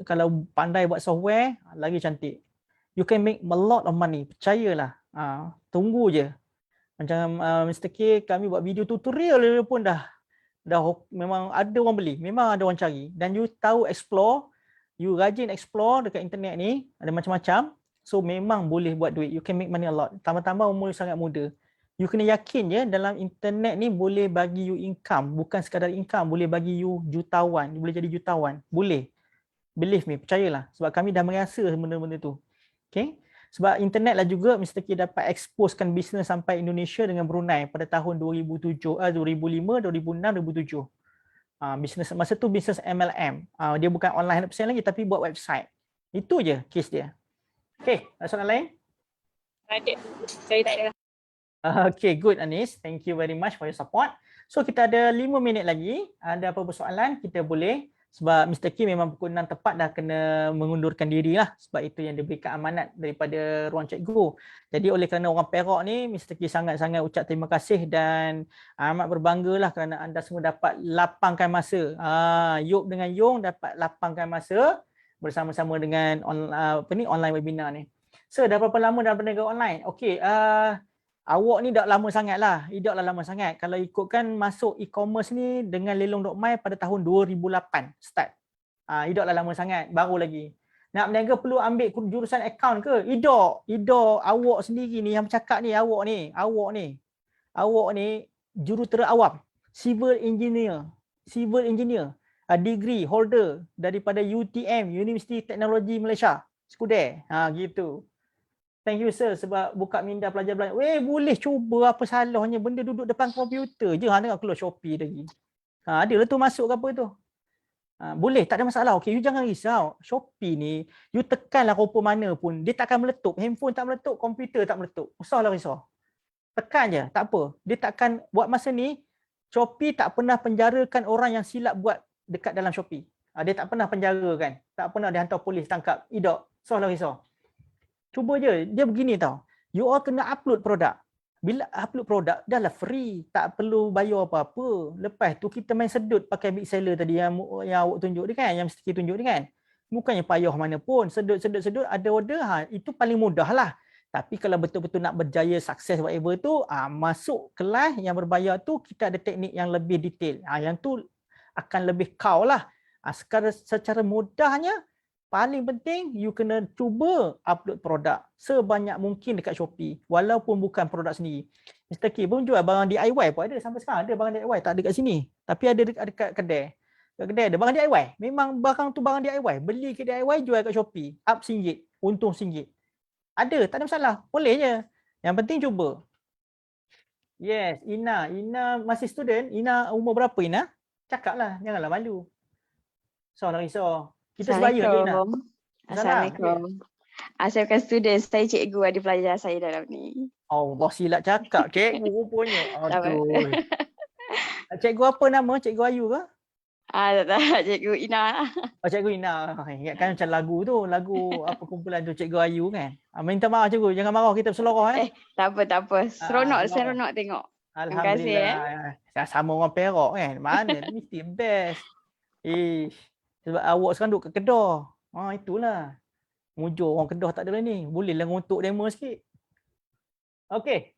kalau pandai buat software, lagi cantik. You can make a lot of money, percayalah. Tunggu je. Macam Mr. K, kami buat video tutorial pun dah memang ada orang beli, memang ada orang cari. Dan you tahu explore, you rajin explore dekat internet ni, ada macam-macam. So memang boleh buat duit. You can make money a lot. Tambah-tambah umur sangat muda. You kena yakin je dalam internet ni boleh bagi you income. Bukan sekadar income, boleh bagi you jutawan. You boleh jadi jutawan. Boleh. Believe me, percayalah. Sebab kami dah merasa benda-benda tu. Okay. Sebab internet lah juga Mr. K dapat exposekan bisnes sampai Indonesia dengan Brunei pada tahun 2005, 2006, 2007. Bisnes masa tu bisnes MLM. Dia bukan online 100% lagi tapi buat website. Itu je case dia. Okay, ada soalan lain? Ada. Saya tak ada. Okay, good Anis. Thank you very much for your support. So kita ada 5 minit lagi. Ada apa-apa soalan kita boleh. Sebab Mr. K memang pukul 6 tepat dah kena mengundurkan diri lah. Sebab itu yang diberikan amanat daripada ruang cikgu. Jadi oleh kerana orang Perak ni, Mr. K sangat-sangat ucap terima kasih dan amat berbanggalah kerana anda semua dapat lapangkan masa. Yop dengan Yong dapat lapangkan masa bersama-sama dengan online webinar ni. So dah berapa lama dalam perniagaan online? Okey, awak ni dah lama sangat lah. Dah lama sangat. Kalau ikutkan masuk e-commerce ni dengan lelong.my pada tahun 2008 start. Dah lama sangat. Baru lagi. Nak berniaga perlu ambil jurusan account ke? Ida awak sendiri ni yang bercakap ni, awak ni. Awak ni jurutera awam. Civil engineer. Degree holder daripada UTM, Universiti Teknologi Malaysia. Skudai. Gitu. Thank you sir sebab buka minda pelajar-pelajar. Boleh cuba, apa salahnya benda duduk depan komputer je. Tengok keluar Shopee lagi. Adalah tu masuk ke apa tu. Boleh, tak ada masalah. Okey, you jangan risau. Shopee ni, you tekanlah rupa mana pun, dia takkan meletup. Handphone tak meletup, komputer tak meletup. Usahlah risau. Tekan je, tak apa. Dia takkan, buat masa ni, Shopee tak pernah penjarakan orang yang silap buat dekat dalam Shopee. Dia tak pernah penjarakan. Tak pernah dia hantar polis tangkap. Usahlah risau. Cuba je, dia begini tau. You all kena upload produk. Bila upload produk, dah lah free. Tak perlu bayar apa-apa. Lepas tu kita main sedut pakai big seller tadi yang awak tunjuk ni kan, yang mesti kita tunjuk ni kan. Bukannya payah mana pun. Sedut, ada order, itu paling mudah lah. Tapi kalau betul-betul nak berjaya, sukses whatever tu, masuk kelas yang berbayar tu, kita ada teknik yang lebih detail. Yang tu akan lebih kau lah. Secara mudahnya, paling penting you kena cuba upload produk sebanyak mungkin dekat Shopee walaupun bukan produk sendiri. Mr. K pun jual barang DIY pun ada sampai sekarang, ada barang DIY tak ada kat sini tapi ada dekat kedai. Dekat kedai ada barang DIY. Memang barang tu barang DIY. Beli ke DIY jual kat Shopee. Up RM1, untung RM1. Ada, tak ada masalah. Boleh je. Yang penting cuba. Yes, Ina masih student. Ina umur berapa Ina? Cakaplah, janganlah malu. Soalan risau. Kita sebaya je Ina. Assalamualaikum. Saya bukan student, saya cikgu, ada pelajar saya dalam ni. Allah, silap cakap cikgu rupanya. Aduh. Cikgu apa nama? Cikgu Ayu ke? Tak, cikgu Ina. Cikgu Ina. Ingatkan macam lagu apa kumpulan tu Cikgu Ayu kan. Minta maaf cikgu, jangan marah kita berseloroh Tak apa. Seronok tengok. Alhamdulillah. Sama orang Perak kan. Mana mesti best. Sebab awak sekarang duduk kat Kedah. Itulah. Mujur orang Kedah tak ada lah ni. Bolehlah nguntuk demo sikit. Okey.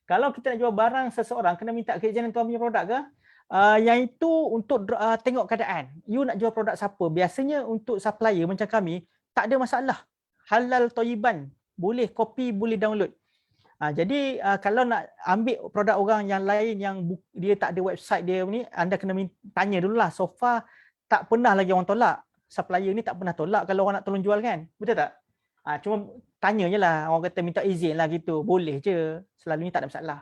Kalau kita nak jual barang seseorang, kena minta keizinin tuan punya produk ke? Yang itu untuk tengok keadaan. You nak jual produk siapa? Biasanya untuk supplier macam kami, tak ada masalah. Halal toyiban. Boleh copy, boleh download. Jadi kalau nak ambil produk orang yang lain yang dia tak ada website dia ni, anda kena tanya dululah. So far, tak pernah lagi orang tolak. Supplier ni tak pernah tolak kalau orang nak tolong jual kan. Betul tak? Cuma tanya je lah. Orang kata minta izin lah gitu. Boleh je. Selalunya tak ada masalah.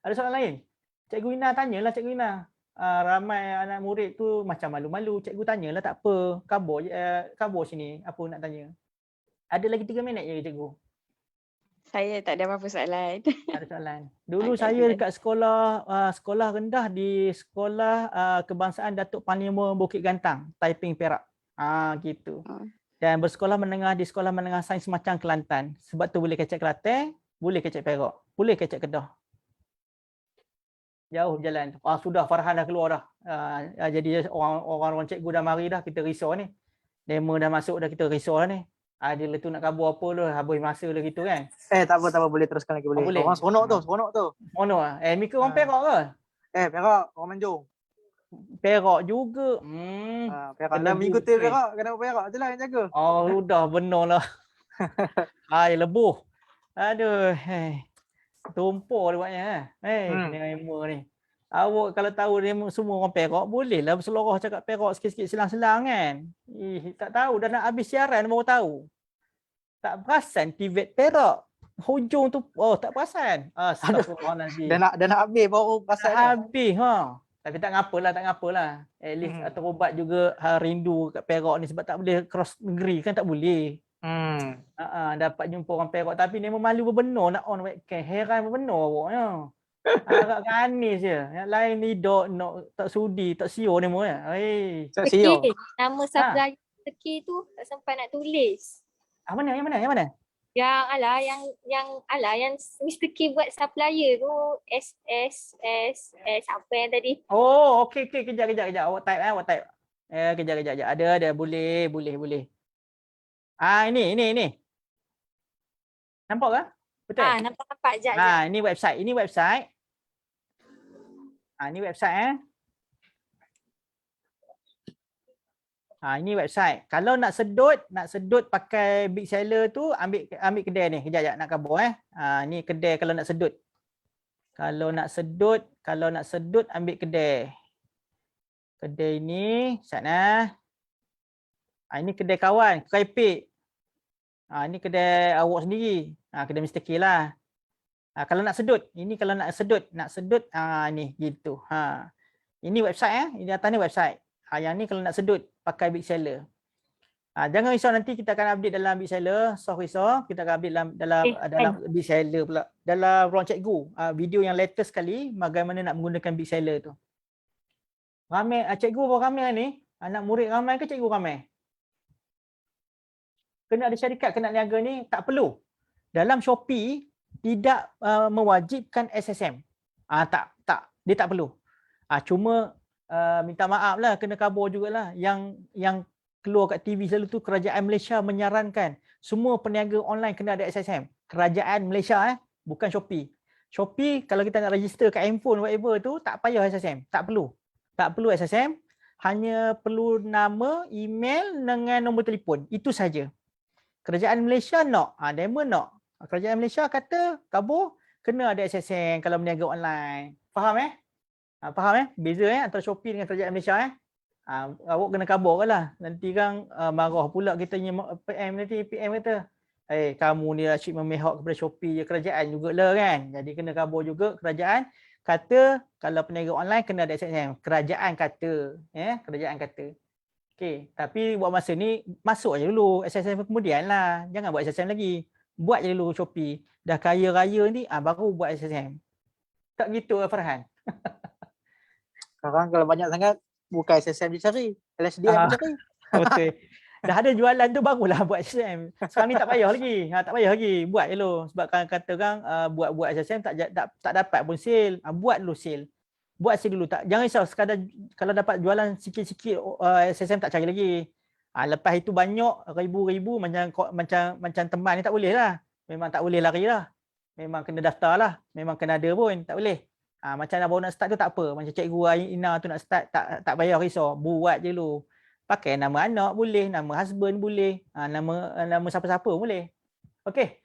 Ada soalan lain? Cikgu Ina tanyalah Cikgu Ina. Ramai anak murid tu macam malu-malu. Cikgu tanyalah tak apa. Kabur sini. Apa nak tanya? Ada lagi 3 minit je cikgu. Saya tak ada apa-apa soalan. Tak ada soalan. Dulu saya dekat sekolah rendah di sekolah kebangsaan Datuk Panglima Bukit Gantang, Taiping Perak. Gitu. Dan bersekolah menengah di sekolah menengah sains Macang Kelantan. Sebab tu boleh kecek Kelantan, boleh kecek Perak, boleh kecek Kedah. Jauh jalan. Sudah Farhan dah keluar dah. Jadi orang cikgu dah mari dah, kita risau ni. Demo dah masuk dah, kita risau dah ni. Dia tu nak kabur apa tu, habis masa lah gitu kan. Tak apa, boleh teruskan lagi boleh. Boleh. Orang seronok tu. Mono ah. Mika orang Perak ke? Perak, orang Manjung. Perak juga. Perak. Kena Dalam minggu tu buffet. Perak, kenapa Perak je lah yang jaga. Sudah benar lah. Lebuh. Aduh, tumpur dia buatnya. Demo ni. Awak kalau tahu demo semua orang Perak, bolehlah berseloroh cakap Perak sikit-sikit selang-selang kan. Tak tahu, dah nak habis siaran baru tahu. Tak perasan TVET Perak. Hujung tu, tak perasan. Astagfirullahaladzim. Dah nak habis baru pasal kan. Habis Tapi tak ngapalah. At least terubat juga rindu kat Perak ni sebab tak boleh cross negeri kan, tak boleh. Dapat jumpa orang Perak tapi dia malu berbenar nak on webcam. Heran berbenar awaknya. Agak kanis je. Yang lain ni tak sudi, tak sio ni semua. Tak siap. Nama supplier teki tu tak sempat nak tulis. Yang mana? Yang Mr. K buat supplier tu S apa yang tadi? Okey. Kejap. Awak type. Kejap. Ada. Boleh. Ini. Nampak ke? Betul? Nampak jap. Ini website. Ini website. Ini website. Kalau nak sedut pakai big seller tu, ambil kedai ni. Kejap nak kabur ni kedai kalau nak sedut. Kalau nak sedut ambil kedai. Kedai ni sana. Ini kedai kawan, Kraipik. Ini kedai awak sendiri. Kedai Mr. K lah. Kalau nak sedut, ini kalau nak sedut, ni gitu. Ini website Ini atas ni website. Yang ni kalau nak sedut pakai big seller. Jangan risau, nanti kita akan update dalam big seller, risau kita akan update dalam big seller pula. Dalam ruang cikgu, video yang latest sekali bagaimana nak menggunakan big seller tu. Ramai cikgu apa ramai ni? Anak murid ramai ke cikgu ramai? Kena ada syarikat, kena niaga ni tak perlu. Dalam Shopee tidak mewajibkan SSM. Dia tak perlu. Cuma minta maaf lah, kena kabur jugalah. Yang keluar kat TV selalu tu, Kerajaan Malaysia menyarankan semua peniaga online kena ada SSM. Kerajaan Malaysia bukan Shopee. Shopee kalau kita nak register kat handphone whatever tu, tak payah SSM. Tak perlu SSM. Hanya perlu nama, email dengan nombor telefon. Itu saja. Kerajaan Malaysia nak. Demo nak. Kerajaan Malaysia kata kabur kena ada SSM kalau berniaga online. Faham Faham beza antara Shopee dengan Kerajaan Malaysia awak kena kabur lah. Nanti kan marah pula kita PM nanti. PM kata, kamu ni asyik memihak kepada Shopee je, kerajaan jugalah kan. Jadi kena kabur juga. Kerajaan kata kalau peniaga online kena ada SSM. Kerajaan kata. Okey, tapi buat masa ni masuk aja dulu SSM kemudian lah. Jangan buat SSM lagi. Buat je dulu Shopee. Dah kaya raya ni baru buat SSM. Tak gitu Farhan. Sekarang kalau banyak sangat bukan SSM dia cari, LSDM dia cari. Betul. Dah ada jualan tu barulah buat SSM. Sekarang ni tak payah lagi. Buat je dulu. Sebab kan buat SSM tak dapat pun sale. Buat dulu sale. Buat sale dulu. Jangan risau sekadar kalau dapat jualan sikit-sikit SSM tak cari lagi. Lepas itu banyak ribu-ribu macam teman ni tak boleh lah. Memang tak boleh lari lah. Memang kena daftar lah. Memang kena ada pun. Tak boleh. Macam baru nak start tu tak apa. Macam cikgu Ina tu nak start tak payah risau. Buat je dulu. Pakai nama anak boleh. Nama husband boleh. Nama siapa-siapa boleh. Okey.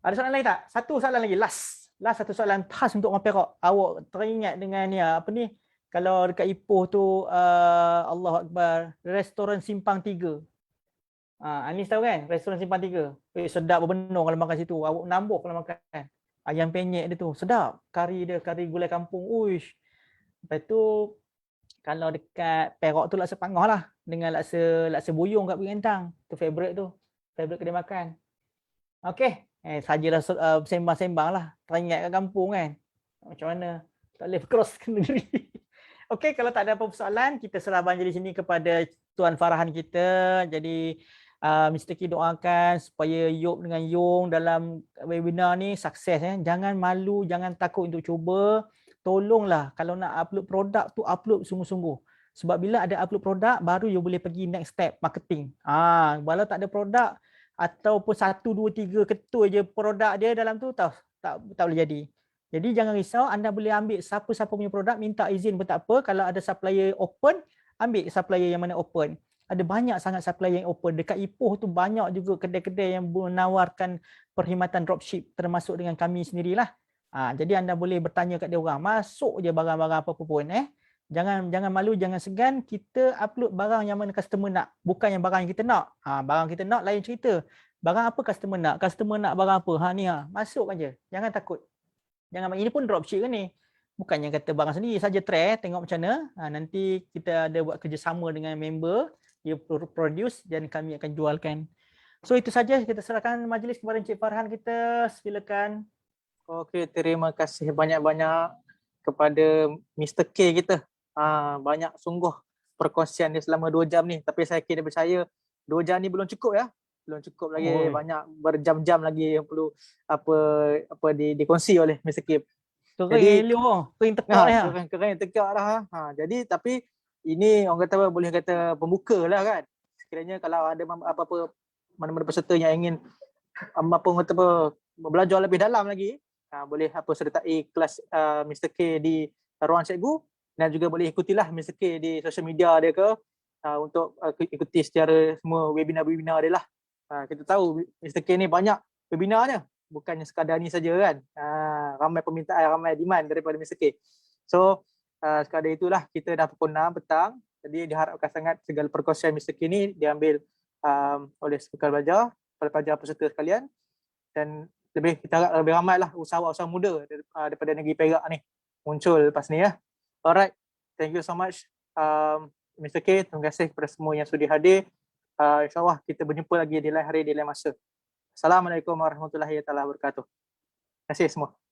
Ada soalan lain tak? Satu soalan lagi. Last satu soalan khas untuk orang Perak. Awak teringat dengan ni kalau dekat Ipoh tu Allahu Akbar, restoran Simpang 3. Anis tahu kan restoran Simpang 3. Sedap benar kalau makan situ. Awak nambah kalau makan. Ayam penyet dia tu sedap. Kari gulai kampung. Uish. Lepas tu kalau dekat Perak tu laksa pangah lah dengan laksa buyung kat Bintang. Tu favorite tu. Favorite kedai makan. Okey. Sajalah sembang-sembang lah. Teringat kat kampung kan. Macam mana? Tak boleh cross ke negeri. Okey, kalau tak ada apa-apa soalan, kita serahkan di sini kepada Tuan Farhan kita. Jadi Mr. K doakan supaya Yop dengan Yung dalam webinar ni sukses. Jangan malu, jangan takut untuk cuba. tolonglah kalau nak upload produk tu upload sungguh-sungguh. Sebab bila ada upload produk, baru you boleh pergi next step marketing. Walau tak ada produk ataupun 1, 2, 3 ketul je produk dia dalam tu, tak boleh jadi. Jadi jangan risau, anda boleh ambil siapa-siapa punya produk, minta izin pun tak apa. Kalau ada supplier open, ambil supplier yang mana open. Ada banyak sangat supplier yang open. Dekat Ipoh tu banyak juga kedai-kedai yang menawarkan perkhidmatan dropship, termasuk dengan kami sendirilah. Jadi anda boleh bertanya kat dia orang, masuk je barang-barang apa-apa pun. Jangan malu, jangan segan, kita upload barang yang mana customer nak, bukan yang barang yang kita nak. Barang kita nak lain cerita. Barang apa customer nak? Customer nak barang apa? Masuk aja. Jangan takut. Ini pun dropship kan ni. Bukan yang kata barang sendiri saja try, tengok macam mana. Nanti kita ada buat kerjasama dengan member, dia produce dan kami akan jualkan. So itu saja, kita serahkan majlis kepada Encik Farhan kita. Silakan. Okey, terima kasih banyak-banyak kepada Mr. K kita. Banyak sungguh perkongsian dia selama 2 jam ni. Tapi saya kira percaya 2 jam ni belum cukup ya. Belum cukup lagi, banyak berjam-jam lagi yang perlu dikongsi oleh Mr. K. Kering tekak ya. Kering tekak dah. Jadi tapi ini orang kata boleh kata pembuka lah kan. Sekiranya kalau ada apa-apa mana-mana peserta yang ingin belajar lebih dalam lagi, boleh sertai kelas Mr. K di Ruang Cikgu, dan juga boleh ikutilah Mr. K di social media dia ke untuk ikuti secara semua webinar-webinar dia lah. Kita tahu Mr. K ni banyak webinarnya, bukannya sekadar ni saja kan. Ramai permintaan, ramai demand daripada Mr. K. So sekadar itulah kita dah pukul 6 petang. Jadi diharapkan sangat segala perkongsian Mr. K ni diambil oleh pelajar peserta sekalian, dan kita harap lebih ramai lah usahawan-usahawan muda daripada negeri Perak ni muncul lepas ni ya. Alright, thank you so much Mr. K. Terima kasih kepada semua yang sudi hadir. InsyaAllah kita berjumpa lagi di lain hari, di lain masa. Assalamualaikum warahmatullahi wabarakatuh. Terima kasih semua.